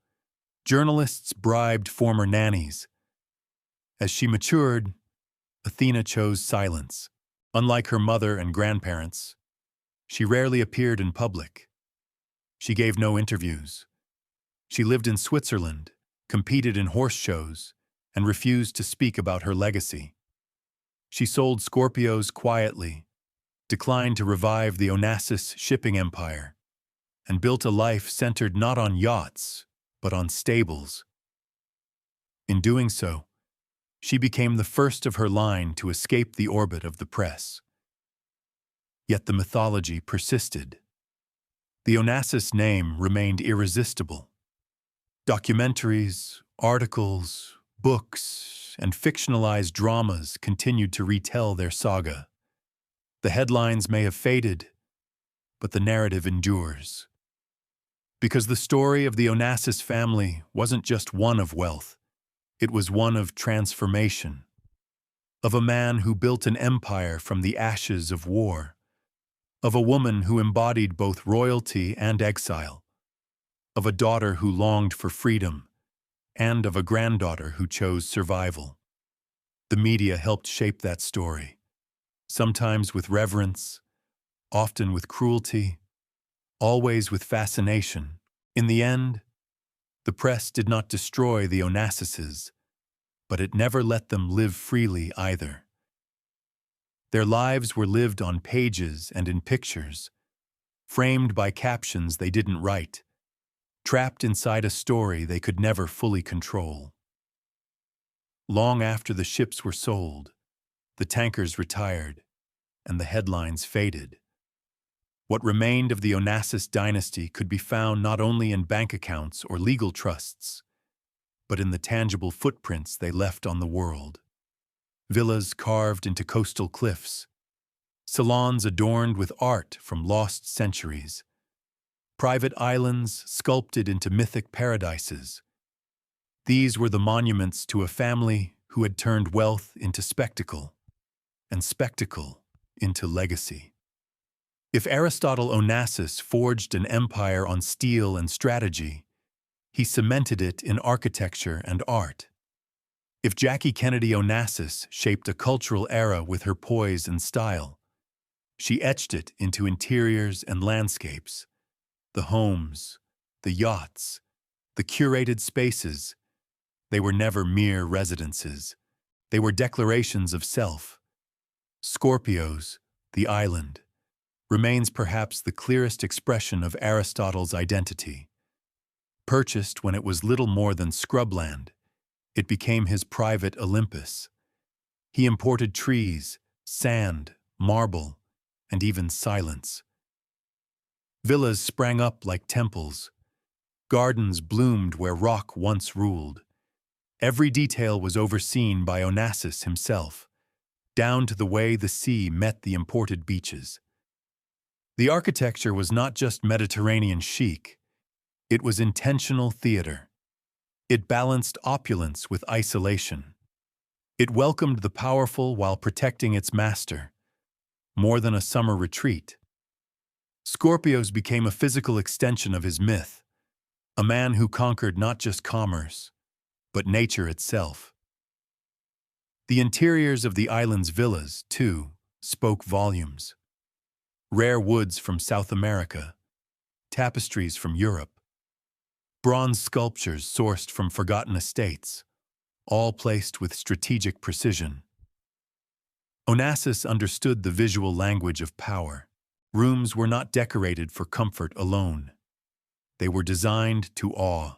Journalists bribed former nannies. As she matured, Athena chose silence. Unlike her mother and grandparents, she rarely appeared in public. She gave no interviews. She lived in Switzerland, competed in horse shows, and refused to speak about her legacy. She sold Scorpios quietly, declined to revive the Onassis shipping empire, and built a life centered not on yachts, but on stables. In doing so, she became the first of her line to escape the orbit of the press. Yet the mythology persisted. The Onassis name remained irresistible. Documentaries, articles, books, and fictionalized dramas continued to retell their saga. The headlines may have faded, but the narrative endures. Because the story of the Onassis family wasn't just one of wealth, it was one of transformation, of a man who built an empire from the ashes of war, of a woman who embodied both royalty and exile, of a daughter who longed for freedom, and of a granddaughter who chose survival. The media helped shape that story, sometimes with reverence, often with cruelty, always with fascination. In the end, the press did not destroy the Onassises, but it never let them live freely either. Their lives were lived on pages and in pictures, framed by captions they didn't write, trapped inside a story they could never fully control. Long after the ships were sold, the tankers retired, and the headlines faded, what remained of the Onassis dynasty could be found not only in bank accounts or legal trusts, but in the tangible footprints they left on the world. Villas carved into coastal cliffs, salons adorned with art from lost centuries, private islands sculpted into mythic paradises. These were the monuments to a family who had turned wealth into spectacle, and spectacle into legacy. If Aristotle Onassis forged an empire on steel and strategy, he cemented it in architecture and art. If Jackie Kennedy Onassis shaped a cultural era with her poise and style, she etched it into interiors and landscapes, the homes, the yachts, the curated spaces. They were never mere residences. They were declarations of self. Skorpios, the island, remains perhaps the clearest expression of Aristotle's identity. Purchased when it was little more than scrubland, it became his private Olympus. He imported trees, sand, marble, and even silence. Villas sprang up like temples. Gardens bloomed where rock once ruled. Every detail was overseen by Onassis himself, down to the way the sea met the imported beaches. The architecture was not just Mediterranean chic, it was intentional theater. It balanced opulence with isolation. It welcomed the powerful while protecting its master, more than a summer retreat. Scorpios became a physical extension of his myth, a man who conquered not just commerce, but nature itself. The interiors of the island's villas, too, spoke volumes. Rare woods from South America, tapestries from Europe, bronze sculptures sourced from forgotten estates, all placed with strategic precision. Onassis understood the visual language of power. Rooms were not decorated for comfort alone. They were designed to awe.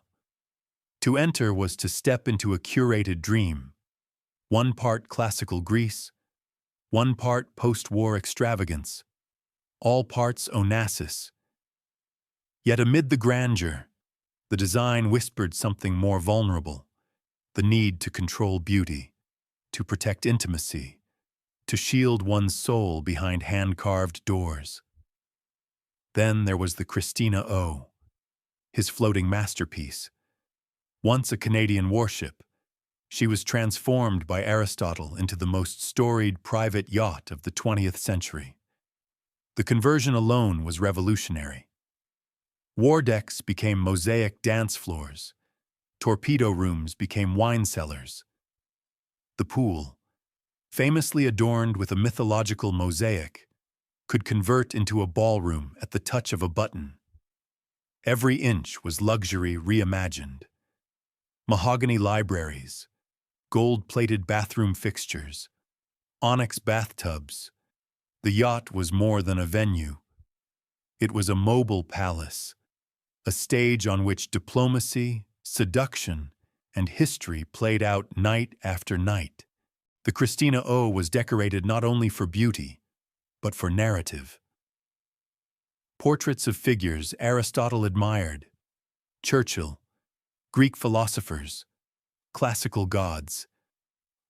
To enter was to step into a curated dream, one part classical Greece, one part post-war extravagance, all parts Onassis. Yet amid the grandeur, the design whispered something more vulnerable, the need to control beauty, to protect intimacy, to shield one's soul behind hand-carved doors. Then there was the Christina O, his floating masterpiece. Once a Canadian warship, she was transformed by Aristotle into the most storied private yacht of the 20th century. The conversion alone was revolutionary. War decks became mosaic dance floors. Torpedo rooms became wine cellars. The pool, famously adorned with a mythological mosaic, could convert into a ballroom at the touch of a button. Every inch was luxury reimagined. Mahogany libraries, gold-plated bathroom fixtures, onyx bathtubs. The yacht was more than a venue. It was a mobile palace, a stage on which diplomacy, seduction, and history played out night after night. The Christina O was decorated not only for beauty, but for narrative. Portraits of figures Aristotle admired, Churchill, Greek philosophers, classical gods,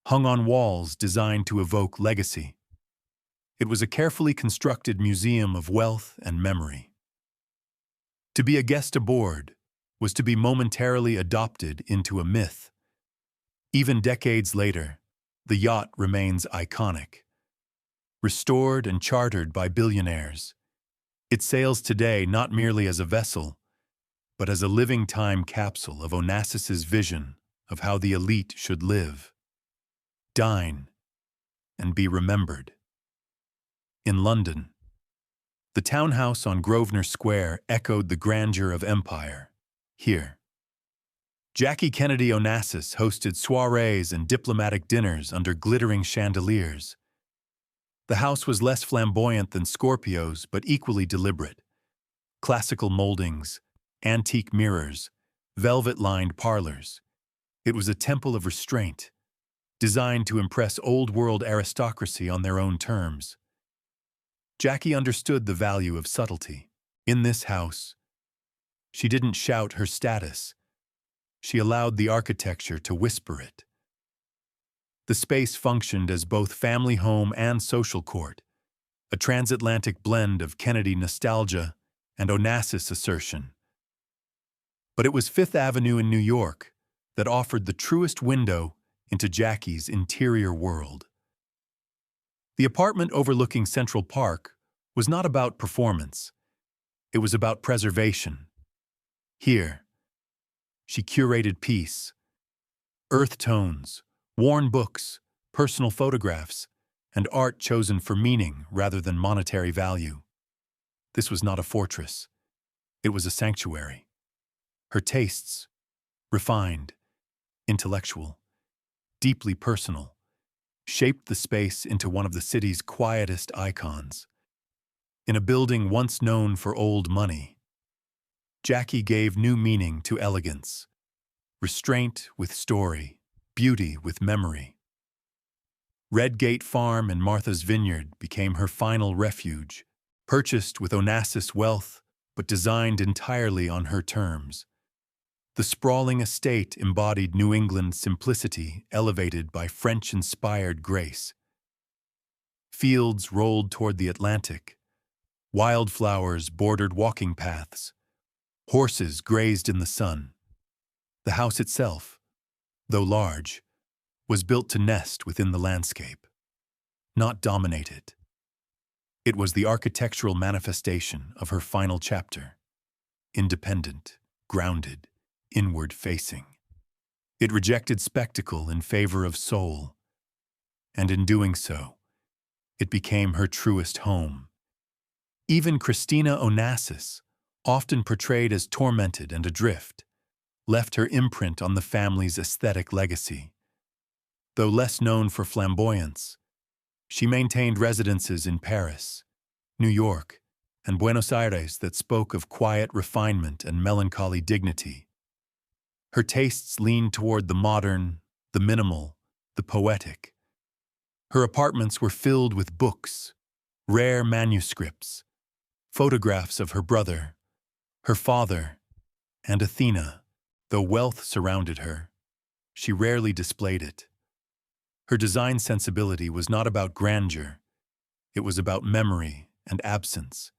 hung on walls designed to evoke legacy. It was a carefully constructed museum of wealth and memory. To be a guest aboard was to be momentarily adopted into a myth. Even decades later, the yacht remains iconic. Restored and chartered by billionaires, it sails today not merely as a vessel, but as a living time capsule of Onassis's vision of how the elite should live, dine, and be remembered. In London, the townhouse on Grosvenor Square echoed the grandeur of empire. Here, Jackie Kennedy Onassis hosted soirees and diplomatic dinners under glittering chandeliers. The house was less flamboyant than Scorpios, but equally deliberate. Classical moldings, antique mirrors, velvet-lined parlors. It was a temple of restraint, designed to impress old-world aristocracy on their own terms. Jackie understood the value of subtlety. In this house, she didn't shout her status. She allowed the architecture to whisper it. The space functioned as both family home and social court, a transatlantic blend of Kennedy nostalgia and Onassis assertion. But it was Fifth Avenue in New York that offered the truest window into Jackie's interior world. The apartment overlooking Central Park was not about performance. It was about preservation. Here, she curated peace, earth tones, worn books, personal photographs, and art chosen for meaning rather than monetary value. This was not a fortress. It was a sanctuary. Her tastes, refined, intellectual, deeply personal, shaped the space into one of the city's quietest icons. In a building once known for old money, Jackie gave new meaning to elegance, restraint with story, beauty with memory. Redgate Farm and Martha's Vineyard became her final refuge, purchased with Onassis wealth but designed entirely on her terms. The sprawling estate embodied New England's simplicity elevated by French-inspired grace. Fields rolled toward the Atlantic. Wildflowers bordered walking paths. Horses grazed in the sun. The house itself, though large, was built to nest within the landscape, not dominate it. It was the architectural manifestation of her final chapter, independent, grounded, inward-facing. It rejected spectacle in favor of soul, and in doing so, it became her truest home. Even Christina Onassis, often portrayed as tormented and adrift, left her imprint on the family's aesthetic legacy. Though less known for flamboyance, she maintained residences in Paris, New York, and Buenos Aires that spoke of quiet refinement and melancholy dignity. Her tastes leaned toward the modern, the minimal, the poetic. Her apartments were filled with books, rare manuscripts, photographs of her brother, her father, and Athena. Though wealth surrounded her, she rarely displayed it. Her design sensibility was not about grandeur, it was about memory and absence.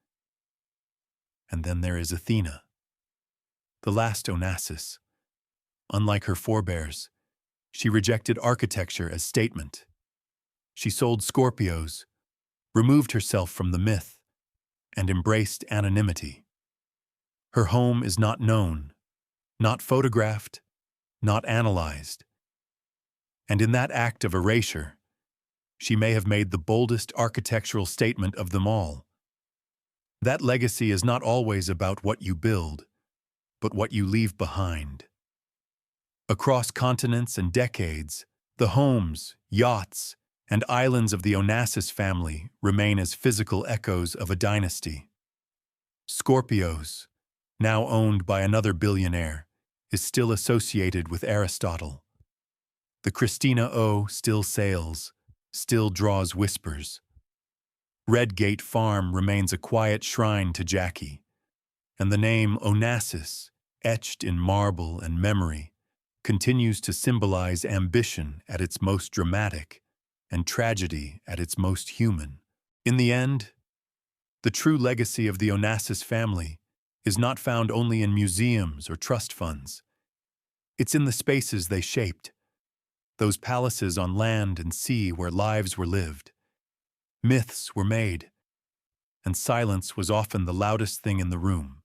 And then there is Athena, the last Onassis. Unlike her forebears, she rejected architecture as statement. She sold Scorpios, removed herself from the myth, and embraced anonymity. Her home is not known, not photographed, not analyzed. And in that act of erasure, she may have made the boldest architectural statement of them all. That legacy is not always about what you build, but what you leave behind. Across continents and decades, the homes, yachts, and islands of the Onassis family remain as physical echoes of a dynasty. Scorpios, now owned by another billionaire, is still associated with Aristotle. The Christina O still sails, still draws whispers. Redgate Farm remains a quiet shrine to Jackie, and the name Onassis, etched in marble and memory, continues to symbolize ambition at its most dramatic and tragedy at its most human. In the end, the true legacy of the Onassis family is not found only in museums or trust funds. It's in the spaces they shaped, those palaces on land and sea where lives were lived. Myths were made, and silence was often the loudest thing in the room.